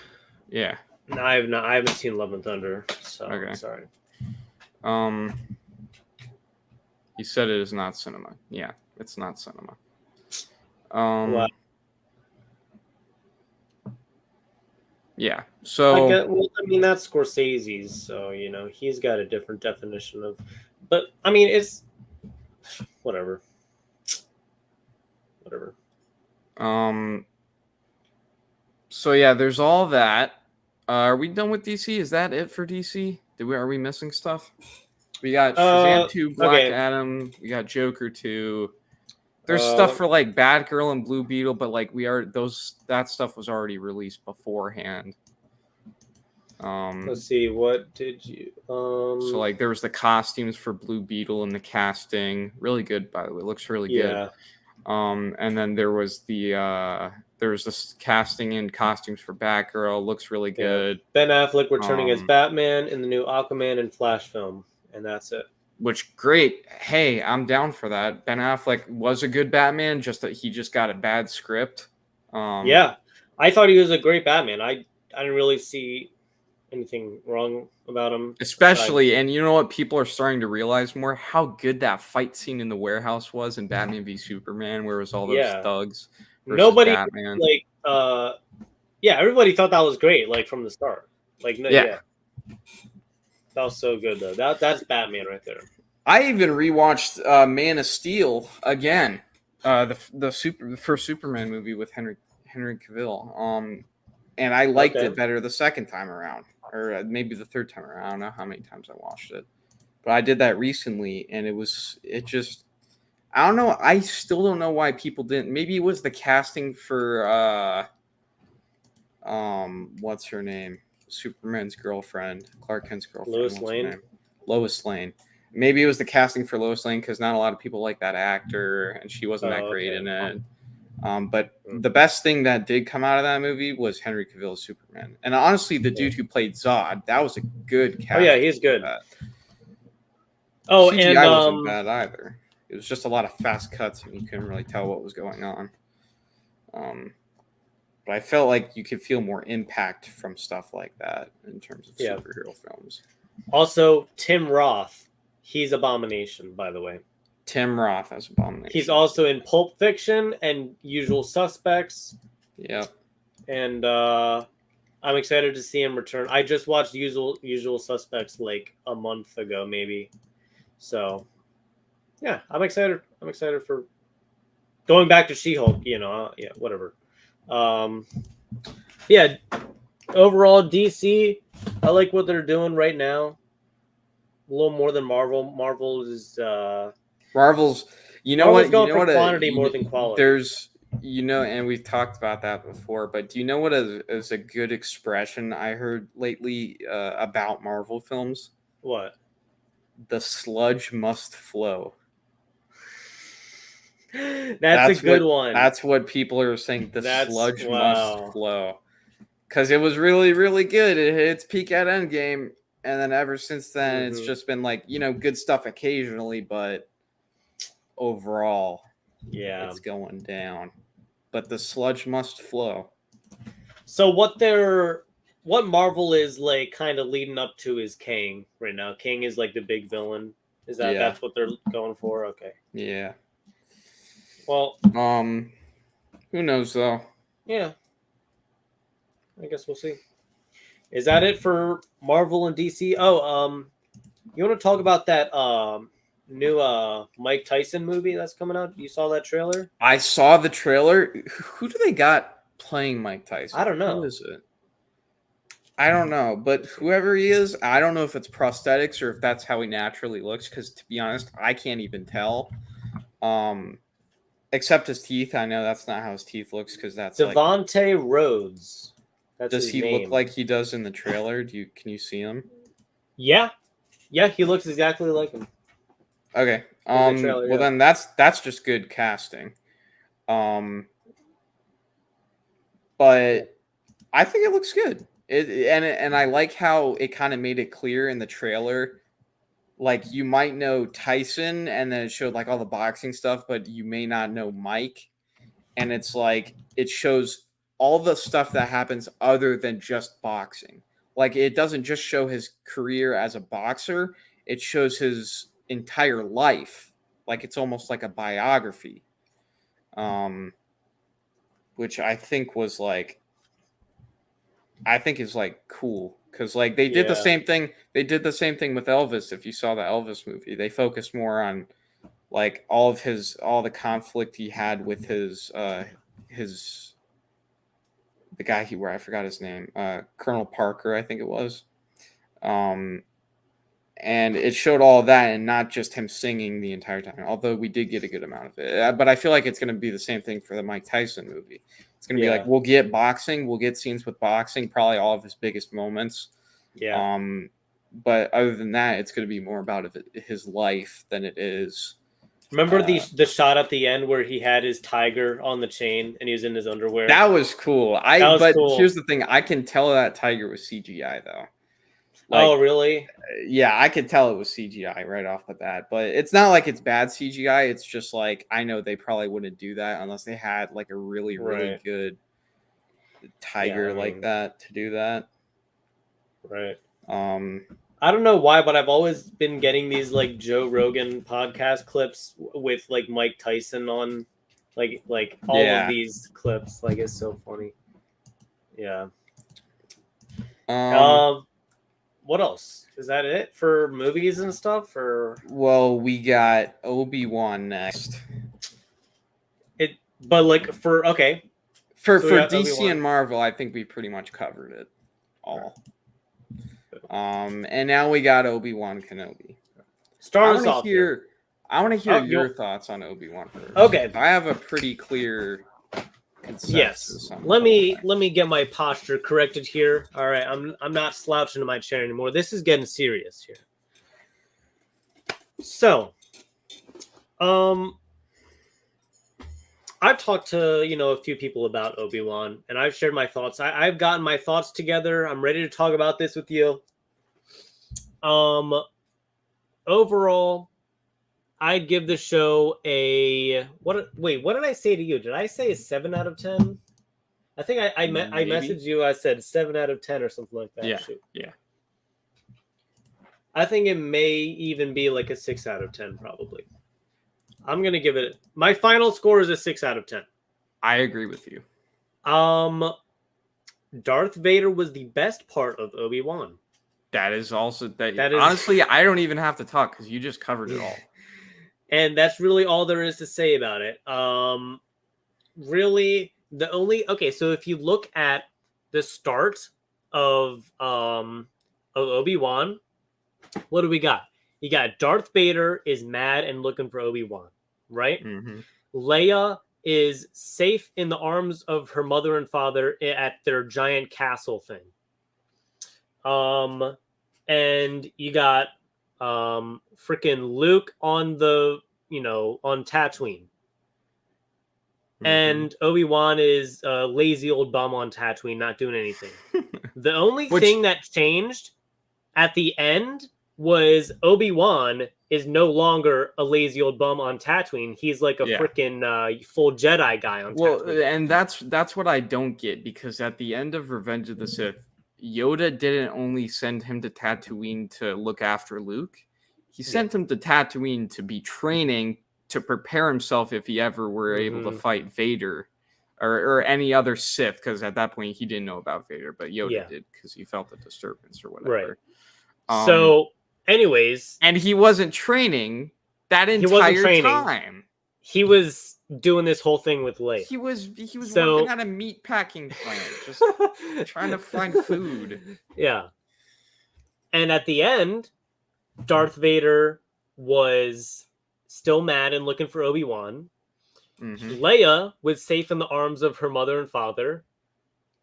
Yeah. No, I have not. I haven't seen Love and Thunder, so okay. I'm sorry. You said it is not cinema. Yeah, it's not cinema. Wow. Yeah. So well, I mean, that's Scorsese's, so you know he's got a different definition of. But I mean, it's whatever. So yeah, there's all that. Are we done with DC? Is that it for DC? Are we missing stuff? We got Shazam 2, Black Adam. We got Joker 2. There's stuff for like Batgirl and Blue Beetle, but like that stuff was already released beforehand. Let's see, what did you So like there was the costumes for Blue Beetle and the casting, really good by the way, looks really good. And then there was this casting and costumes for Batgirl, looks really good. Ben Affleck returning as Batman in the new Aquaman and Flash film, and that's it. Which great. Hey, I'm down for that. Ben Affleck was a good Batman, just that he just got a bad script. Yeah, I thought he was a great Batman. I didn't really see anything wrong about him. Especially, and you know what? People are starting to realize more how good that fight scene in the warehouse was in Batman v Superman, where it was all those thugs. Nobody Batman. everybody thought that was great, like from the start. Like, that was so good though. That's Batman right there. I even rewatched Man of Steel again, the first Superman movie with Henry Cavill. And I liked it better the second time around, or maybe the third time around. I don't know how many times I watched it, but I did that recently, and I don't know. I still don't know why people didn't. Maybe it was the casting for what's her name? Superman's girlfriend, Clark Kent's girlfriend. Lois Lane. Maybe it was the casting for Lois Lane because not a lot of people like that actor, and she wasn't that great in it. But the best thing that did come out of that movie was Henry Cavill's Superman. And honestly, the dude who played Zod, that was a good cast. Oh, yeah, he's good. CGI wasn't bad either. It was just a lot of fast cuts, and you couldn't really tell what was going on. But I felt like you could feel more impact from stuff like that in terms of superhero films. Also, Tim Roth. He's Abomination, by the way. Tim Roth as Abomination. He's also in Pulp Fiction and Usual Suspects. Yep. And I'm excited to see him return. I just watched Usual Suspects like a month ago, maybe. So, yeah, I'm excited. I'm excited for going back to She-Hulk. Whatever. Overall, DC, I like what they're doing right now. A little more than Marvel. Marvel's going for quantity more than quality. There's, and we've talked about that before, but do you know what is a good expression I heard lately about Marvel films? What? The sludge must flow. That's a good one. That's what people are saying. Sludge must flow. Because it was really, really good. It hit its peak at Endgame. And then ever since then, it's just been like, good stuff occasionally, but overall, it's going down. But the sludge must flow. So what Marvel is like kind of leading up to is Kang right now. Kang is like the big villain. Is that's what they're going for? Okay. Yeah. Well, who knows though? Yeah. I guess we'll see. Is that it for Marvel and DC? Oh, you want to talk about that new Mike Tyson movie that's coming out? You saw that trailer? I saw the trailer. Who do they got playing Mike Tyson? I don't know. Who is it? I don't know, but whoever he is, I don't know if it's prosthetics or if that's how he naturally looks. Because to be honest, I can't even tell. Except his teeth. I know that's not how his teeth looks because that's Devontae Rhodes. Does he look like he does in the trailer? Can you see him? Yeah, he looks exactly like him. Okay. Well, then that's just good casting. But I think it looks good. And I like how it kind of made it clear in the trailer. Like you might know Tyson, and then it showed like all the boxing stuff, but you may not know Mike. And it's like it shows all the stuff that happens other than just boxing. Like it doesn't just show his career as a boxer, it shows his entire life. Like it's almost like a biography. Which I think is like cool because like they did the same thing. They did the same thing with Elvis. If you saw the Elvis movie, they focused more on like all the conflict he had with his the guy where I forgot his name, Colonel Parker, I think it was. and it showed all of that and not just him singing the entire time, although we did get a good amount of it. But I feel like it's going to be the same thing for the Mike Tyson movie. It's going to be like, we'll get boxing, we'll get scenes with boxing, probably all of his biggest moments. Yeah. But other than that, it's going to be more about his life than it is. Remember the shot at the end where he had his tiger on the chain and he was in his underwear? That was cool. Cool. Here's the thing. I can tell that tiger was CGI, though. Like, oh, really? Yeah, I could tell it was CGI right off the bat. But it's not like it's bad CGI. It's just like, I know they probably wouldn't do that unless they had like a really, really good tiger like that to do that. Right. I don't know why, but I've always been getting these like Joe Rogan podcast clips with like Mike Tyson on, like all of these clips. Like, it's so funny. Yeah. What else? Is that it for movies and stuff? Or we got Obi-Wan next. For DC Obi-Wan. and Marvel, I think we pretty much covered it all. And now we got Obi-Wan Kenobi. Start us off. I want to hear your thoughts on Obi-Wan first. Okay, I have a pretty clear consensus. Yes. Let me get my posture corrected here. All right, I'm not slouching in my chair anymore. This is getting serious here. So, I've talked to a few people about Obi-Wan, and I've shared my thoughts. I've gotten my thoughts together. I'm ready to talk about this with you. Overall, I'd give the show a Wait, what did I say to you? Did I say a 7 out of 10? I think I messaged you. I said 7 out of 10 or something like that. Yeah. I think it may even be like a 6 out of 10, probably. I'm gonna give it. My final score is a 6 out of 10. I agree with you. Darth Vader was the best part of Obi-Wan. That is also honestly, I don't even have to talk because you just covered it all. And that's really all there is to say about it. Really, so if you look at the start of Obi-Wan, what do we got? You got Darth Vader is mad and looking for Obi-Wan, right? Mm-hmm. Leia is safe in the arms of her mother and father at their giant castle thing. And you got freaking Luke on the on Tatooine. Mm-hmm. And Obi-Wan is a lazy old bum on Tatooine, not doing anything. The only thing that changed at the end was Obi-Wan is no longer a lazy old bum on Tatooine. He's like a freaking full Jedi guy on Tatooine. Well, and that's what I don't get, because at the end of Revenge of the Sith, Yoda didn't only send him to Tatooine to look after Luke. He sent him to Tatooine to be training to prepare himself if he ever were able to fight Vader or any other Sith, because at that point he didn't know about Vader, but Yoda did because he felt the disturbance or whatever. Right. So, anyways, and he wasn't training that entire time. He was doing this whole thing with Leia. He was working at a meat packing plant, just trying to find food. Yeah. And at the end, Darth Vader was still mad and looking for Obi-Wan. Mm-hmm. Leia was safe in the arms of her mother and father.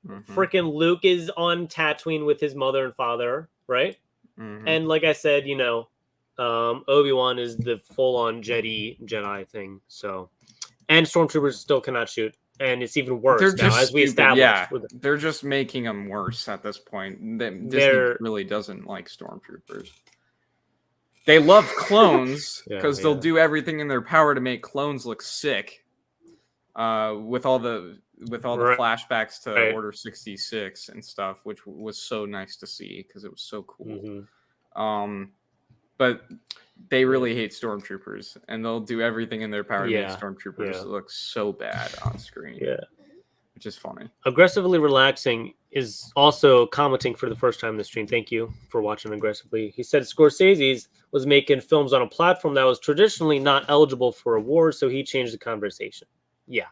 Mm-hmm. Freaking Luke is on Tatooine with his mother and father, right? Mm-hmm. And like I said, Obi-Wan is the full-on Jedi thing. So, and stormtroopers still cannot shoot, and it's even worse now, as we established. Yeah, they're just making them worse at this point. Disney really doesn't like stormtroopers. They love clones because they'll do everything in their power to make clones look sick. With all the flashbacks to Order 66 and stuff, which was so nice to see because it was so cool. Mm-hmm. But they really hate stormtroopers, and they'll do everything in their power to make stormtroopers look so bad on screen. Yeah, which is funny. Aggressively Relaxing is also commenting for the first time in the stream. Thank you for watching Aggressively. He said Scorsese's was making films on a platform that was traditionally not eligible for awards, so he changed the conversation. Yeah.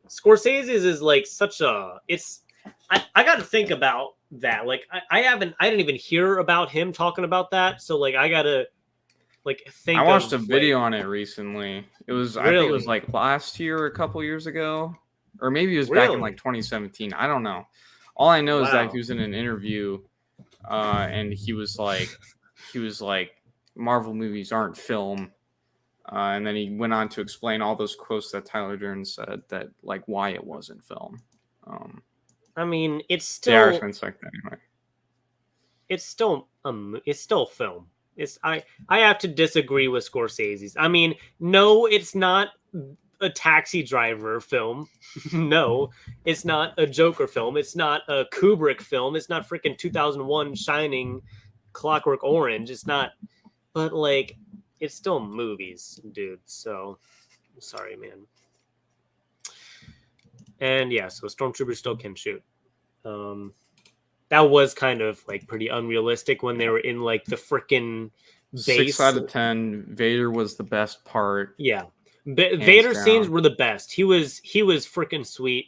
Scorsese's is like such a... I got to think about that. Like I didn't even hear about him talking about that. So like I gotta like think. I watched a of, video like, on it recently. It was I think it was Really? like last year or a couple years ago, or maybe it was back in Really? like 2017. I don't know. All I know is that Wow. he was in an interview, and he was like, Marvel movies aren't film. And then he went on to explain all those quotes that Tyler Durden said that like why it wasn't film. I mean, it's The still Irishman said that anyway. it's still film. I have to disagree with Scorsese's. I mean, no, it's not a Taxi Driver film. No, it's not a Joker film. It's not a Kubrick film. It's not freaking 2001 Shining, Clockwork Orange. It's not, but like, it's still movies, dude. So, sorry, man. And yeah, so Stormtroopers still can shoot. That was kind of like pretty unrealistic when they were in like the freaking base. 6 out of 10. Vader was the best part. Yeah, Vader down. scenes were the best. He was freaking sweet.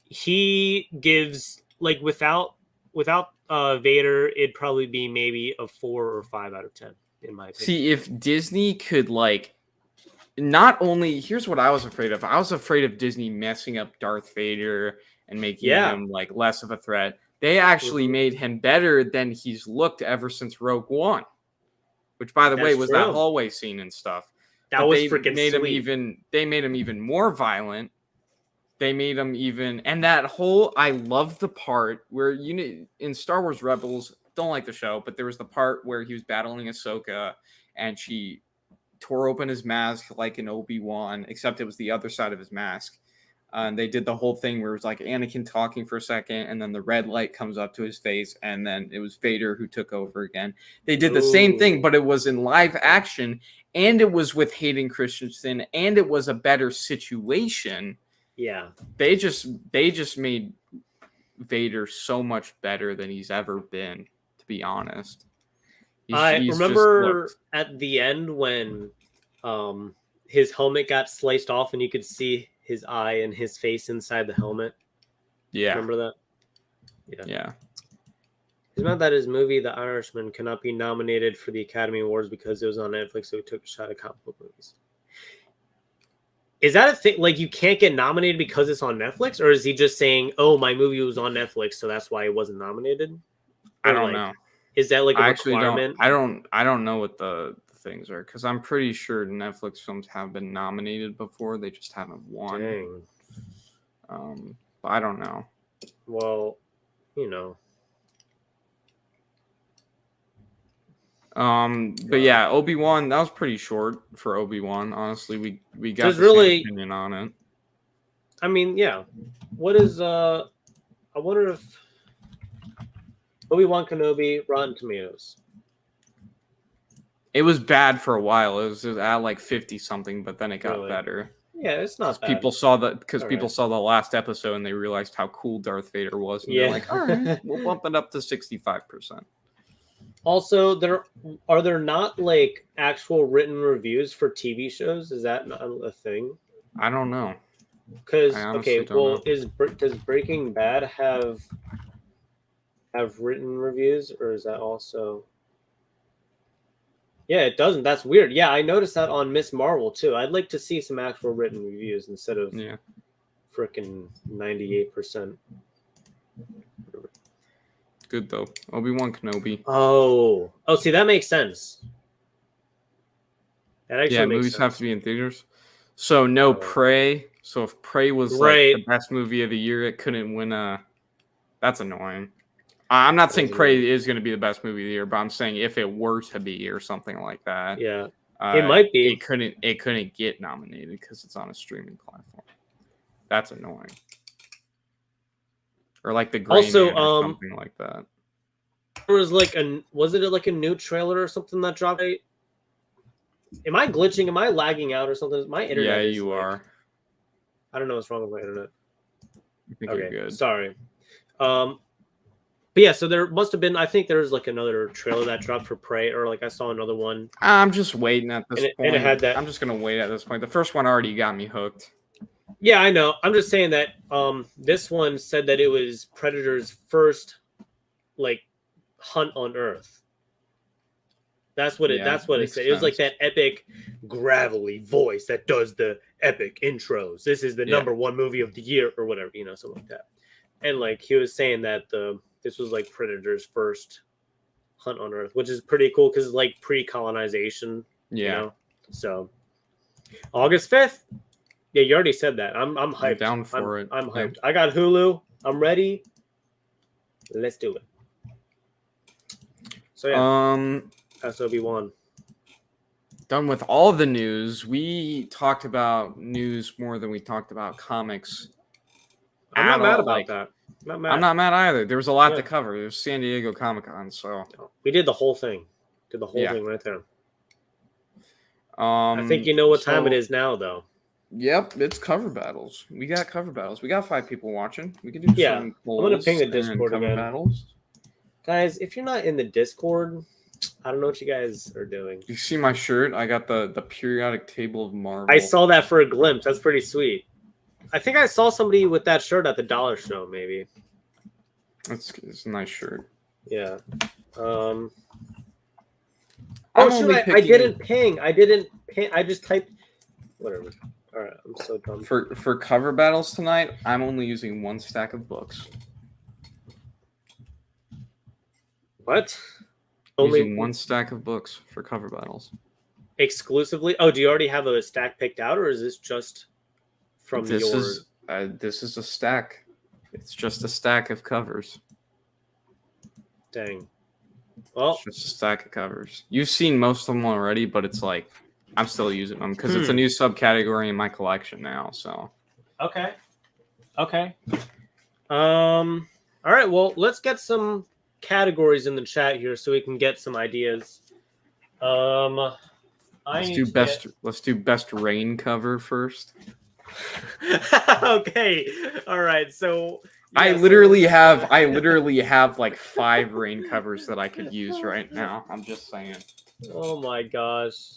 He gives like without Vader, it'd probably be maybe a 4 or 5 out of 10 in my opinion. See, if Disney could like, not only here's what I was afraid of. I was afraid of Disney messing up Darth Vader and making him like less of a threat. They actually made him better than he's looked ever since Rogue One, which, by the way, was that hallway scene and stuff. That was freaking made sweet. They made him even more violent. They made him even, and that whole, I love the part where, you know, in Star Wars Rebels, don't like the show, but there was the part where he was battling Ahsoka and she tore open his mask like an Obi-Wan, except it was the other side of his mask. And they did the whole thing where it was like Anakin talking for a second, and then the red light comes up to his face, and then it was Vader who took over again. They did the same thing, but it was in live action, and it was with Hayden Christensen, and it was a better situation. Yeah. They just made Vader so much better than he's ever been, to be honest. I remember at the end when his helmet got sliced off and you could see his eye and his face inside the helmet. Yeah. Remember that? Yeah. It's not that his movie, The Irishman, cannot be nominated for the Academy Awards because it was on Netflix, so he took a shot at comic book movies. Is that a thing? Like, you can't get nominated because it's on Netflix? Or is he just saying, oh, my movie was on Netflix, so that's why it wasn't nominated? I don't know. Is that like a requirement? I don't know what the things are, because I'm pretty sure Netflix films have been nominated before. They just haven't won. Dang. But I don't know. Well, you know. But yeah, Obi-Wan, that was pretty short for Obi-Wan. Honestly, we got the same opinion on it. I mean, yeah. What is I wonder if Obi-Wan Kenobi, Rotten Tomatoes. It was bad for a while. It was at like 50 something, but then it got better. Yeah, it's not bad. People saw the last episode and they realized how cool Darth Vader was, and they're like, all right, we'll bump it up to 65%. Also, are there not like actual written reviews for TV shows? Is that not a thing? I don't know. Because does Breaking Bad have written reviews, or is that also? Yeah, it doesn't. That's weird. Yeah, I noticed that on Miss Marvel too. I'd like to see some actual written reviews instead of freaking 98%. Good though. Obi-Wan Kenobi. Oh, see, that makes sense. That actually makes movies sense. have to be in theaters. So no Prey. So if Prey was like the best movie of the year, it couldn't win a. That's annoying. I'm not saying Prey is going to be the best movie of the year, but I'm saying if it were to be or something like that, it might be. It couldn't get nominated because it's on a streaming platform. That's annoying. Or like the Gray Man or something like that. There was like was it like a new trailer or something that dropped? Am I glitching? Am I lagging out or something? My internet. Yeah, you are. I don't know what's wrong with my internet. I think you're good. Sorry. But yeah, so there must have been. I think there was like another trailer that dropped for Prey, or like I saw another one. I'm just waiting at this point. And it had that. I'm just gonna wait at this point. The first one already got me hooked. Yeah, I know. I'm just saying that this one said that it was Predator's first like Hunt on Earth. That's what it makes said. It was like sense. that epic gravelly voice that does the epic intros. This is the number one movie of the year or whatever, something like that. And like he was saying that this was like Predator's first Hunt on Earth, which is pretty cool because it's like pre-colonization. Yeah. So August 5th. Yeah, you already said that. I'm hyped. I'm down for it. I'm hyped. I got Hulu. I'm ready. Let's do it. So yeah. That's Obi-Wan. Done with all the news. We talked about news more than we talked about comics. I'm not mad about that. I'm not mad either. There was a lot to cover. There's San Diego Comic-Con, so we did the whole thing. Did the whole thing right there. I think you know what time it is now, though. Yep, it's cover battles. We got cover battles. We got 5 people watching. We can do some polls. I'm gonna ping the Discord cover again. Battles. Guys, if you're not in the Discord, I don't know what you guys are doing. You see my shirt? I got the periodic table of Marvel. I saw that for a glimpse. That's pretty sweet. I think I saw somebody with that shirt at the dollar show, maybe. It's a nice shirt. Yeah. Oh, shoot, I didn't ping. I just typed. Whatever. All right, I'm so dumb. For cover battles tonight, I'm only using 1 stack of books. What? Using 1 stack of books for cover battles. Exclusively? Oh, do you already have a stack picked out, or is this just from this is a stack. It's just a stack of covers. Dang. Well, it's just a stack of covers. You've seen most of them already, but it's like I'm still using them because it's a new subcategory in my collection now. So. Okay. All right. Well, let's get some categories in the chat here so we can get some ideas. Let's do best rain cover first. Okay. All right. So I literally have like 5 rain covers that I could use right now. I'm just saying. Oh my gosh.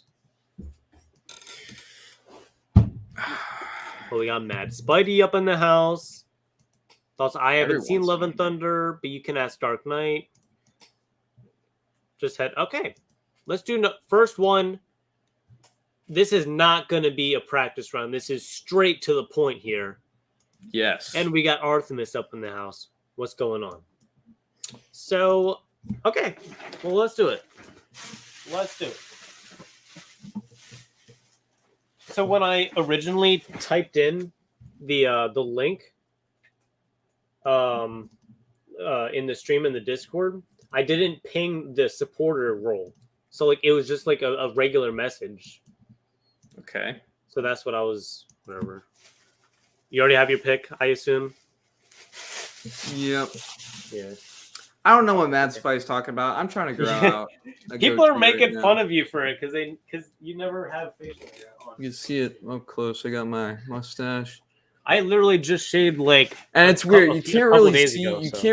Well, we got Mad Spidey up in the house. Thoughts? I haven't seen Love and Thunder, but you can ask Dark Knight. Okay. Let's do first one. This is not going to be a practice round. This is straight to the point here. Yes. And we got Artemis up in the house. What's going on? So, okay. Well, let's do it. So when I originally typed in the link in the stream in the Discord, I didn't ping the supporter role. So like it was just like a regular message. Okay. So that's what I was whatever. You already have your pick, I assume? Yep. Yeah. I don't know what Mad Spy's talking about. I'm trying to grow out. People are making fun of you for it because you never have facial hair on. You can see it up close. I got my mustache. I literally just shaved and it's weird. You can't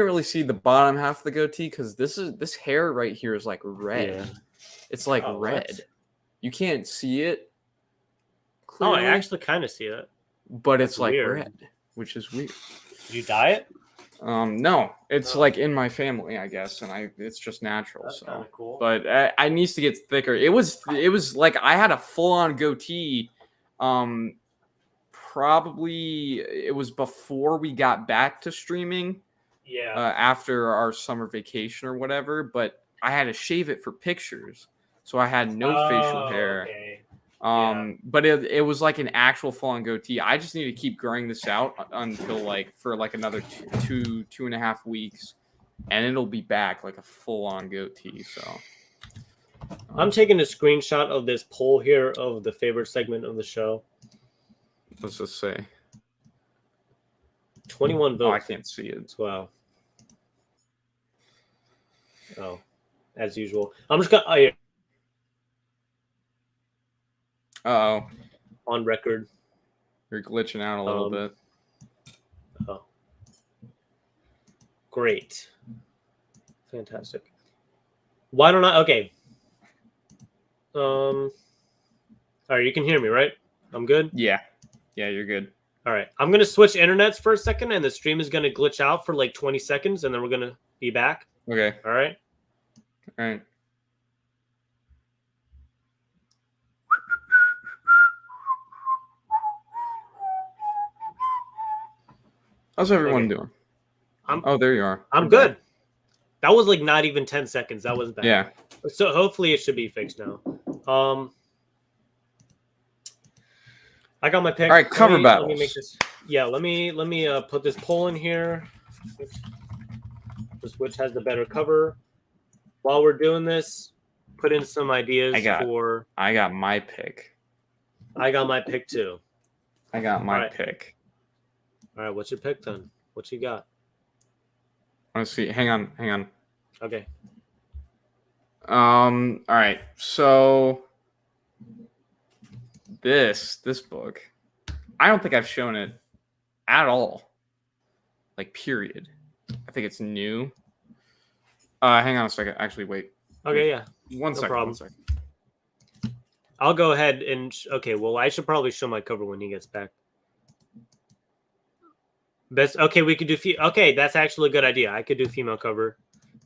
really see the bottom half of the goatee because this hair right here is like red. Yeah. It's like red. What? You can't see it clearly. Oh, I actually kind of see it. But it's like weird. Red, which is weird. Did you dye it? No, it's like in my family, I guess, and it's just natural. That's kind of cool. But I needs to get thicker. It was like I had a full on goatee. Probably it was before we got back to streaming. Yeah. After our summer vacation or whatever, but I had to shave it for pictures, so I had no facial hair. Okay. But it was like an actual full-on goatee. I just need to keep growing this out until for another 2.5 weeks, and it'll be back like a full-on goatee. So I'm taking a screenshot of this poll here of the favorite segment of the show. What's this say? 21 votes. Oh, I can't see it. Wow. Oh, as usual. I'm just gonna. Uh-oh. On record. You're glitching out a little bit. Oh. Great. Fantastic. Why don't I... Okay. All right, you can hear me, right? I'm good? Yeah. Yeah, you're good. All right. I'm going to switch internets for a second, and the stream is going to glitch out for like 20 seconds, and then we're going to be back. Okay. All right. All right. How's everyone Okay. doing? I'm Oh, there you are. I'm You're good. back. That was like not even 10 seconds. That was bad. Yeah. So hopefully it should be fixed now. I got my pick. All right, cover Let battles. me make this. Yeah, let me put this poll in here. Which has the better cover. While we're doing this, put in some ideas for. I got my pick. I got my pick too. I got my Alright. pick. All right, what's your pick then? What you got? Let's see. Hang on. Okay. All right. So this book, I don't think I've shown it at all. Like, period. I think it's new. Hang on a second. Actually, wait. Okay, yeah. One second. problem. 1 second. I'll go ahead and okay. Well, I should probably show my cover when he gets back. Best. Okay, we could do. Okay, that's actually a good idea. I could do female cover,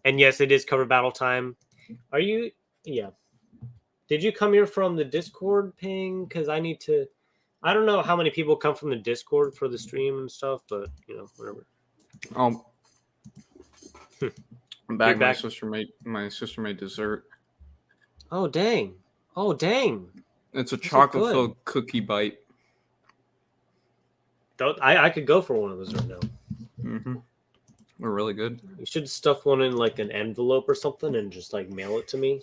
and yes, it is cover battle time. Are you? Yeah. Did you come here from the Discord ping? Because I need to. I don't know how many people come from the Discord for the stream and stuff, but you know, whatever. I'm back. You're back. My sister made dessert. Oh dang! Oh dang! It's a Those are chocolate filled cookie bite. I could go for one of those right now. Mm-hmm. They're really good. You should stuff one in like an envelope or something and just like mail it to me.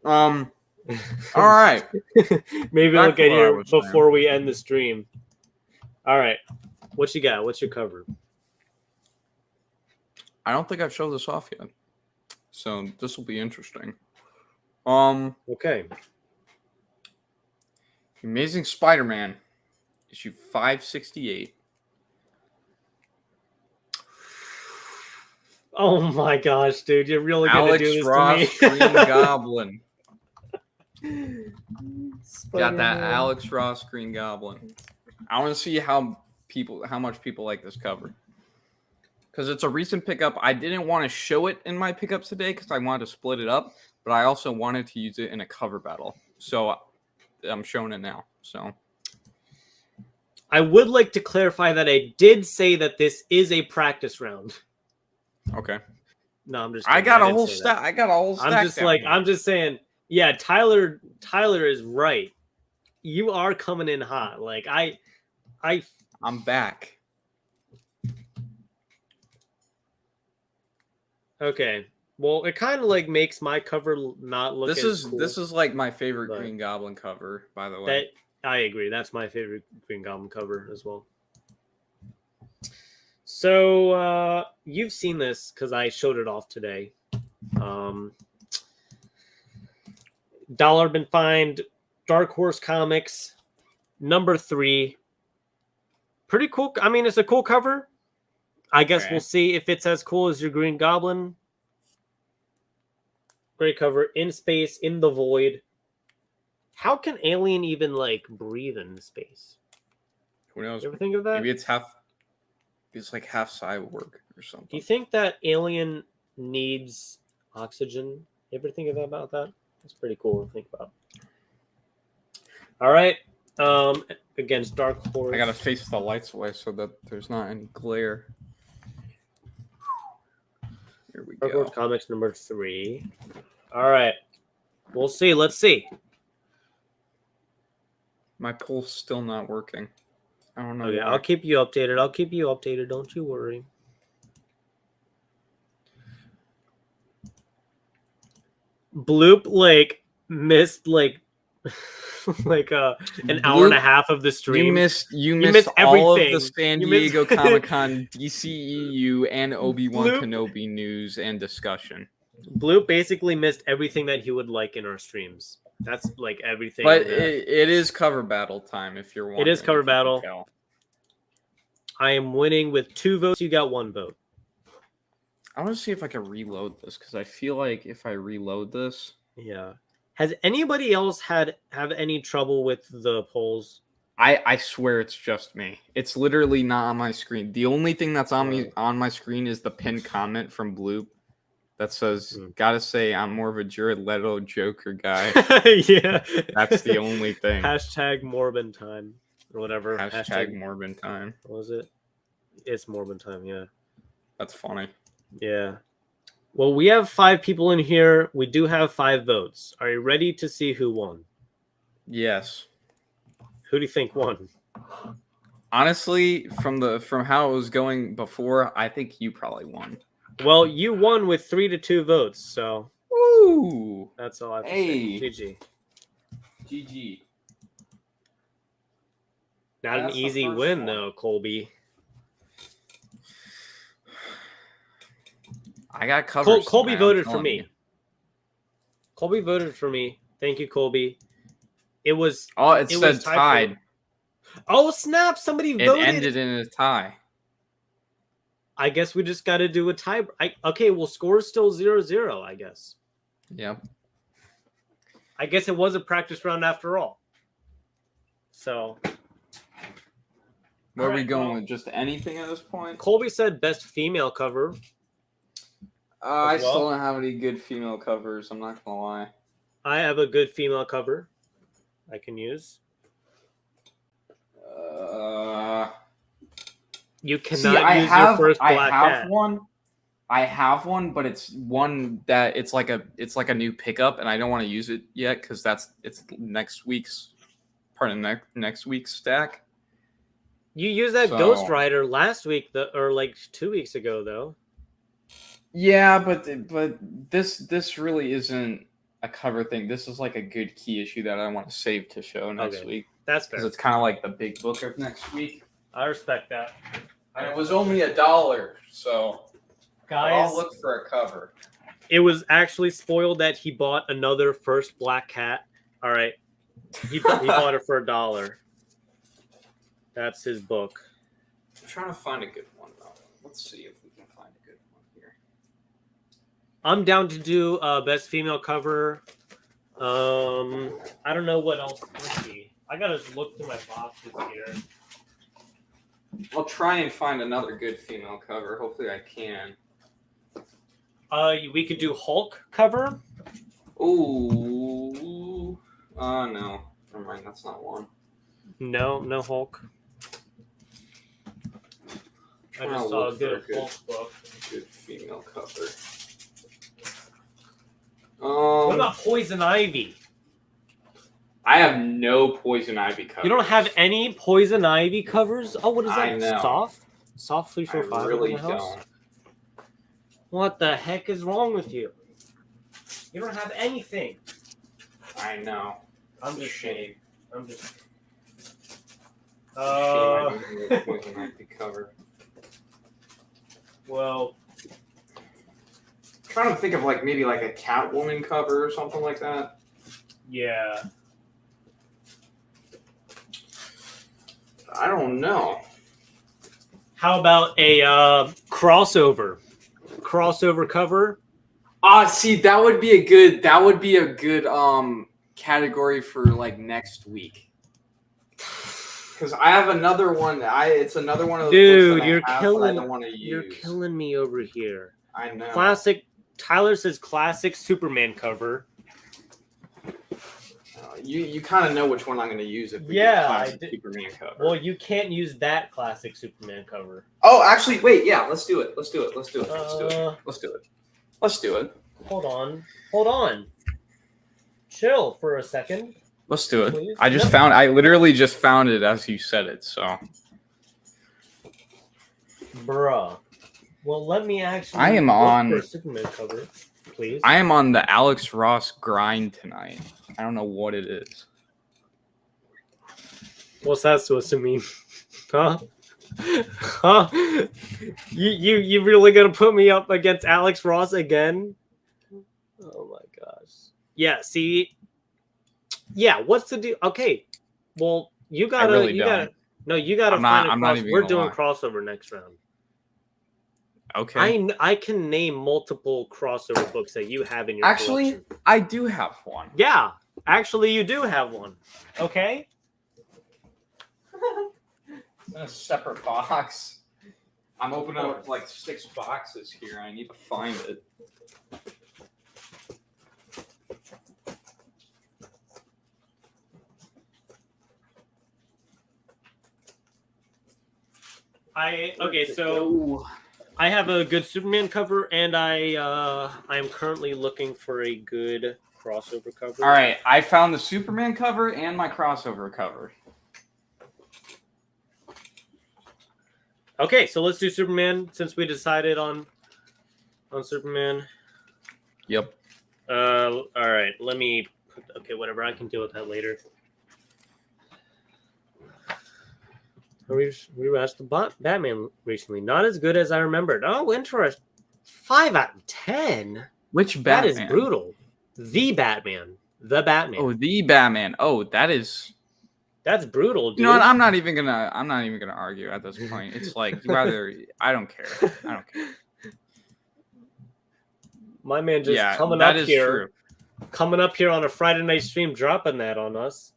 All right. Maybe Back we'll to get what I here was saying. before we end the stream. All right. What you got? What's your cover? I don't think I've shown this off yet, so this will be interesting. Okay. Amazing Spider-Man, issue 568. Oh my gosh, dude! You're really gonna Alex do this Ross, to me? Green Goblin. Got that Spider-Man. Alex Ross, Green Goblin. I want to see how much people like this cover. Because it's a recent pickup. I didn't want to show it in my pickups today because I wanted to split it up, but I also wanted to use it in a cover battle. So I'm showing it now. So I would like to clarify that I did say that this is a practice round. okay. No, I'm just. I Kidding. got a didn't whole say that. stack. I got a whole stack. I'm just like here. I'm just saying. Yeah, Tyler is right. You are coming in hot. Like I'm back. Okay. Well, it kind of like makes my cover not look. This cool, is like my favorite but- Green Goblin cover, by the way. That I agree. That's my favorite Green Goblin cover as well. So you've seen this because I showed it off today. Dollar been fined. Dark Horse Comics, number 3. Pretty cool. I mean, it's a cool cover. I guess Okay. we'll see if it's as cool as your Green Goblin. Great cover. In space, in the void. How can Alien even like breathe in space? Who knows? You ever think of that? Maybe it's like half cyborg or something. Do you think that Alien needs oxygen? You ever think of that about that? That's pretty cool to think about. All right. Against Dark Horse. I gotta face the lights away so that there's not any glare. Here we Dark go. Horse Comics number 3. All right. We'll see. Let's see. My poll's still not working. I don't know. Okay, why. I'll keep you updated. Don't you worry. Bloop like missed like like an hour and a half of the stream. You missed missed all of the everything. San You missed- Diego Comic-Con DCEU and Obi-Wan Bloop. Kenobi news and discussion. Bloop basically missed everything that he would like in our streams. That's like everything. But that- it is cover battle time if you're wondering. It is cover if you can battle. tell. I am winning with 2 votes. You got 1 vote. I want to see if I can reload this because I feel like if I reload this, Yeah. Has anybody else have any trouble with the polls? I swear it's just me. It's literally not on my screen. The only thing that's on my screen is the pinned comment from Bloop that says, "Gotta say, I'm more of a Jared Leto Joker guy." Yeah, That's the only thing. Hashtag Morbin time or whatever. Hashtag Morbin time. What was it? It's Morbin time. Yeah, that's funny. Yeah. Well, we have 5 people in here. We do have 5 votes. Are you ready to see who won? Yes. Who do you think won? Honestly, from how it was going before, I think you probably won. Well, you won with 3-2 votes, so woo! That's all I have to say. GG. GG. Not an easy win though, Colby. I got covered. Colby voted for me. Colby voted for me. Thank you, Colby. It said tied. Oh snap! Somebody voted. It ended in a tie. I guess we just got to do a tie. Okay, well, score is still 0-0, I guess. Yep. I guess it was a practice round after all. So. Where are we going with? Just anything at this point? Colby said best female cover. I still don't have any good female covers. I'm not gonna lie. I have a good female cover I can use. You cannot use your first black hat. I have one, but it's one that it's like a new pickup, and I don't want to use it yet because it's next week's part of next week's stack. You used that Ghost Rider last week, or like 2 weeks ago, though. Yeah, but this really isn't a cover thing. This is like a good key issue that I want to save to show next week. That's fair. Because it's kind of like the big book of next week. I respect that. And it was only $1, so guys, I'll look for a cover. It was actually spoiled that he bought another first black hat. All right, he bought it for $1. That's his book. I'm trying to find a good one though. Let's see if we can find a good one here. I'm down to do best female cover. I don't know what else. Let's see. I gotta look through my boxes here. I'll try and find another good female cover. Hopefully I can. We could do Hulk cover. Ooh. No. Never mind, that's not one. No Hulk. I just saw a good Hulk book. Good female cover. What about Poison Ivy? I have no Poison Ivy covers. You don't have any Poison Ivy covers? Oh, what is that? I know. Soft 345 I really in the house? don't. What the heck is wrong with you? You don't have anything. I know. I'm just shame. I'm just. Shame I didn't get a Poison Ivy cover. Well, I'm trying to think of maybe a Catwoman cover or something like that. Yeah. I don't know. How about a crossover cover? See, that would be a good category for next week. Because I have another one. It's another one of those Dude, books that I don't want to use. You're killing me over here. I know. Classic. Tyler says classic Superman cover. You kind of know which one I'm going to use if we do classic Superman cover. Well, you can't use that classic Superman cover. Oh, actually, wait. Yeah, let's do it. Let's do it. Hold on. Chill for a second. Let's do it. Please? I literally just found it as you said it, so. Bruh. Well, let me actually. I am on. For a Superman cover, please. I am on the Alex Ross grind tonight. I don't know what it is. What's that supposed to mean? Huh? Huh? You really gonna put me up against Alex Ross again? Oh my gosh. Yeah, see. Yeah, what's the deal? Okay. Well, you gotta find a crossover. We're doing crossover next round. Okay. I can name multiple crossover books that you have in your collection. I do have one. Yeah. Actually, you do have one. Okay? in a separate box. I'm opening up like 6 boxes here. I need to find it. So I have a good Superman cover, and I am currently looking for a good crossover cover. All right, I found the Superman cover and my crossover cover. Okay, so let's do Superman since we decided on Superman. Yep. All right. Let me. Okay, whatever. I can deal with that later. We watched the Batman recently. Not as good as I remembered. Oh, interesting. 5 out of 10. Which Batman? That is brutal. The Batman. The Batman. Oh, the Batman. Oh, that's brutal, dude. You know what? I'm not even gonna argue at this point. It's like you either. I don't care. I don't care. My man just coming up here on a Friday night stream, dropping that on us.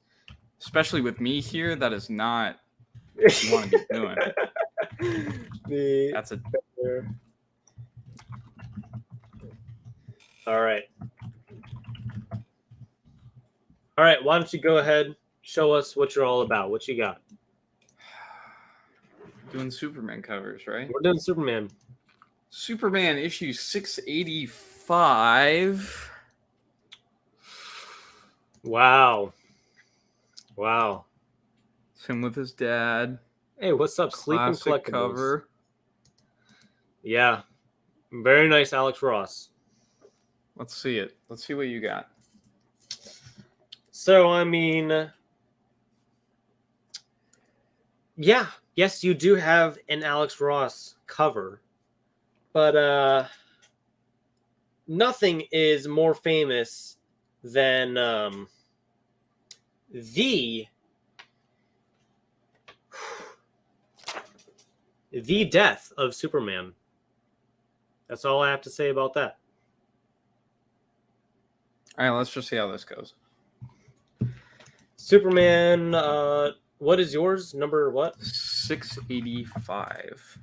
Especially with me here, that is not what you want to be doing. That's a. All right. All right. Why don't you go ahead, show us what you're all about? What you got? Doing Superman covers, right? We're doing Superman. Superman issue 685. Wow. It's him with his dad. Hey, what's up, Sleeping Classic Collectibles? cover. Yeah. Very nice, Alex Ross. Let's see it. Let's see what you got. So, I mean, yeah. Yes, you do have an Alex Ross cover. But nothing is more famous than the death of Superman. That's all I have to say about that. All right, let's just see how this goes. Superman, what is yours? Number what? 685.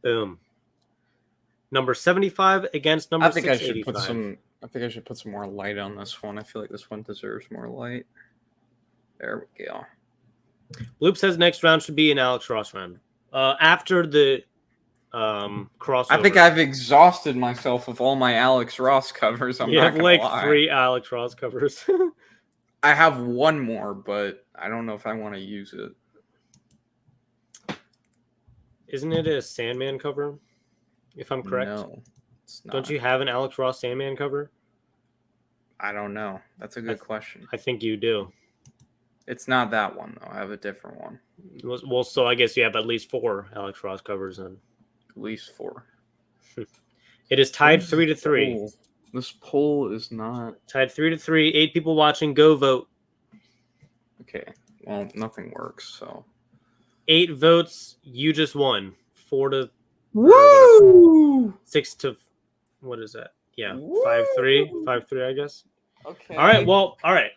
Boom. Number 75 against number 685. I think I should put some more light on this one. I feel like this one deserves more light. There we go. Bloop says next round should be an Alex Ross round. After the crossover. I think I've exhausted myself with all my Alex Ross covers. You have like 3 Alex Ross covers. I have one more, but I don't know if I want to use it. Isn't it a Sandman cover? If I'm correct. No, it's not. Don't you have an Alex Ross Sandman cover? I don't know. That's a good question. I think you do. It's not that one though. I have a different one. Well, so I guess you have at least 4 Alex Ross covers then. At least 4. It is tied 3-3. This poll is not tied 3-3. 8 people watching. Go vote. Okay. Well, nothing works. So 8 votes. You just won. 4 to. Woo! 6 to. What is that? Yeah, Woo! 5-3. 5-3, I guess. Okay. All right. Well. All right.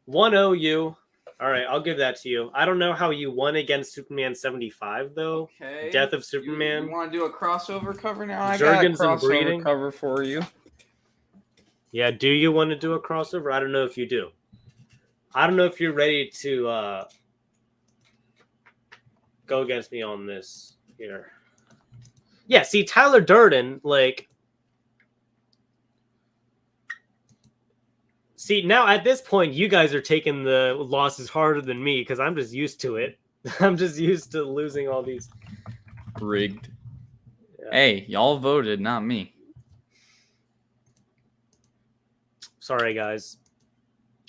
1-0 you. All right, I'll give that to you. I don't know how you won against Superman 75 though. Okay. Death of Superman. You want to do a crossover cover now? I Jurgens got a and Breeding. crossover cover for you. Yeah, do you want to do a crossover? I don't know if you do. I don't know if you're ready to go against me on this here. Yeah, see, Tyler Durden, like... See, now at this point, you guys are taking the losses harder than me because I'm just used to it. I'm just used to losing all these. Rigged. Yeah. Hey, y'all voted, not me. Sorry, guys.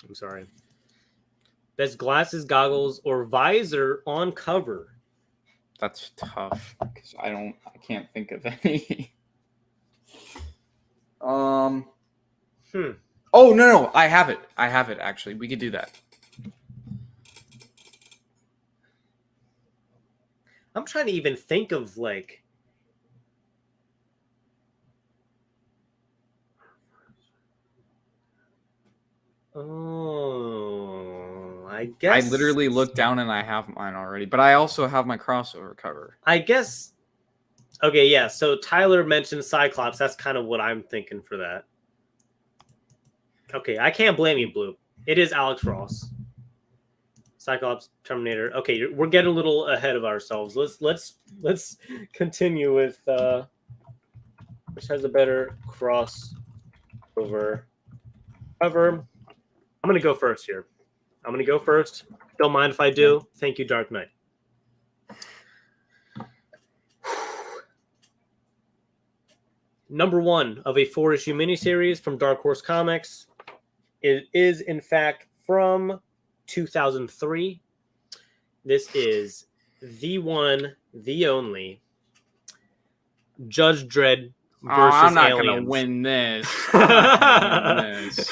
I'm sorry. Best glasses, goggles, or visor on cover. That's tough because I can't think of any. Oh, no, I have it. Actually. We could do that. I'm trying to even think of, like... Oh, I guess I literally looked down and I have mine already, but I also have my crossover cover. I guess. Okay, yeah. So Tyler mentioned Cyclops. That's kind of what I'm thinking for that. Okay, I can't blame you, Blue. It is Alex Ross. Cyclops, Terminator. Okay, we're getting a little ahead of ourselves. Let's continue with which has a better crossover cover. I'm gonna go first here. Don't mind if I do. Yeah. Thank you, Dark Knight. Number 1 of a 4-issue miniseries from Dark Horse Comics. It is, in fact, from 2003. This is the one, the only Judge Dredd versus I'm not Aliens. gonna win this. I'm not gonna win this.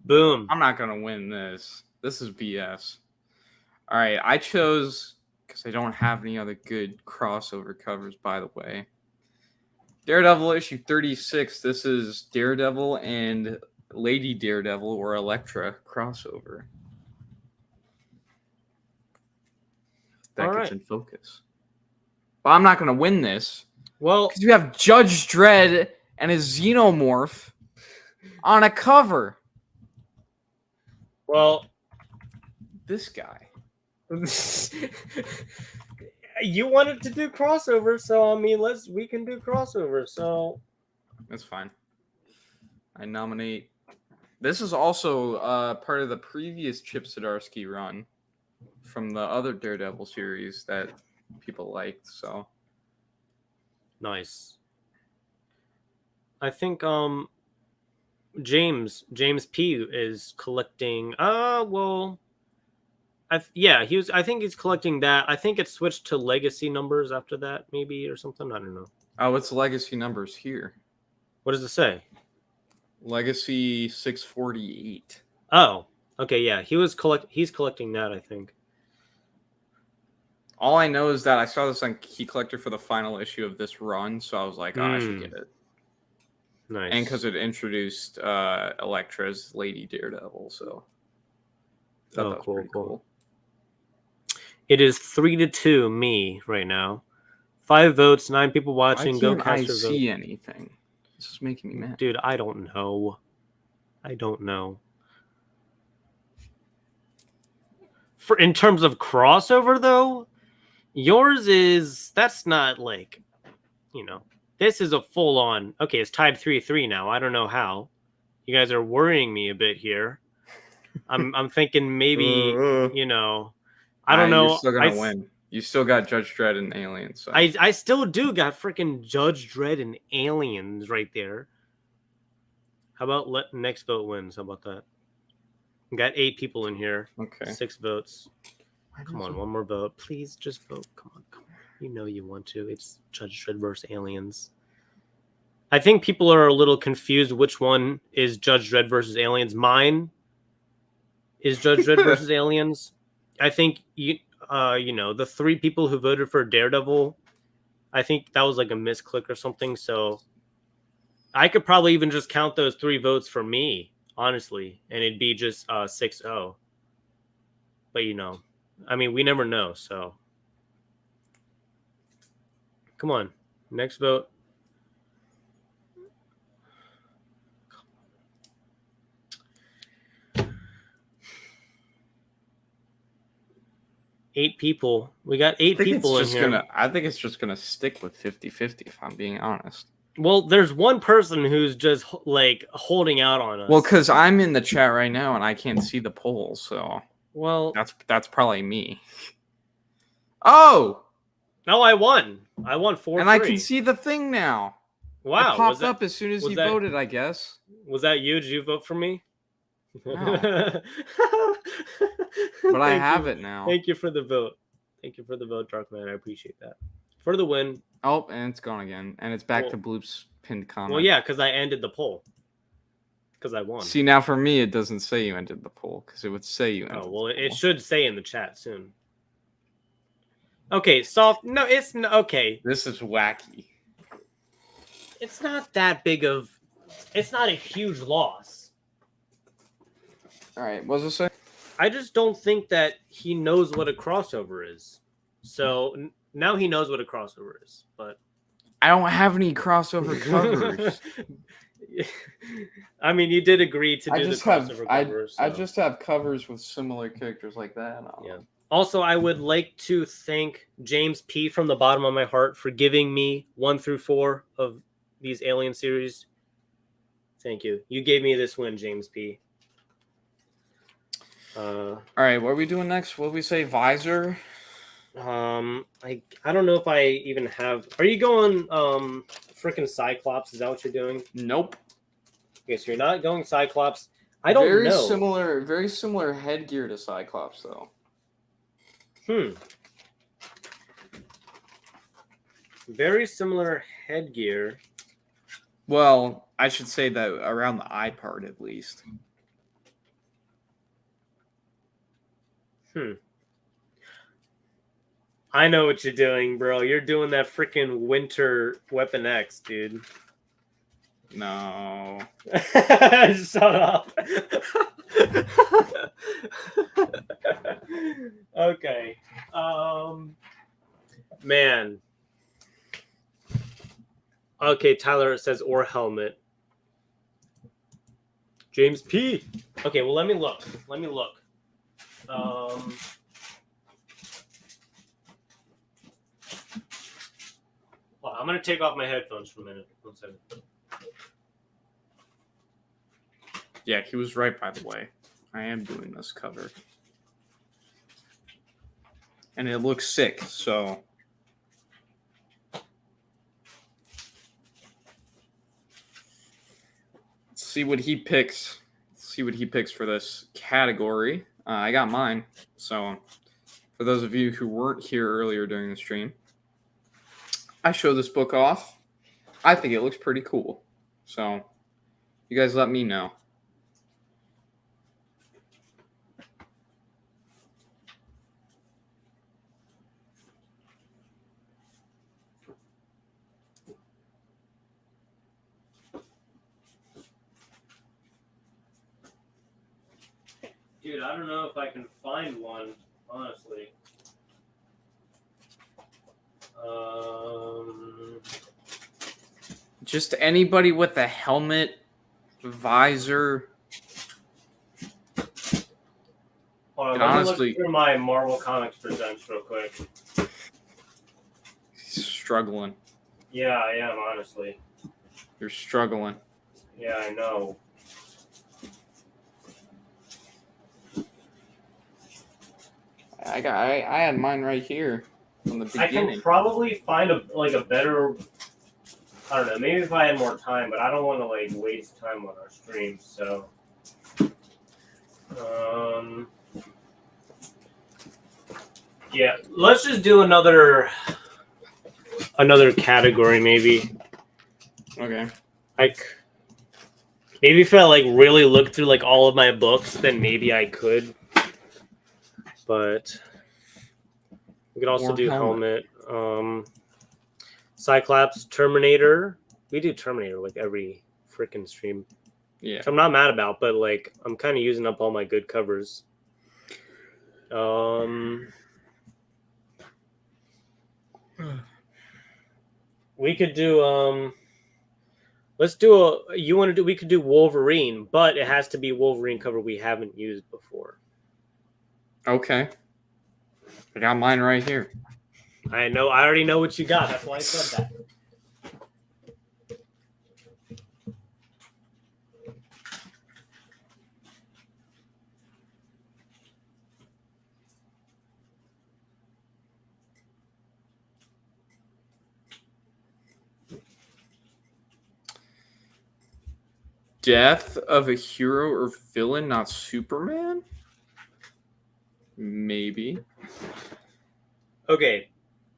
Boom. I'm not gonna win this. This is BS. All right, I chose because I don't have any other good crossover covers, by the way. Daredevil issue 36. This is Daredevil and Lady Daredevil or Elektra crossover. That gets in focus. But I'm not going to win this. Well, because you have Judge Dredd and his xenomorph on a cover. Well, this guy. You wanted to do crossover, so I mean, we can do crossover. So that's fine. I nominate. This is also part of the previous Chip Zdarsky run from the other Daredevil series that people liked. So nice. I think James P is collecting. Well. I think he's collecting that. I think it switched to legacy numbers after that, maybe, or something. I don't know. Oh, it's legacy numbers here. What does it say? Legacy 648. Oh, okay, yeah. He's collecting that, I think. All I know is that I saw this on Key Collector for the final issue of this run, so I was like, I should get it. Nice. And because it introduced Elektra's Lady Daredevil, so cool. It is 3-2 me right now. 5 votes, 9 people watching. Why can't I see anything? This is making me mad. Dude, I don't know. In terms of crossover, though, that's not like, this is a full-on. Okay, it's tied 3-3 now. I don't know how. You guys are worrying me a bit here. I'm thinking maybe, I don't know. You're still gonna win. You still got Judge Dredd and Aliens. So. I still do got freaking Judge Dredd and Aliens right there. How about let next vote wins? How about that? We got 8 people in here. Okay. 6 votes. Come on, one more vote. Please just vote. Come on. You know you want to. It's Judge Dredd versus Aliens. I think people are a little confused which one is Judge Dredd versus Aliens. Mine is Judge Dredd versus Aliens. I think the 3 people who voted for Daredevil, I think that was like a misclick or something. So I could probably even just count those 3 votes for me, honestly, and it'd be just 6-0. But I mean, we never know. So come on, next vote. Eight people. We got 8 people in here. I think it's just going to stick with 50-50, if I'm being honest. Well, there's one person who's just, like, holding out on us. Well, because I'm in the chat right now, and I can't see the polls, so... Well... That's probably me. Oh! No, I won. I won 4-3. And I can see the thing now. Wow. It popped up as soon as you voted, I guess. Was that you? Did you vote for me? No. But I have it now. Thank you for the vote. Dark Man. I appreciate that. For the win. Oh, and it's gone again. And it's back to Bloop's pinned comment. Well, yeah, because I ended the poll. Because I won. See, now for me, it doesn't say you ended the poll. Because it would say you ended the poll. It should say in the chat soon. Okay, soft. No, it's... Okay. This is wacky. It's not that big of... It's not a huge loss. All right, what does it say? I just don't think that he knows what a crossover is. So now he knows what a crossover is, but I don't have any crossover covers. I mean, you did agree to do the crossover covers. I just have covers with similar characters like that. Yeah. Also, I would like to thank James P. from the bottom of my heart for giving me 1 through 4 of these Alien series. Thank you. You gave me this win, James P. All right, what are we doing next? What did we say? Visor? I don't know if I even have. Are you going freaking Cyclops? Is that what you're doing? Nope. Okay, so you're not going Cyclops. I don't know. Very similar headgear to Cyclops, though. Very similar headgear. Well, I should say that around the eye part, at least. I know what you're doing, bro. You're doing that freaking Winter Weapon X, dude. No. Shut up. Okay. Man. Okay, Tyler, it says or helmet. James P. Okay, well, let me look. Well, I'm going to take off my headphones for a minute. 1 second. Yeah, he was right, by the way. I am doing this cover. And it looks sick, so... Let's see what he picks. For this category. I got mine. So, for those of you who weren't here earlier during the stream, I show this book off. I think it looks pretty cool. So, you guys let me know. Dude, I don't know if I can find one, honestly. Just anybody with a helmet, visor. Hold on, let me look through my Marvel Comics Presents real quick. He's struggling. Yeah, I am, honestly. You're struggling. Yeah, I know. I had mine right here from the beginning. I can probably find a better. I don't know. Maybe if I had more time, but I don't want to waste time on our stream. So, yeah, let's just do another category, maybe. Okay. Maybe if I really look through all of my books, then maybe I could. But we could also do helmet. Cyclops, Terminator. We do Terminator every freaking stream. Yeah. Which I'm not mad about, but I'm kind of using up all my good covers. We could do we could do Wolverine, but it has to be Wolverine cover we haven't used before. Okay. I got mine right here. I know. I already know what you got. That's why I said that. Death of a hero or villain, not Superman? Maybe. Okay.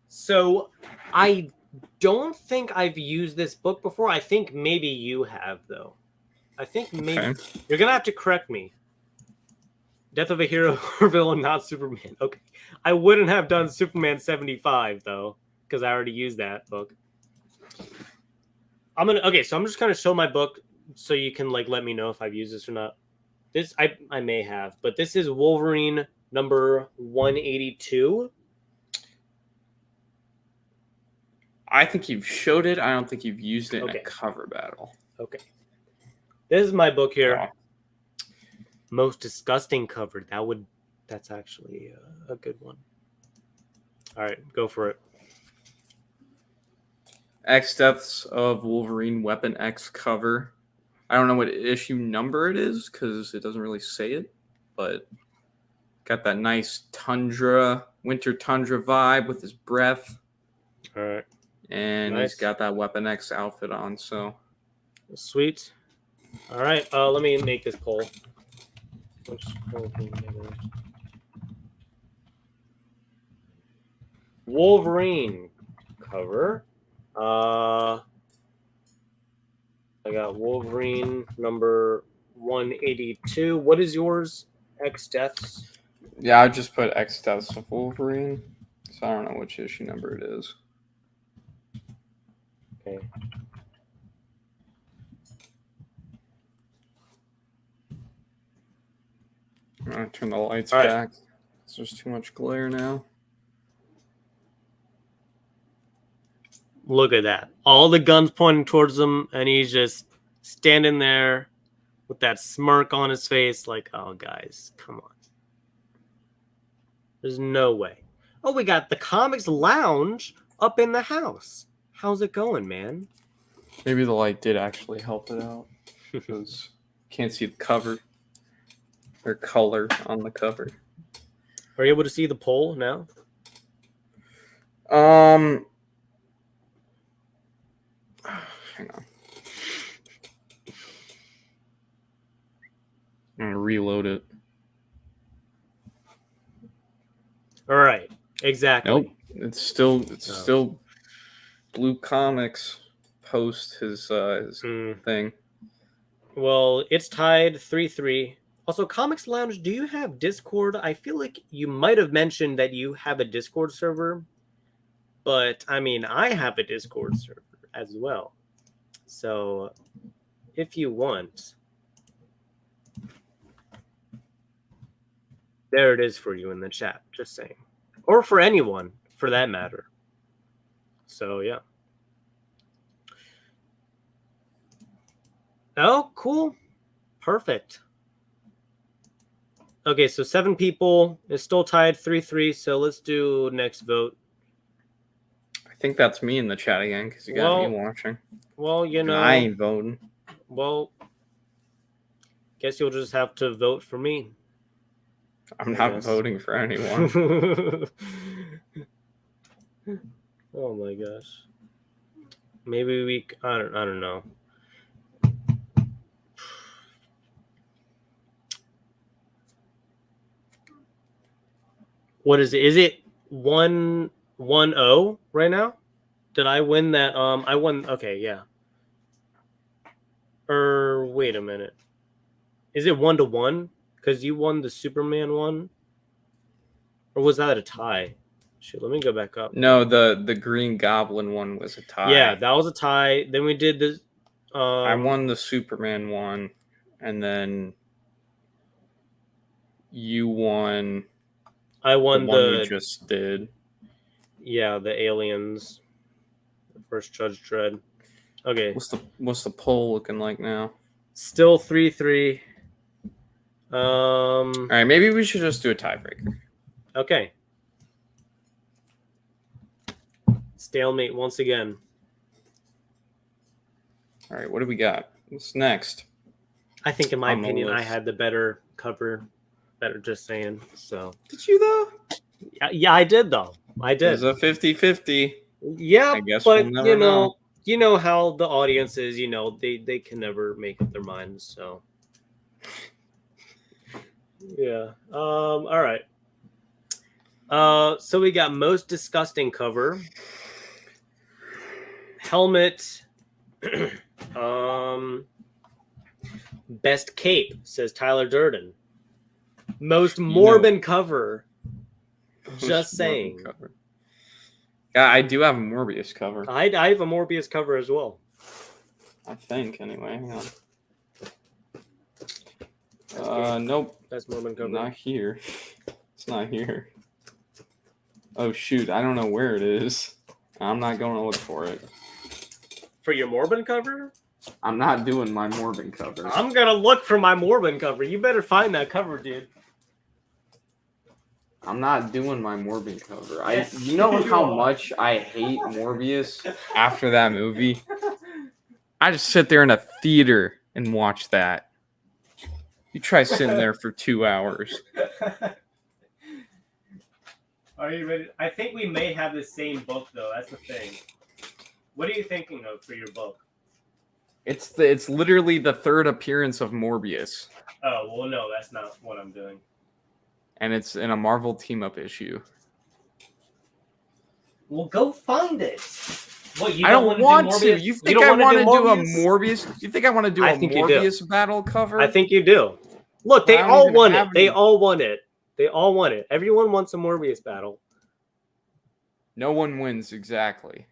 So I don't think I've used this book before. I think maybe you have, though. I think maybe you're gonna have to correct me. Death of a hero or villain, not Superman. Okay. I wouldn't have done Superman 75 though, because I already used that book. So I'm just gonna show my book so you can let me know if I've used this or not. This I may have, but this is Wolverine number 182. I think you've showed it. I don't think you've used it in Okay. a cover battle. Okay. This is my book here. Oh. Most disgusting cover. That's actually a good one. All right, go for it. X Deaths of Wolverine Weapon X cover. I don't know what issue number it is because it doesn't really say it, but got that nice winter tundra vibe with his breath. All right. And Nice. he's got that Weapon X outfit on, so. Sweet. All right, let me make this poll. Wolverine cover. I got Wolverine number 182. What is yours? X Deaths. Yeah, I just put X Deaths of Wolverine, so I don't know which issue number it is. Okay. I'm gonna turn the lights All right. back. There's too much glare now. Look at that. All the guns pointing towards him, and he's just standing there with that smirk on his face, like, oh, guys, come on. There's no way. Oh, we got the Comics Lounge up in the house. How's it going, man? Maybe the light did actually help it out because can't see the cover or color on the cover. Are you able to see the poll now? Hang on. I'm gonna reload it. All right. Exactly. Nope. It's still Blue Comics post his thing. Well, it's tied 3-3. Also, Comics Lounge, do you have Discord? I feel like you might have mentioned that you have a Discord server, but I mean, I have a Discord server as well. So, if you want, there it is for you in the chat, just saying. Or for anyone, for that matter. So, yeah. Oh, cool. Perfect. Okay, so 7 people. It's still tied 3-3, so let's do next vote. I think that's me in the chat again because you got me watching. Well, you And know. I ain't voting. Well, guess you'll just have to vote for me. I'm not voting for anyone. Oh my gosh. Maybe I don't know. What is it? Is it 1-0 right now? Did I win that? I won. Okay, yeah. Wait a minute. Is it 1-1? Because you won the Superman one? Or was that a tie? Shit, let me go back up. No, the Green Goblin one was a tie. Yeah, that was a tie. Then we did the. I won the Superman one, and then you won. I won the one we just did. Yeah, the aliens. The first Judge Dredd. Okay. What's the poll looking like now? Still 3-3. All right, maybe we should just do a tiebreaker. Okay. Stalemate once again. All right, what do we got? What's next? I think, in my On the opinion, I list. had the better cover. Better, just saying. So. Did you though? Yeah, I did though. I It did. was a 50-50. Yeah, I guess but we'll never you know how the audience is. You know, they can never make up their minds. So. Yeah. All right. So we got most disgusting cover. Helmet. Best cape, says Tyler Durden. Most morbid cover. Just saying. Cover. Yeah, I do have a Morbius cover. I have a Morbius cover as well. I think, anyway. Hang on. Nope. That's Morbin cover. Not here. It's not here. Oh shoot! I don't know where it is. I'm not going to look for it. For your Morbin cover? I'm not doing my Morbin cover. I'm gonna look for my Morbin cover. You better find that cover, dude. I'm not doing my Morbin cover. Yes, you know you how are. much I hate Morbius after that movie? I just sit there in a theater and watch that. You try sitting there for 2 hours. Are you ready? I think we may have the same book, though. That's the thing. What are you thinking of for your book? It's literally the third appearance of Morbius. Oh, well, no, that's not what I'm doing. And it's in a Marvel team-up issue. Well, go find it. What, you I don't want to. Morbius? You think I want to do a Morbius? You think I want to do a I think you do. Morbius battle cover? I think you do. Look, they I don't all even want have it. They any. all want it. They all want it. Everyone wants a Morbius battle. No one wins, exactly.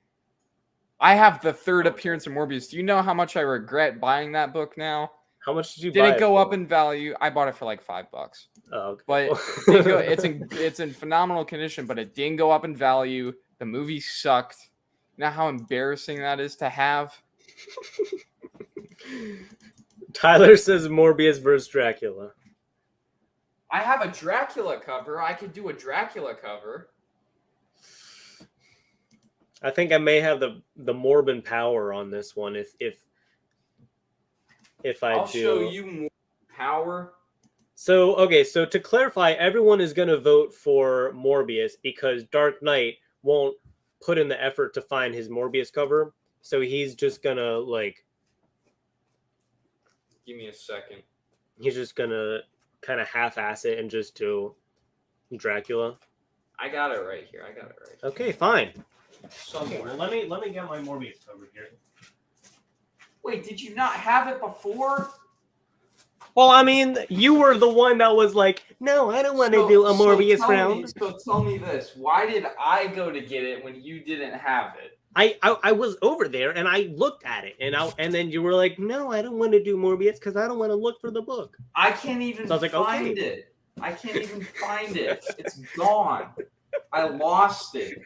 I have the third appearance of Morbius. Do you know how much I regret buying that book now? How much did you buy Did it it go for? up in value? I bought it for like $5. Oh, okay. But it's in phenomenal condition, but it didn't go up in value. The movie sucked. You know how embarrassing that is to have? Tyler says Morbius versus Dracula. I have a Dracula cover. I could do a Dracula cover. I think I may have the Morbin power on this one if I I'll do. show you more power. So, okay, so to clarify, everyone is going to vote for Morbius because Dark Knight won't put in the effort to find his Morbius cover. So he's just going to, like... Give me a second. He's just going to kind of half-ass it and just do Dracula. I got it right here. Okay, fine. Somewhere. Okay, well, let me get my Morbius cover here. Wait, did you not have it before? Well, I mean, you were the one that was like, no, I don't want to do a Morbius round. So tell me this. Why did I go to get it when you didn't have it? I was over there and I looked at it and then you were like, no, I don't want to do Morbius because I don't want to look for the book. I can't even So I was like, find okay. it. I can't even find it. It's gone. I lost it.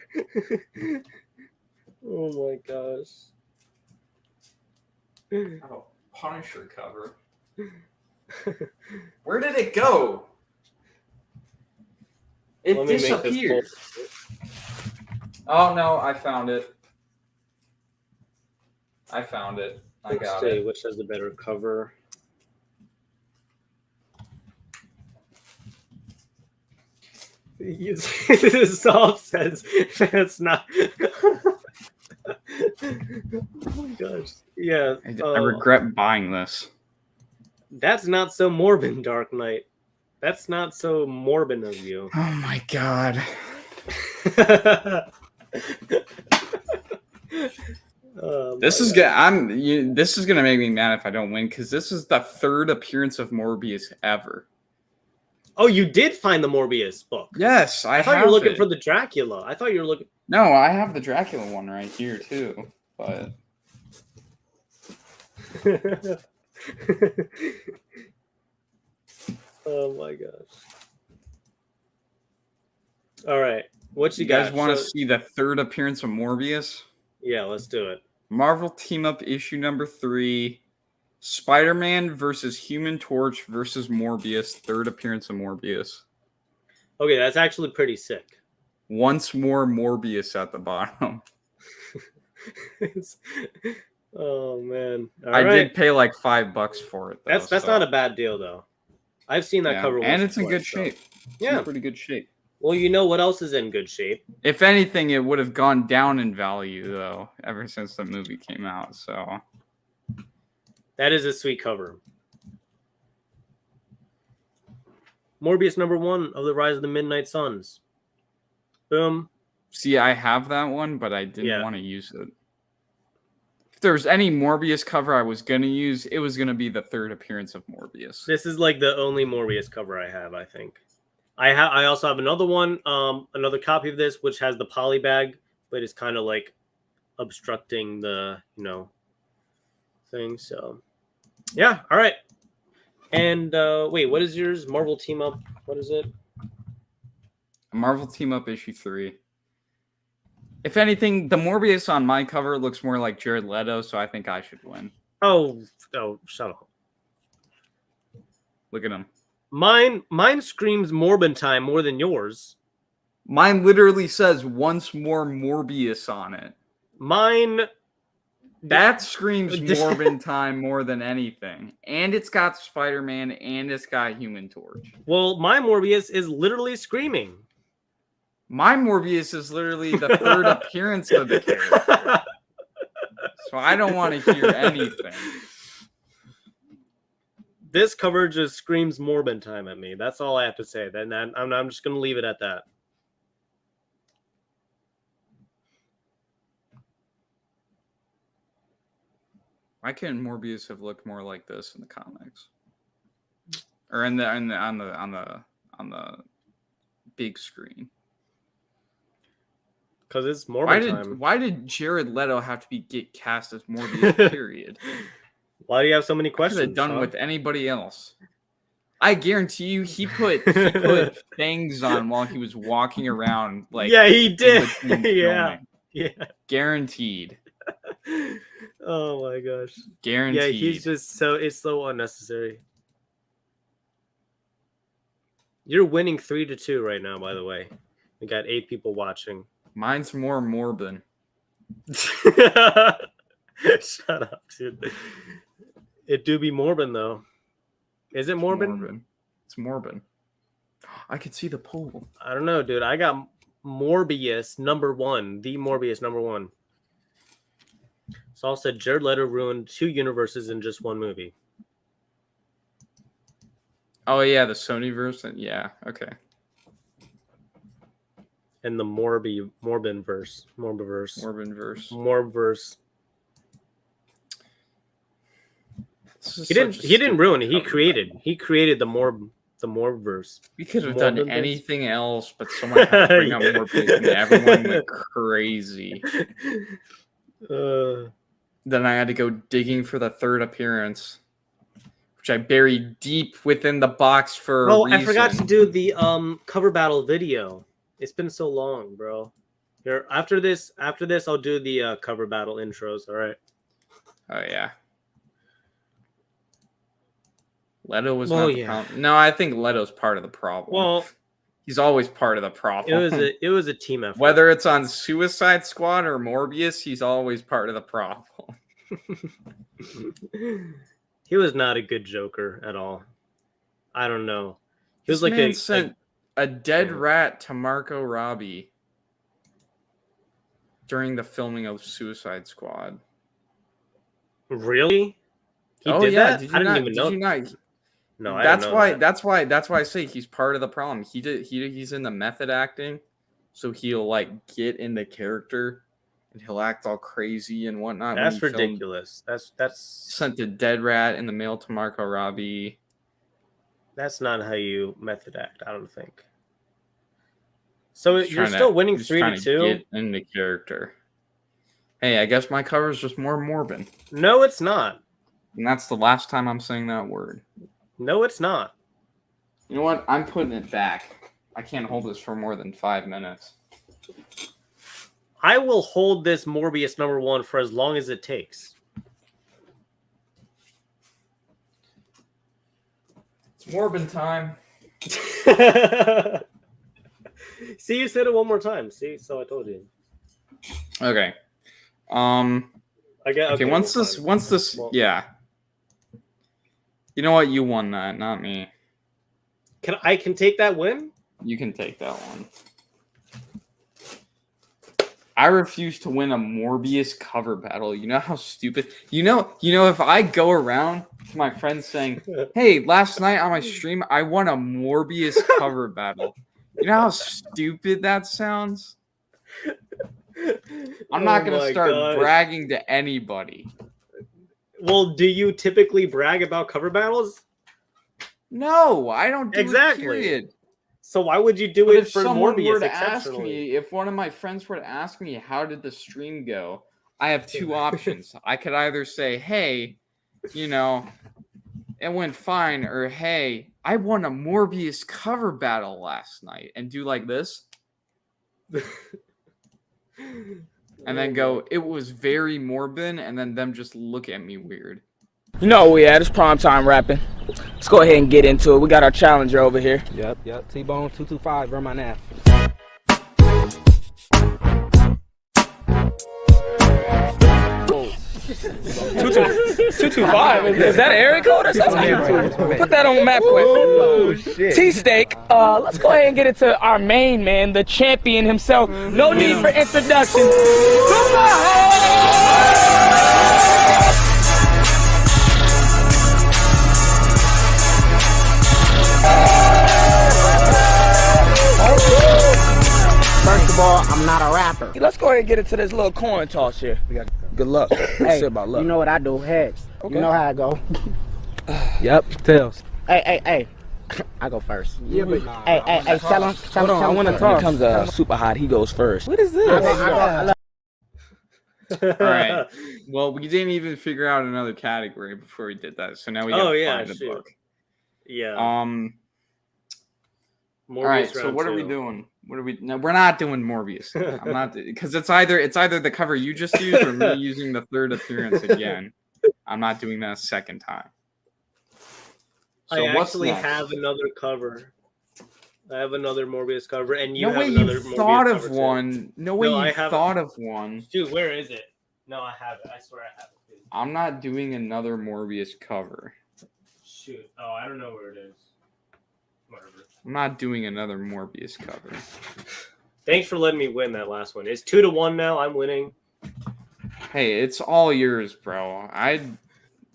Oh my gosh. I have a Punisher cover. Where did it go? It Let me make this disappeared. Oh no, I found it. I Let's got see it. which has the better cover. Soft says that's not. Oh my gosh! Yeah, I regret buying this. that's not so Morbin, Dark Knight. That's not so Morbin of you. Oh my god. This is good. This is gonna make me mad if I don't win because this is the third appearance of Morbius ever. Oh, you did find the Morbius book. Yes, I thought you were looking for the Dracula. I thought you were looking. No, I have the Dracula one right here too. But oh my gosh! All right, what you you guys got? want to see the third appearance of Morbius? Yeah, let's do it. Marvel Team Up issue number 3. Spider-Man versus Human Torch versus Morbius. Third appearance of Morbius. Okay, that's actually pretty sick. Once more Morbius at the bottom. Oh man! I did pay like $5 for it. Though, That's not a bad deal though. I've seen that cover, and once it's in or good twice, shape. So. It's in pretty good shape. Well, you know what else is in good shape? If anything, it would have gone down in value though, ever since the movie came out. So that is a sweet cover. Morbius #1 of the Rise of the Midnight Suns. Boom. See, I have that one, but I didn't want to use it. If there was any Morbius cover I was going to use, it was going to be the third appearance of Morbius. This is like the only Morbius cover I have, I think. I also have another one, another copy of this, which has the poly bag, but it's kind of like obstructing the, thing. So, yeah. All right. And wait, what is yours? Marvel Team Up. What is it? Marvel Team Up issue 3. If anything, the Morbius on my cover looks more like Jared Leto, so I think I should win. Oh, shut up. Look at him. Mine screams Morbin time more than yours. Mine literally says once more Morbius on it. Mine. That screams Morbin time more than anything. And it's got Spider-Man and it's got Human Torch. Well, my Morbius is literally screaming. My Morbius is literally the third appearance of the character. So I don't want to hear anything. This cover just screams Morbin time at me. That's all I have to say. Then I'm just going to leave it at that. Why couldn't Morbius have looked more like this in the comics? Or on the big screen? Because it's Morbin time. Why did Jared Leto have to get cast as Morbius? Period. Why do you have so many questions? Could have done with anybody else. I guarantee you, he put things on while he was walking around. Like, yeah, he did. Yeah. Guaranteed. Oh my gosh. Guaranteed. Yeah, he's just it's so unnecessary. You're winning 3-2 right now, by the way. We got 8 people watching. Mine's more Morbin. Shut up, dude. It do be Morbin though. Is it Morbin? It's Morbin. I could see the poll. I don't know, dude. I got Morbius number 1. The Morbius number 1. Saul said Jared Leto ruined 2 universes in just 1 movie. Oh yeah, the Sony verse. Yeah, okay. And the Morbinverse. He didn't ruin it. He created the Morbverse. We could have done anything else, but someone had to bring up Morbius, and everyone went crazy. Then I had to go digging for the third appearance, which I buried deep within the box for a reason. I forgot to do the cover battle video. It's been so long, bro. Here, after this, I'll do the cover battle intros. All right. Oh yeah. Leto was not the problem. No, I think Leto's part of the problem. Well, he's always part of the problem. It was a team effort. Whether it's on Suicide Squad or Morbius, he's always part of the problem. He was not a good Joker at all. I don't know. He was sent a dead rat to Margot Robbie during the filming of Suicide Squad. Really? He did that? I didn't even know. No, that's why I say he's part of the problem. He's in the method acting, so he'll like get in the character and he'll act all crazy and whatnot. That's ridiculous. That's sent a dead rat in the mail to Margot Robbie. That's not how you method act, I don't think. So you're still winning 3-2? Get in the character. Hey, I guess my cover is just more Morbin. No, it's not. And that's the last time I'm saying that word. No, it's not. You know what? I'm putting it back. I can't hold this for more than 5 minutes. I will hold this Morbius number 1 for as long as it takes. It's Morbin time. See, you said it one more time. See, so I told you. Okay. Once this, yeah. You know what? You won that, not me. I can take that win? You can take that one. I refuse to win a Morbius cover battle. You know how stupid. You know. If I go around to my friends saying, "Hey, last night on my stream, I won a Morbius cover battle." You know how stupid that sounds. I'm not gonna start bragging to anybody. Well, do you typically brag about cover battles? No, I don't do exactly. It, period. So why would you do it for Morbius? If one of my friends were to ask me, how did the stream go? I have 2 options. I could either say, hey, it went fine, or hey, I won a Morbius cover battle last night, and do like this, and then go, it was very morbid, and then them just look at me weird. You know where we at? It's prime time rapping. Let's go ahead and get into it. We got our challenger over here. Yep. T-Bone 225, run my nap. 225? Is that an area code or something? Put that on map quick. Oh, shit. T-Steak. Let's go ahead and get into our main man, the champion himself. No need for introduction. First of all, I'm not a rapper. Let's go ahead and get into this little coin toss here. Good luck. Hey, about luck. you know what I do? Heads. Okay. You know how I go. Yep. Tails. Hey. I go first. Yeah, but Hey, tell him. Hold on, I want to talk. When it comes to super hot, he goes first. What is this? I All right. Well, we didn't even figure out another category before we did that, so now we got to find a book. Yeah. All Morbius right. So round what are we two. doing? No, we're not doing Morbius. I'm not, because it's either the cover you just used or me using the third appearance again. I'm not doing that a second time. So I what's actually next? have another cover. I have another Morbius cover, and you No have way another you Morbius thought cover of too. one. No way No, I you have- thought of one. Dude, where is it? No, I have it. I swear I have it. Dude. I'm not doing another Morbius cover. Shoot. Oh, I don't know where it is. Whatever. I'm not doing another Morbius cover. Thanks for letting me win that last one. It's 2-1 now. I'm winning. Hey, it's all yours, bro. I'd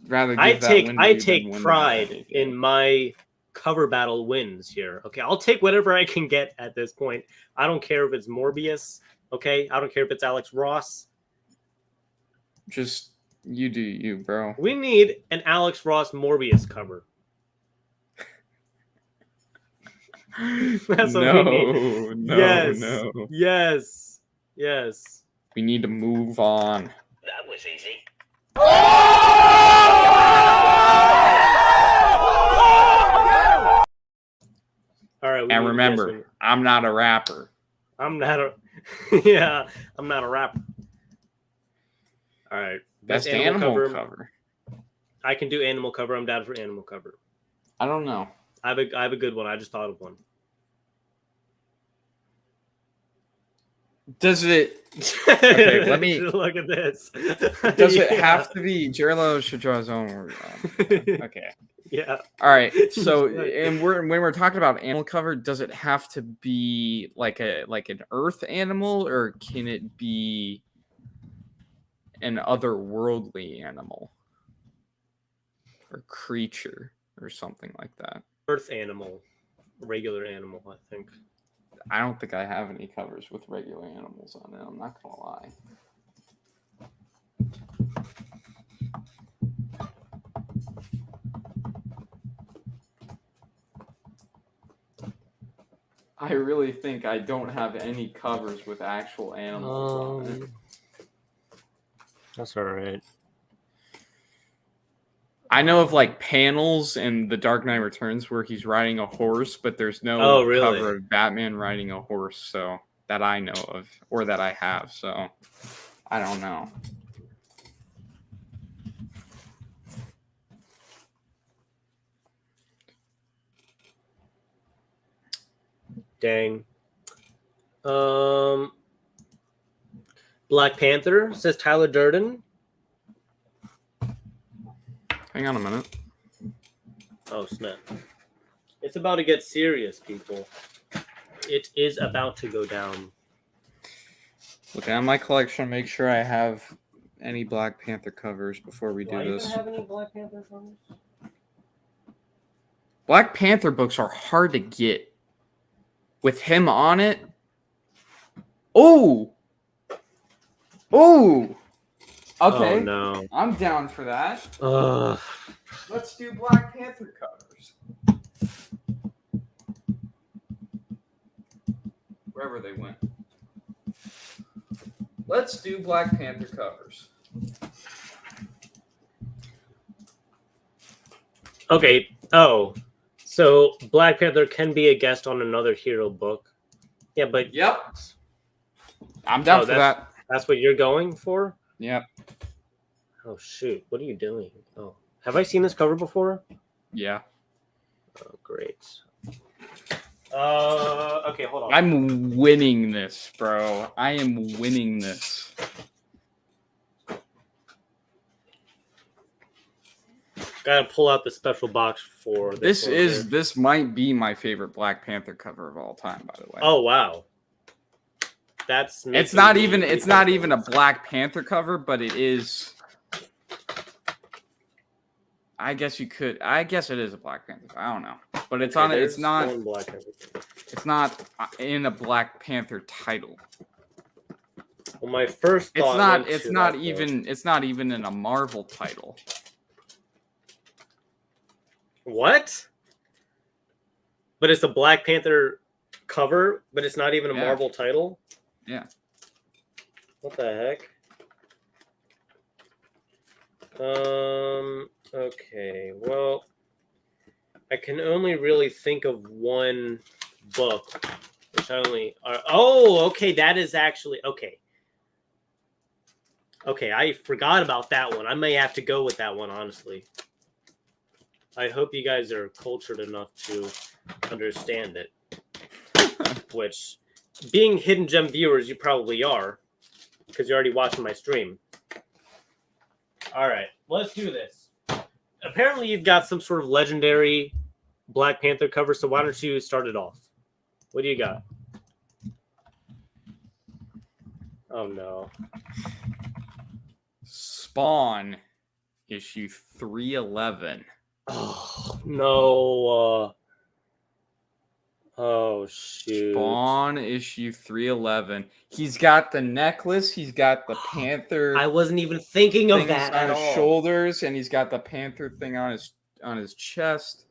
rather give I that take win to you than take win pride that. in my cover battle wins here. Okay, I'll take whatever I can get at this point. I don't care if it's Morbius. Okay, I don't care if it's Alex Ross. Just you do you, bro. We need an Alex Ross Morbius cover. That's what we need. Yes. We need to move on. That was easy. All right. And remember, I'm not a rapper. I'm not a. Yeah, I'm not a rapper. All right. Best animal cover. I can do animal cover. I'm down for animal cover. I don't know. I have a good one. I just thought of one. Does it? Okay, let me look at this. Does it have to be? Jerlo should draw his own word. Okay. Yeah. All right. So, and when we're talking about animal cover, does it have to be like an earth animal, or can it be an otherworldly animal or creature or something like that? Earth animal, regular animal. I think. I don't think I have any covers with regular animals on it. I'm not gonna lie. I really think I don't have any covers with actual animals on it. That's all right. I know of like panels in The Dark Knight Returns where he's riding a horse, but there's no cover of Batman riding a horse, so that I know of or that I have. So I don't know. Dang. Black Panther says Tyler Durden. Hang on a minute. Oh snap! It's about to get serious, people. It is about to go down. Look at my collection. Make sure I have any Black Panther covers before we do this. Have any Black Panther covers? Black Panther books are hard to get. With him on it. Oh. Okay. Oh no. I'm down for that. Ugh. Let's do Black Panther covers. Wherever they went. Let's do Black Panther covers. Okay. Oh, so Black Panther can be a guest on another hero book. Yeah, but Yep. I'm down for that. that's what you're going for? Yep. Oh shoot! What are you doing? Oh, have I seen this cover before? Yeah. Oh, great. Okay, hold on. I'm winning this, bro. I am winning this. Gotta pull out the special box for this. This might be my favorite Black Panther cover of all time, by the way. Oh wow. It's not even a Black Panther cover, but it is. I guess it is a Black Panther. I don't know, but it's on it. It's not. It's not in a Black Panther title. Well, my first thought. It's not even in a Marvel title. What? But it's a Black Panther cover, but it's not even a Marvel title? Yeah. What the heck? Okay. Well, I can only really think of one book, which okay, that is actually okay. Okay, I forgot about that one. I may have to go with that one, honestly. I hope you guys are cultured enough to understand it. Which, being Hidden Gem viewers, you probably are, because you're already watching my stream. All right, let's do this. Apparently, you've got some sort of legendary Black Panther cover, so why don't you start it off? What do you got? Oh, no. Spawn, issue 311. Oh, no. Oh, shoot. Spawn, issue 311. He's got the necklace. He's got the panther. I wasn't even thinking of that on at his all. shoulders, and he's got the panther thing on his chest.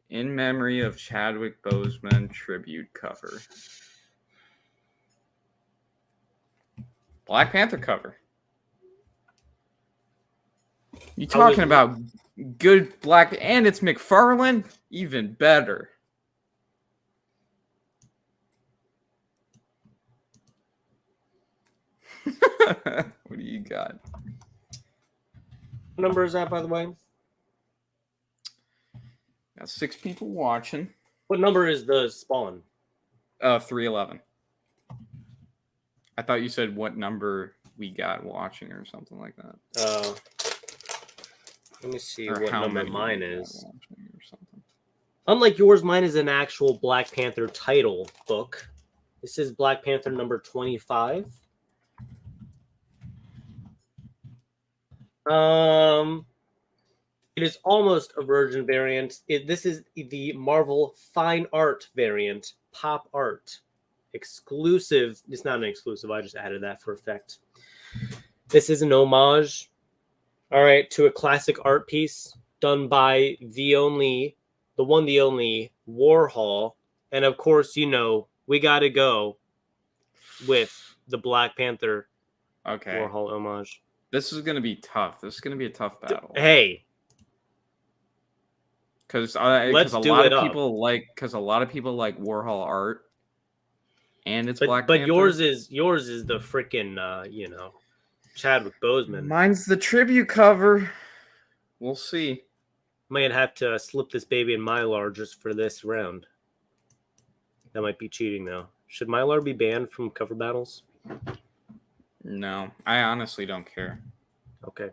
In memory of Chadwick Boseman tribute cover. Black Panther cover. You talking about good black, and it's McFarlane? Even better. What do you got? What number is that, by the way? Got 6 people watching. What number is the Spawn? 311. I thought you said what number we got watching or something like that. Let me see or what how number many mine we got is. watching or something. Unlike yours, mine is an actual Black Panther title book. This is Black Panther number 25. It is almost a virgin variant. This is the Marvel Fine Art variant, pop art. Exclusive. It's not an exclusive. I just added that for effect. This is an homage, all right, to a classic art piece done by the only Warhol. And of course, you know, we got to go with the Black Panther Warhol homage. This is going to be tough. This is going to be a tough battle. Hey. Because a lot of people like Warhol art, and it's Black Panther. But yours is the freaking Chadwick Boseman. Mine's the tribute cover. We'll see. Might have to slip this baby in Mylar just for this round. That might be cheating, though. Should Mylar be banned from cover battles? No, I honestly don't care. Okay.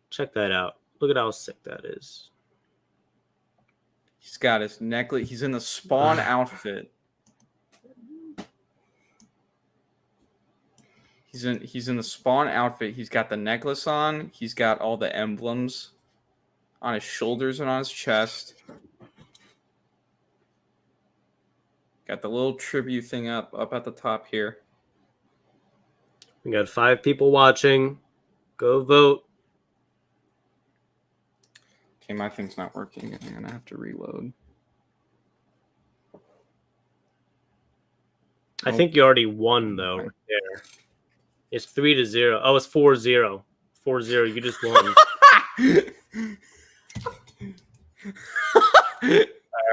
Check that out. Look at how sick that is. He's got his necklace. He's in the Spawn outfit. He's in the Spawn outfit. He's got the necklace on. He's got all the emblems on his shoulders and on his chest. Got the little tribute thing up at the top here. We got 5 people watching. Go vote. Okay, my thing's not working. I'm gonna have to reload. I think you already won though. Right there. It's 3-0. Oh, it's 4-0. 4-0. You just won. All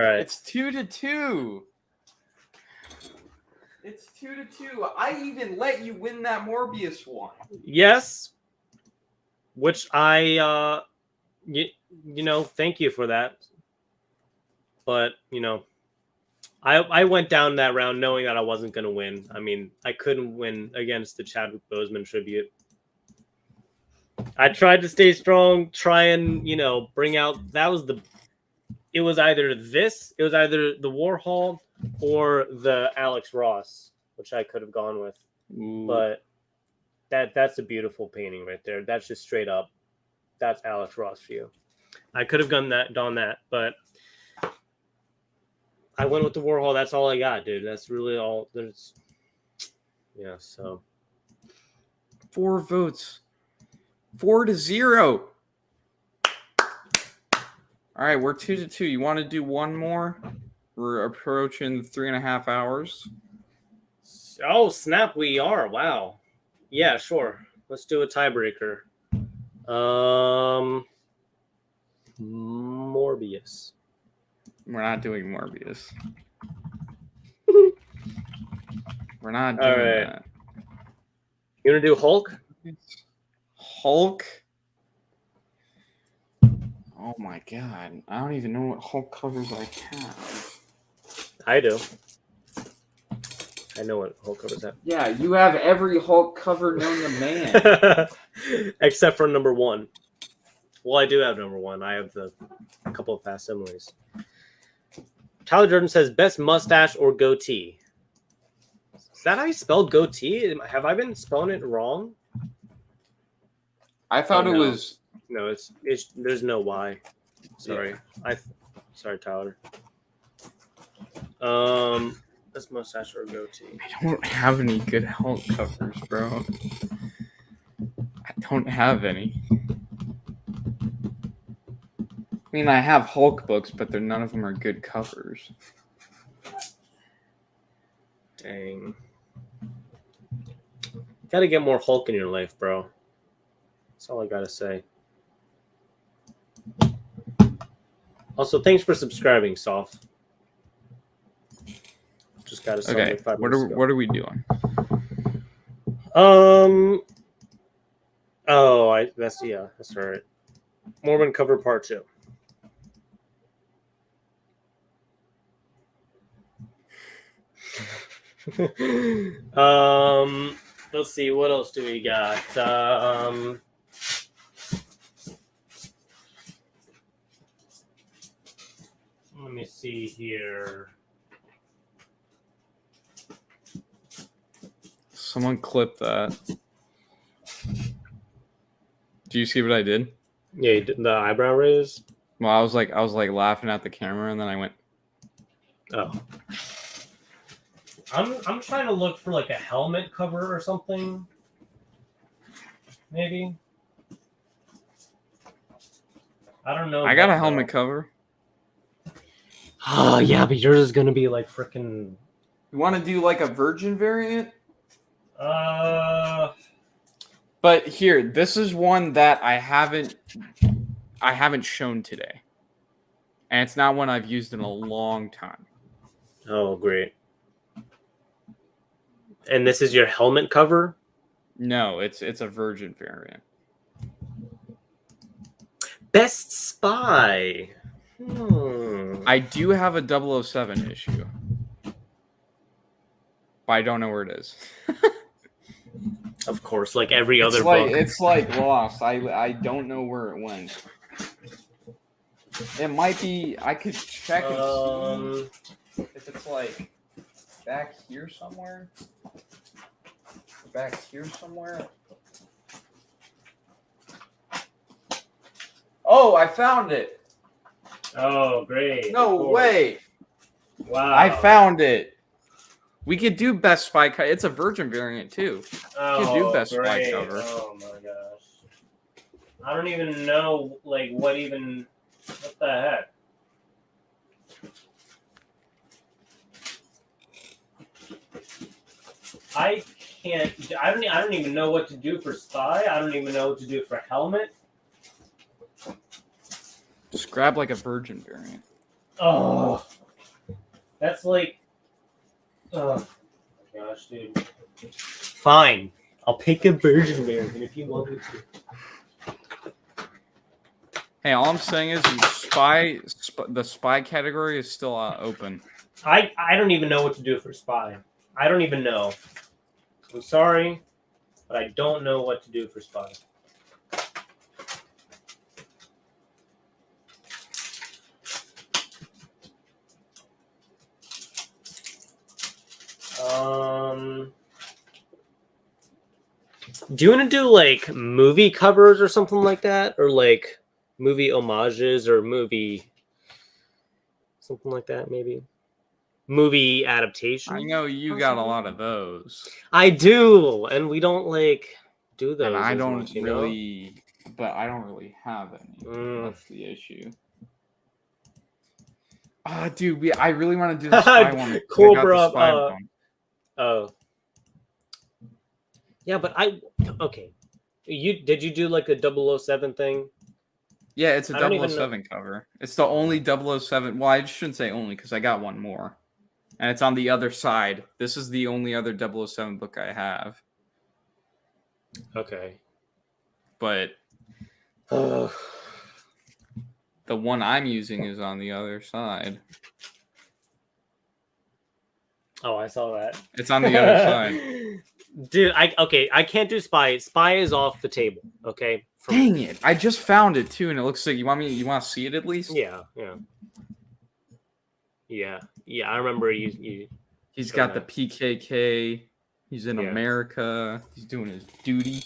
right. It's 2-2. It's 2-2. I even let you win that Morbius one. Yes. Which I, thank you for that. But, I went down that round knowing that I wasn't going to win. I mean, I couldn't win against the Chadwick Boseman tribute. I tried to stay strong, try and, bring out, it was either the Warhol or the Alex Ross, which I could have gone with. Ooh. But that's a beautiful painting right there. That's just straight up. That's Alex Ross for you. I could have done that, but I went with the Warhol. That's all I got, dude. That's really all there's. Yeah, so 4 votes. 4-0. All right, we're 2-2. You want to do one more? We're approaching 3.5 hours. Oh, snap, we are. Wow. Yeah, sure. Let's do a tiebreaker. Morbius. We're not doing Morbius. We're not doing that. You want to do Hulk? Hulk? Oh my god. I don't even know what Hulk covers I have. I do. I know what Hulk covers have. Yeah, you have every Hulk cover known to man. Except for number 1. Well, I do have number 1. I have a couple of facsimiles. Tyler Jordan says, best mustache or goatee. Is that how you spelled goatee? Have I been spelling it wrong? I thought it was... No, it's there's no Y. Sorry. Yeah. Sorry, Tyler. Best mustache or goatee. I don't have any good Hulk covers, bro. I don't have any. I mean, I have Hulk books, but none of them are good covers. Dang. Gotta get more Hulk in your life, bro. That's all I gotta say. Also, thanks for subscribing, Soft. Just gotta say. Okay, what are we doing? That's all right. Mormon cover part 2. Let's see, what else do we got? Let me see here. Someone clip that. Do you see what I did? Yeah, you did the eyebrow raise. Well, I was like laughing at the camera, and then I went. Oh. I'm trying to look for like a helmet cover or something. Maybe. I don't know. I got a helmet cover. Oh yeah, but yours is gonna be like freaking. You want to do like a virgin variant? But here, this is one that I haven't shown today, and it's not one I've used in a long time. Oh, great! And this is your helmet cover? No, it's a virgin variant. Best Spy. I do have a 007 issue, but I don't know where it is. Of course, like every other book. It's like lost. I don't know where it went. It might be. I could check and see if it's like back here somewhere. Back here somewhere. Oh, I found it. Oh, great. No way. Wow. I found it. We could do best spy cover. It's a virgin variant too. We could do best spy cover. Oh my gosh. I don't even know what the heck. I don't even know what to do for spy. I don't even know what to do for helmet. Grab like a virgin variant. Oh, that's like, oh my gosh, dude. Fine, I'll pick a virgin variant if you want me to. Hey, all I'm saying is the spy category is still open. I don't even know what to do for spy. I don't even know. I'm sorry, but I don't know what to do for spy. Do you want to do like movie covers or something like that, or like movie homages or movie something like that? Maybe movie adaptation. I know you got a lot of those. I do, and we don't like do those. And I as don't much, you really, but I don't really have any. know? That's the issue. Ah, dude, I really want to do the spy one. Cobra. Oh. Yeah, but okay. Did you do like a 007 thing? Yeah, it's a I don't even 007 cover. It's the only 007. Well, I shouldn't say only because I got one more. And it's on the other side. This is the only other 007 book I have. Okay. But the one I'm using is on the other side. Oh, I saw that. It's on the other side. Dude, I can't do spy. Spy is off the table. Okay. Dang it! I just found it too, and it looks like you want to see it at least. Yeah. I remember you. He's got the PKK. He's in America. He's doing his duty.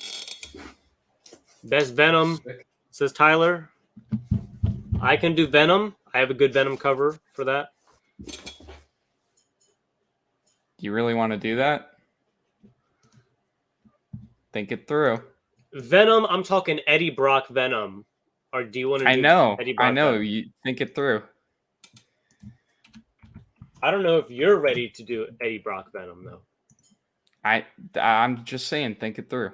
Best Venom, says Tyler. I can do Venom. I have a good Venom cover for that. You really want to do that? Think it through. Venom, I'm talking Eddie Brock Venom. Or do you want to do Eddie Brock I know. Venom? You think it through. I don't know if you're ready to do Eddie Brock Venom, though. I'm just saying, think it through.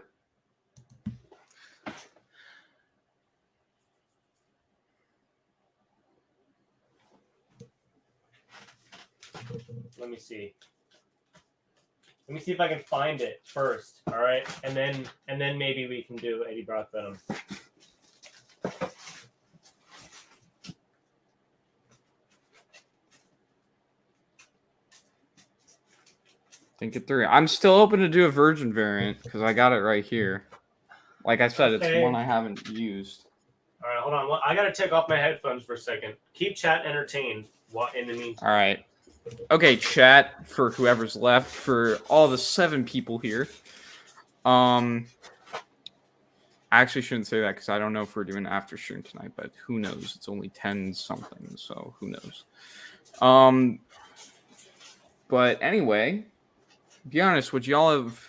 Let me see. Let me see if I can find it first. All right, and then maybe we can do Eddie Brock Venom. Think it through. I'm still open to do a virgin variant because I got it right here. Like I said, Okay. It's one I haven't used. All right, hold on. I gotta take off my headphones for a second. Keep chat entertained. What in the meantime? All right. Okay, chat, for whoever's left, for all the 7 people here. I actually shouldn't say that because I don't know if we're doing after stream tonight, but who knows? It's only 10 something, so who knows? But anyway, be honest, would y'all have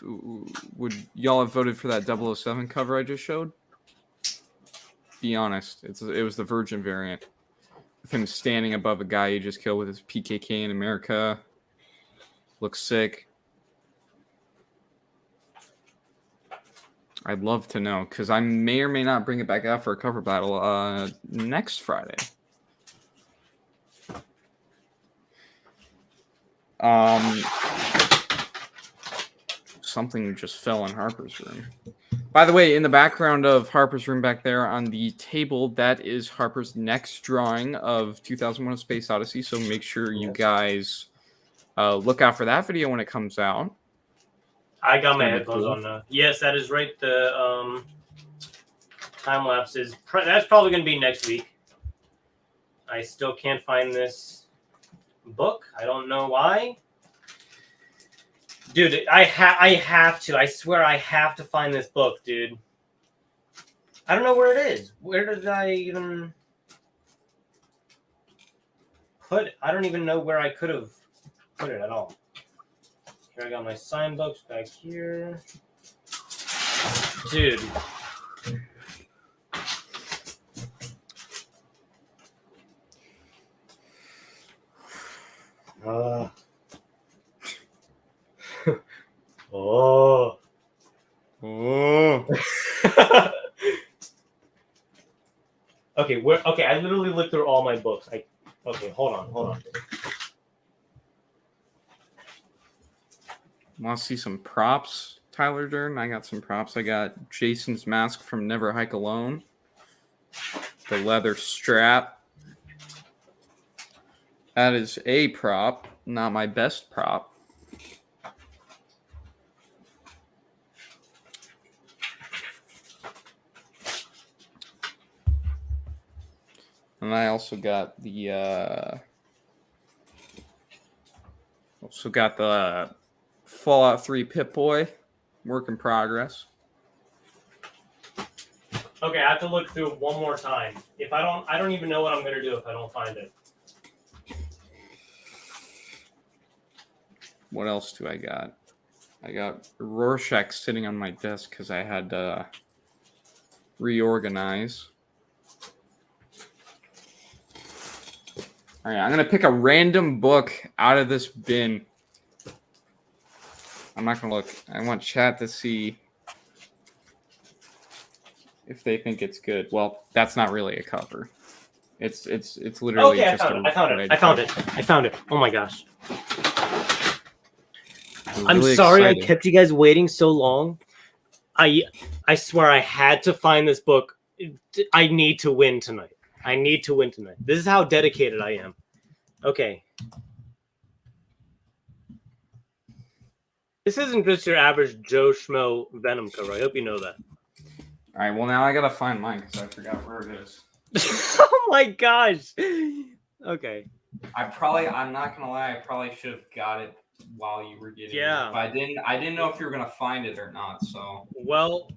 voted for that 007 cover I just showed? Be honest, it was the Virgin variant. With him standing above a guy you just killed with his PKK in America. Looks sick. I'd love to know, because I may or may not bring it back out for a cover battle next Friday. Something just fell in Harper's room. By the way, in the background of Harper's room back there on the table, that is Harper's next drawing of 2001: A Space Odyssey. So make sure you guys look out for that video when it comes out. I got my headphones on now. Yes, that is right. The time lapse is that's probably going to be next week. I still can't find this book. I don't know why. Dude, I have to. I swear I have to find this book, dude. I don't know where it is. Where did I even put it? I don't even know where I could have put it at all. Here I got my sign books back here. Dude. Oh. Okay, okay, I literally looked through all my books. Okay, hold on. Want to see some props, Tyler Durden? I got some props. I got Jason's mask from Never Hike Alone. The leather strap. That is a prop, not my best prop. And I also got the Fallout 3 Pip-Boy, work in progress. Okay, I have to look through it one more time. If I don't even know what I'm gonna do if I don't find it. What else do I got? I got Rorschach sitting on my desk because I had to reorganize. All right, I'm going to pick a random book out of this bin. I'm not going to look. I want chat to see if they think it's good. Well, that's not really a cover. It's literally Okay, just I found it. Oh my gosh. I'm really sorry excited. I kept you guys waiting so long. I swear I had to find this book. I need to win tonight. This is how dedicated I am. Okay. This isn't just your average Joe Schmo Venom cover. I hope you know that. All right, well, now I got to find mine because I forgot where it is. Oh my gosh. Okay. I'm not going to lie, I probably should have got it while you were getting it. But I didn't know if you were going to find it or not, so. Well,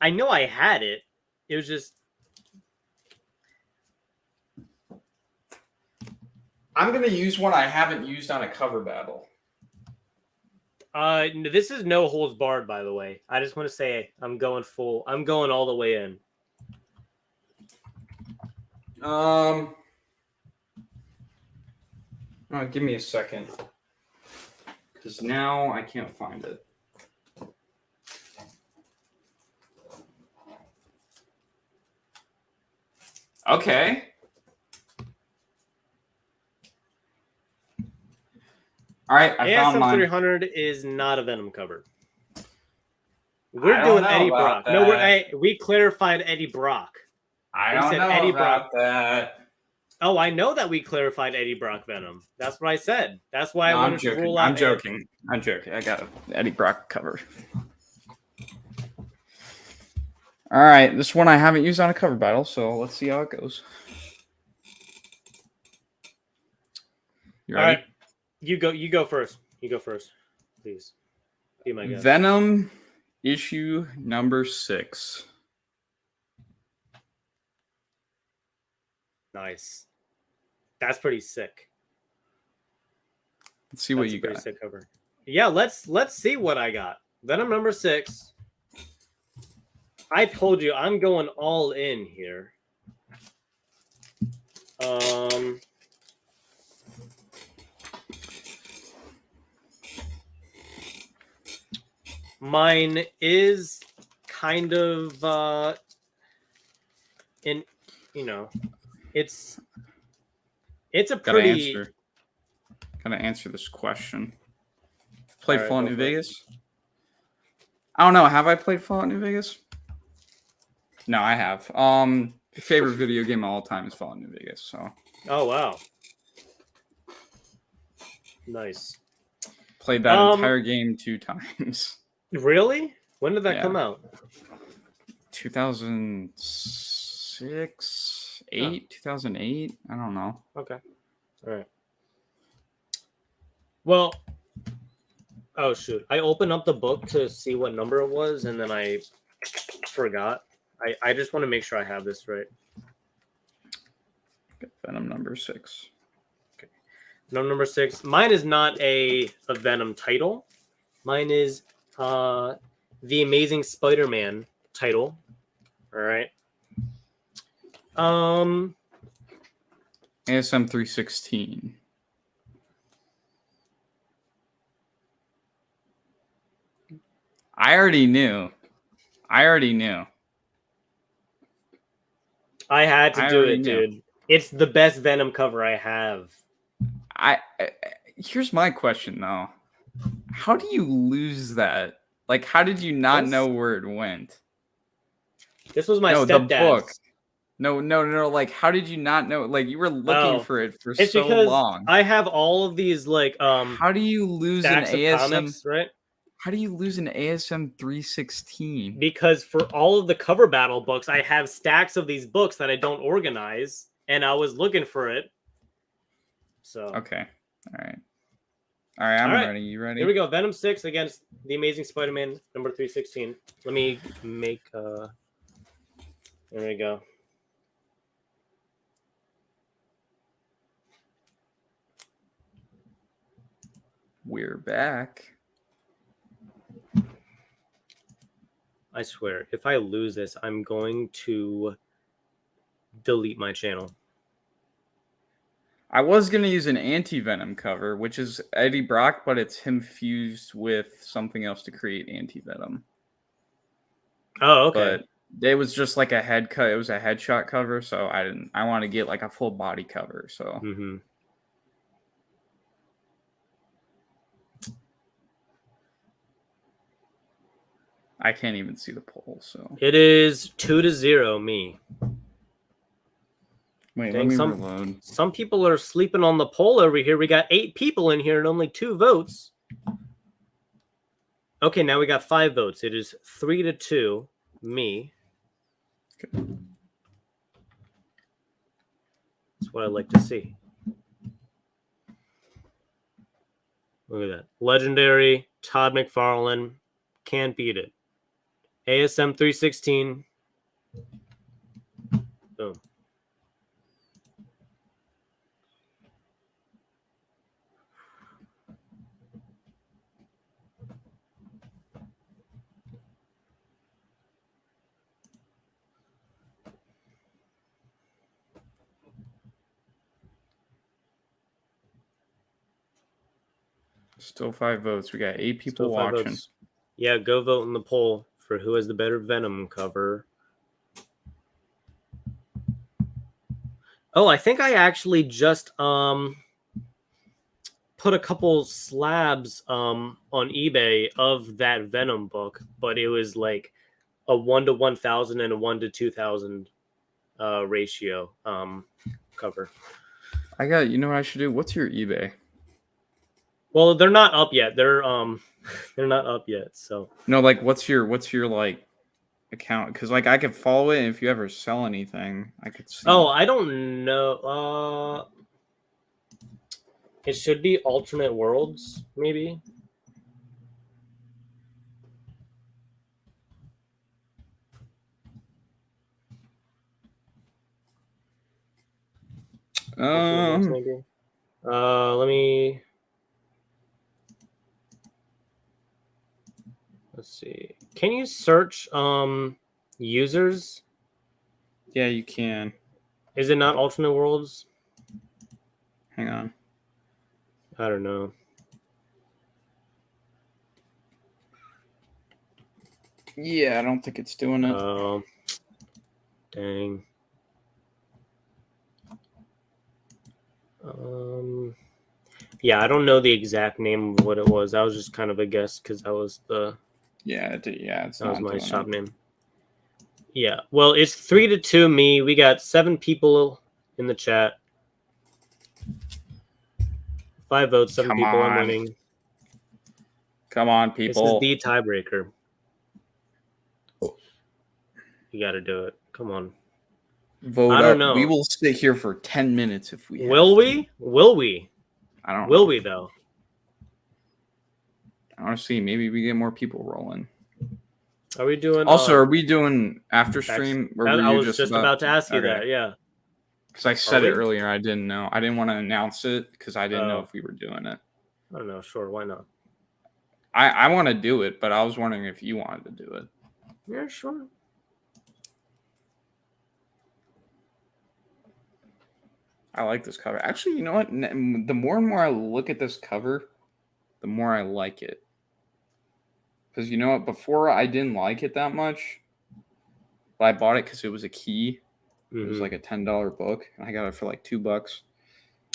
I know I had it. It was just I'm going to use one I haven't used on a cover battle. this is no holds barred, by the way. I just want to say I'm going all the way in. Give me a second. Because now I can't find it. Okay. All right, I found mine. 300 is not a Venom cover. We're doing Eddie Brock. That. No, we clarified Eddie Brock. I don't know Eddie about that. Oh, I know that we clarified Eddie Brock Venom. That's what I said. That's why I wanted to rule out. I'm joking. I got an Eddie Brock cover. All right, this one I haven't used on a cover battle, so let's see how it goes. You ready? All right, you go first. Please. Be my guest. Venom issue number 6. Nice. That's pretty sick. Let's see what you got. Sick cover. Yeah, let's see what I got. Venom number 6. I told you I'm going all in here. Mine is kind of it's a pretty Gotta answer this question. Played right, Fallout New Vegas? I don't know. Have I played Fallout New Vegas? No, I have. Favorite video game of all time is Fallout New Vegas. So. Oh wow. Nice. Played that entire game 2 times. Really? When did that come out? 2006, 2008. I don't know. Okay. All right. Well, oh shoot! I opened up the book to see what number it was, and then I forgot. I just want to make sure I have this right. Venom number 6. Okay. Venom number 6. Mine is not a Venom title. Mine is the Amazing Spider-Man title. All right. ASM 316. I already knew. I had to I do already it, knew. dude. It's the best Venom cover I have. Here's my question though. How do you lose that? Like, how did you not know where it went? This was my No, the book. stepdad's. No. Like, how did you not know? Like, you were looking for it for It's so because long. I have all of these like How do you lose an stacks of ASM? comics, right? How do you lose an ASM 316? Because for all of the cover battle books, I have stacks of these books that I don't organize, and I was looking for it. So Okay. All right, I'm All right. ready. You ready? Here we go. Venom 6 against the Amazing Spider-Man number 316. Let me make there we go. We're back. I swear, if I lose this, I'm going to delete my channel. I was going to use an anti-Venom cover, which is Eddie Brock, but it's him fused with something else to create anti-Venom. Oh, okay. But it was just like a head cut. It was a headshot cover, so I want to get like a full body cover, so. Mm-hmm. I can't even see the poll, so. It is 2-0 me. Wait, Dang, let me reload. Some people are sleeping on the poll over here. We got 8 people in here and only 2 votes. Okay, now we got 5 votes. It is 3-2 me. Okay. That's what I like to see. Look at that. Legendary, Todd McFarlane. Can't beat it. ASM 316. Boom. Still 5 votes. We got 8 people Still 5 watching. votes. Yeah, go vote in the poll for who has the better Venom cover. Oh, I think I actually just put a couple slabs on eBay of that Venom book, but it was like a 1 to 1,000 and a 1 to 2,000 ratio cover. You know what I should do? What's your eBay? Well, they're not up yet. They're not up yet. So no, like what's your like account? Because like I could follow it, and if you ever sell anything, I could see. Oh, I don't know. It should be alternate worlds, maybe. Maybe. Let me. Let's see. Can you search users? Yeah, you can. Is it not alternate worlds? Hang on. I don't know. Yeah, I don't think it's doing it. Oh, dang. Yeah, I don't know the exact name of what it was. That was just kind of a guess because that was the. Yeah, that was my shop name. Yeah, well, it's 3-2 me. We got 7 people in the chat. 5 votes, 7 people. I'm winning. Come on, people. This is the tiebreaker. You got to do it. Come on. Vote I don't up. know. We will sit here for 10 minutes if we will. have We? Will we? I don't. Will we though? Honestly, maybe we get more people rolling. Are we doing? Also, are we doing after stream? Or I were you was just about to ask you that. Yeah. Because I said it earlier, I didn't know. I didn't want to announce it because I didn't know if we were doing it. I don't know. Sure, why not? I want to do it, but I was wondering if you wanted to do it. Yeah, sure. I like this cover. Actually, you know what? The more and more I look at this cover, the more I like it. Because you know what? Before I didn't like it that much, but I bought it because it was a key. It was Mhm. like a $10 book. I got it for like $2.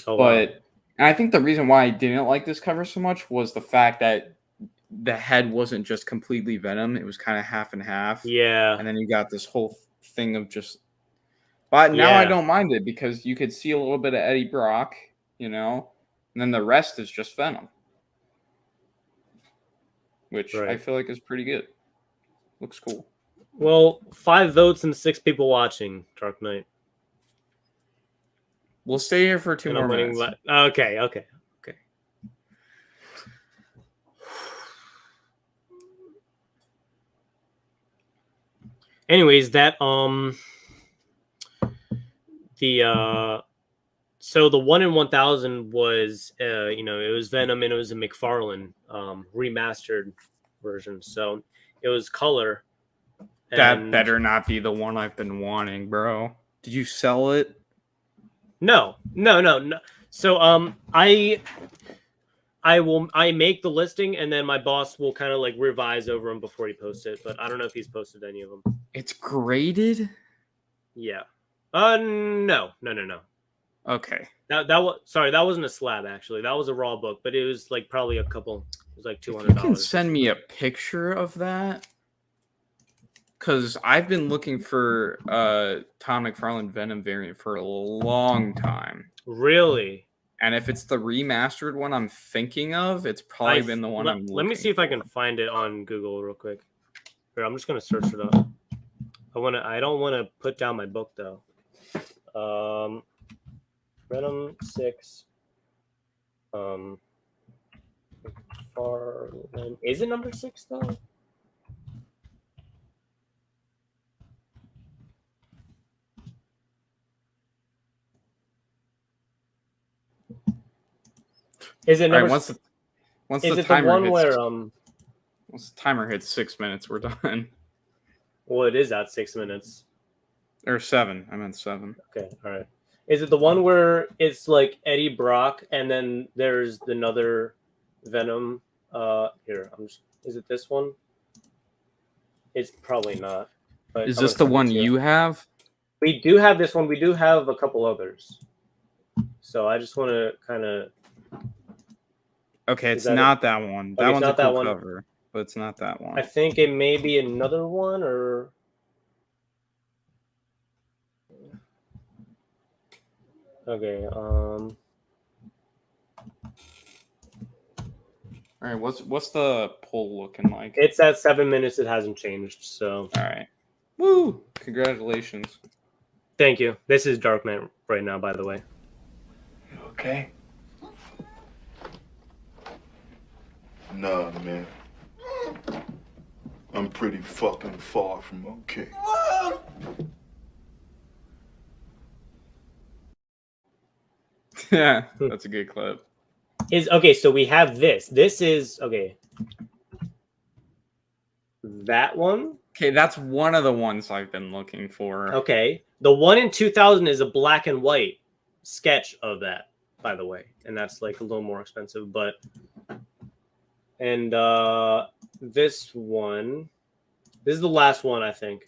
Oh, wow. But and I think the reason why I didn't like this cover so much was the fact that the head wasn't just completely Venom. It was kind of half and half. Yeah. And then you got this whole thing of just. But now I Yeah. don't mind it because you could see a little bit of Eddie Brock, and then the rest is just Venom, which I Right. feel like is pretty good. Looks cool. Well, 5 votes and 6 people watching Dark Knight. We'll stay here for 2 And more I'm winning. minutes. Okay. Anyways, that so the 1 in 1000 was it was Venom and it was a McFarlane remastered version. So it was color. That and- better not be the one I've been wanting, bro. Did you sell it? No. So I make the listing and then my boss will kind of like revise over them before he posts it, but I don't know if he's posted any of them. It's graded? Yeah. No. Okay. That wasn't a slab actually. That was a raw book, but it was like probably a couple. It was like If $200. you can send me a picture of that, because I've been looking for Tom McFarlane Venom variant for a long time. Really? And if it's the remastered one I'm thinking of, it's probably been the one I'm looking Let me see if I can find it on Google real quick. Here, I'm just gonna search it up. I don't wanna put down my book though. Venom 6. Is it number 6 though? Is it All right, number? once is the it the timer one hits, where once the timer hits 6 minutes, we're done. Well, it is at 6 minutes. Or 7. I meant 7. Okay, all right. Is it the one where it's like Eddie Brock and then there's another Venom? Here, is it this one? It's probably not. But Is I'm this gonna the send it one to you have? We do have this one. We do have a couple others. So I just want to kind of. Okay, it's that not that one. That Okay, it's one's a not that cool one. cover, but it's not that one. I think it may be another one or. Okay. All right, what's the poll looking like? It's at 7 minutes. It hasn't changed. So. All right. Woo! Congratulations. Thank you. This is Dark Knight right now, by the way. Okay. Nah, man. I'm pretty fucking far from okay. Yeah, that's a good clip. So we have this. This is okay. That one. Okay, that's one of the ones I've been looking for. Okay. The one in 2000 is a black and white sketch of that, by the way. And that's like a little more expensive, but this one, this is the last one, I think.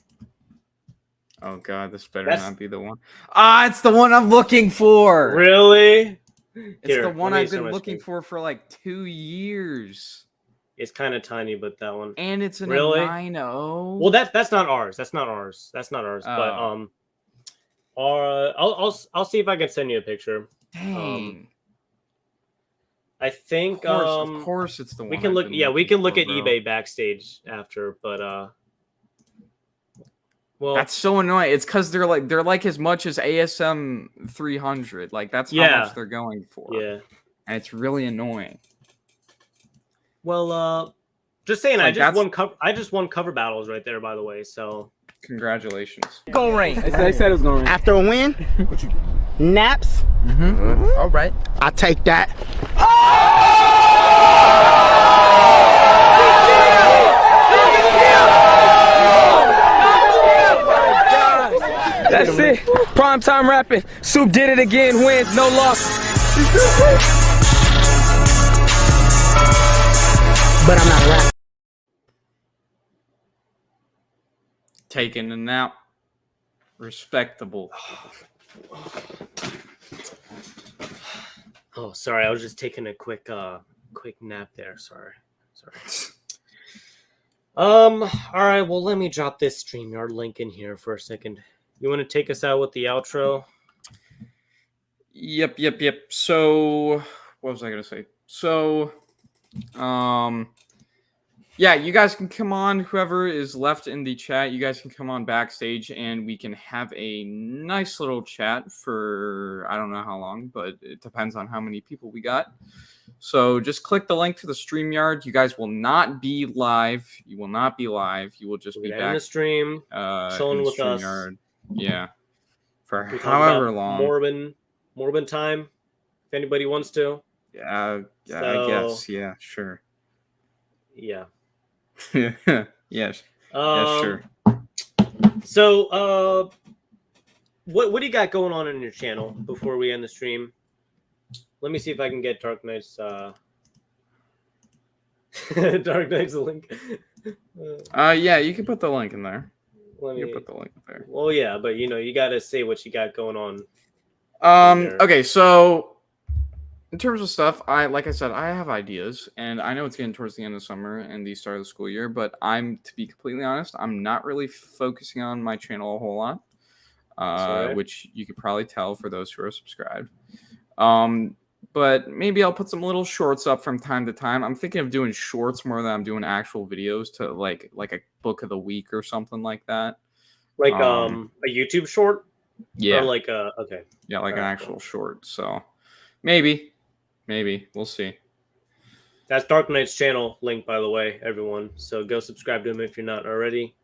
Oh god, this better That's- not be the one. Ah, it's the one I'm looking for. Really? It's Here, the one let me I've share been my looking screen. for like 2 years. It's kind of tiny, but that one. And it's an Really? 9.0. Well, that's not ours. That's not ours. Oh. But I'll see if I can send you a picture. Dang. I think Of course it's the one. we can I've look. been Yeah, we looking can look for, at bro. eBay backstage after. But well, That's so annoying. It's because they're like as much as ASM 300. Like that's how Yeah. much they're going for. yeah. And it's really annoying. Well, just saying, It's like I just won cover battles right there, by the way. So Congratulations. Gonna rain. They said it was gonna rain. After a win, naps. All right. I take that. That's it. Prime time rapping. Soup did it again. Wins, no losses. But I'm not a rapper. Taking a nap. Respectable. Oh, sorry. I was just taking a quick nap there. Sorry. All right. Well, let me drop this StreamYard link in here for a second. You want to take us out with the outro? Yep. So, what was I gonna say? So, yeah, you guys can come on. Whoever is left in the chat, you guys can come on backstage, and we can have a nice little chat for I don't know how long, but it depends on how many people we got. So just click the link to the StreamYard. You guys will not be live. You will not be live. You will just be back in the stream, chilling with us. Yeah, for however long. Morbin time, if anybody wants to. Yeah, I guess. Yeah, sure. Yeah. Yes. Sure. So, what do you got going on in your channel before we end the stream? Let me see if I can get Dark Knight's link. Yeah, you can put the link in there. Put the link there. Well, yeah, but you got to say what you got going on. Okay, so in terms of stuff, like I said, I have ideas, and I know it's getting towards the end of summer and the start of the school year, but to be completely honest, I'm not really focusing on my channel a whole lot, which you could probably tell for those who are subscribed. But maybe I'll put some little shorts up from time to time. I'm thinking of doing shorts more than I'm doing actual videos to like a book of the week or something like that. Like a YouTube short? Yeah. Or like okay. Yeah, like an actual short. So maybe we'll see. That's Dark Knight's channel link, by the way, everyone. So go subscribe to him if you're not already.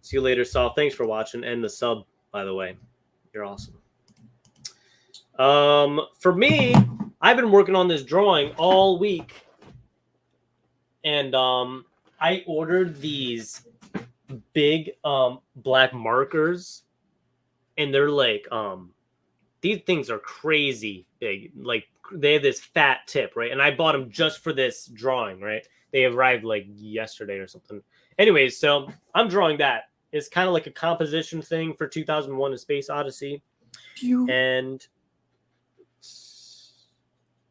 See you later, Saul. Thanks for watching, and the sub, by the way. You're awesome. For me, I've been working on this drawing all week, and I ordered these big black markers, and they're like these things are crazy big. Like they have this fat tip, right? And I bought them just for this drawing, right? They arrived like yesterday or something. Anyways, so I'm drawing that. It's kind of like a composition thing for 2001: A Space Odyssey, and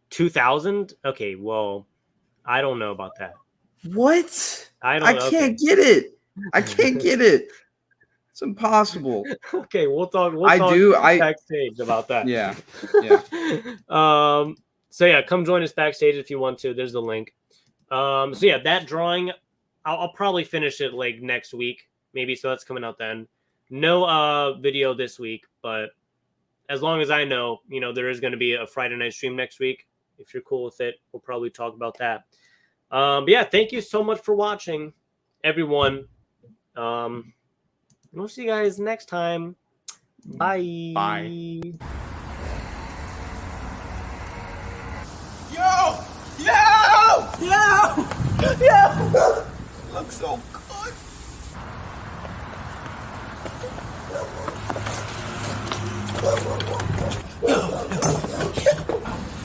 2000. Okay, well, I don't know about that. What? I can't get it. I can't get it. It's impossible. Okay, we'll talk. I backstage about that. Yeah. So yeah, come join us backstage if you want to. There's the link. So yeah, that drawing, I'll probably finish it like next week, maybe. So that's coming out then. No video this week, but as long as I know, there is going to be a Friday night stream next week. If you're cool with it, we'll probably talk about that. But yeah, thank you so much for watching, everyone. We'll see you guys next time. Bye. Bye. Yo! Looks so good.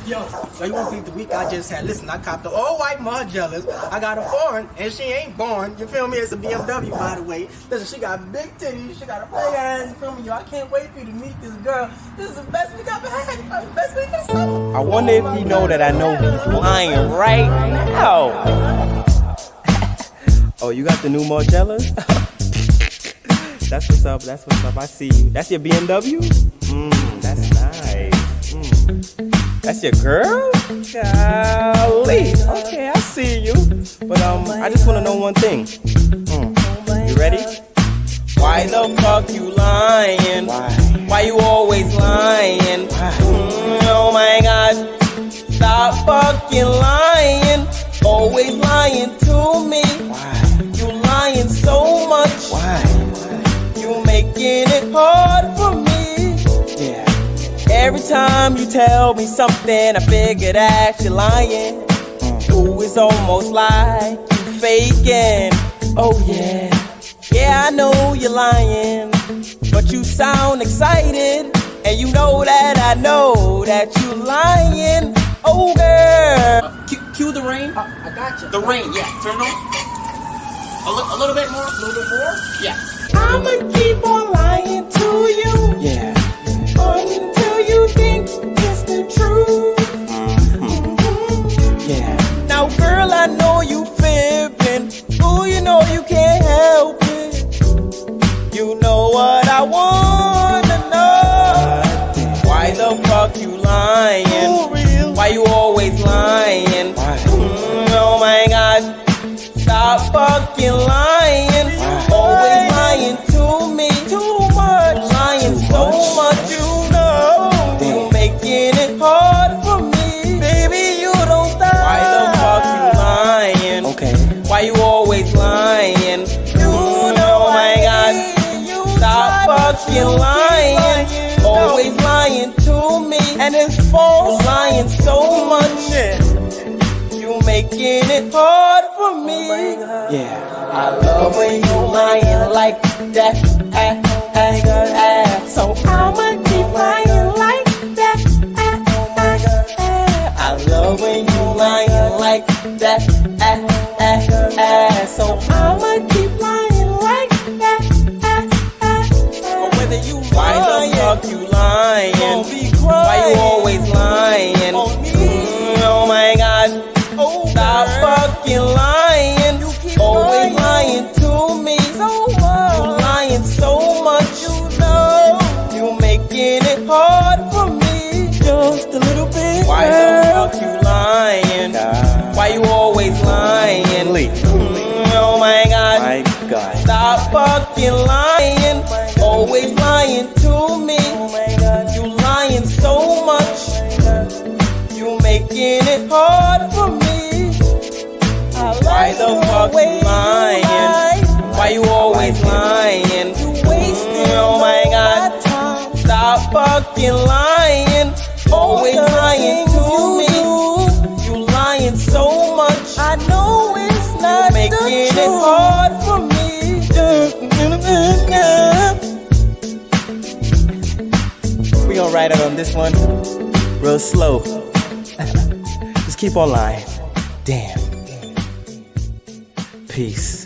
Yo, so you won't believe the week I just had. Listen, I copped the all-white Margellas. I got a foreign, and she ain't born. You feel me? It's a BMW, by the way. Listen, she got big titties. She got a big ass. You feel me? Yo, I can't wait for you to meet this girl. This is the best week I've ever had. The best week of the summer. I wonder if you know that I know he's lying right now. Oh, you got the new Margellas? That's what's up. That's what's up. I see you. That's your BMW? That's nice. That's your girl? Golly. Okay, I see you. But I just want to know one thing. You ready? Why the fuck you lying? Why you always lying? Oh my God. Stop fucking lying. Always lying to me. You lying so much. You making it hard for me. Every time you tell me something, I figure that you're lying. Ooh, it's almost like you faking. Oh yeah, yeah, I know you're lying, but you sound excited, and you know that I know that you're lying. Oh girl, Cue the rain. I got you. The rain, yeah. Turn on. A little bit more. A little bit more. Yeah. I'ma keep on lying to you. Yeah. Until you think it's the truth. Yeah. Now, girl, I know you fibbing. Ooh, you know you can't help it. You know what I wanna know. Why the fuck you lying? Why you always lying? Oh my God. Stop fucking lying. Always lying to me. Too much. Lying so much, you know. You making it hard for me. Baby, you don't stop. Why the fuck you lying? Okay. Why you always lying? You know, my God. Stop fucking lying. Always lying to me. And it's false. Lying so much. You making it hard for me. Yeah. I love when you lying like that. So I'ma keep lying like that. I love when you lying like that. So I'ma keep lying like that. But whether you lying, why the fuck you lying? Why you always lying? Oh my God. Stop fucking lying. Always lying to me. You lying so much. You know you making it hard for me. Just a little bit. Why the fuck you lying? Why you always lying? Oh my God. Stop fucking lying. Always lying to me. You lying so much. You making it hard for me. Why the fuck you lying? Why you always lying? Oh my God. Stop fucking lying. Always lying to me. You lying so much. I know it's not making it hard for me. We gonna ride it on this one real slow. Just keep on lying. Damn. Peace.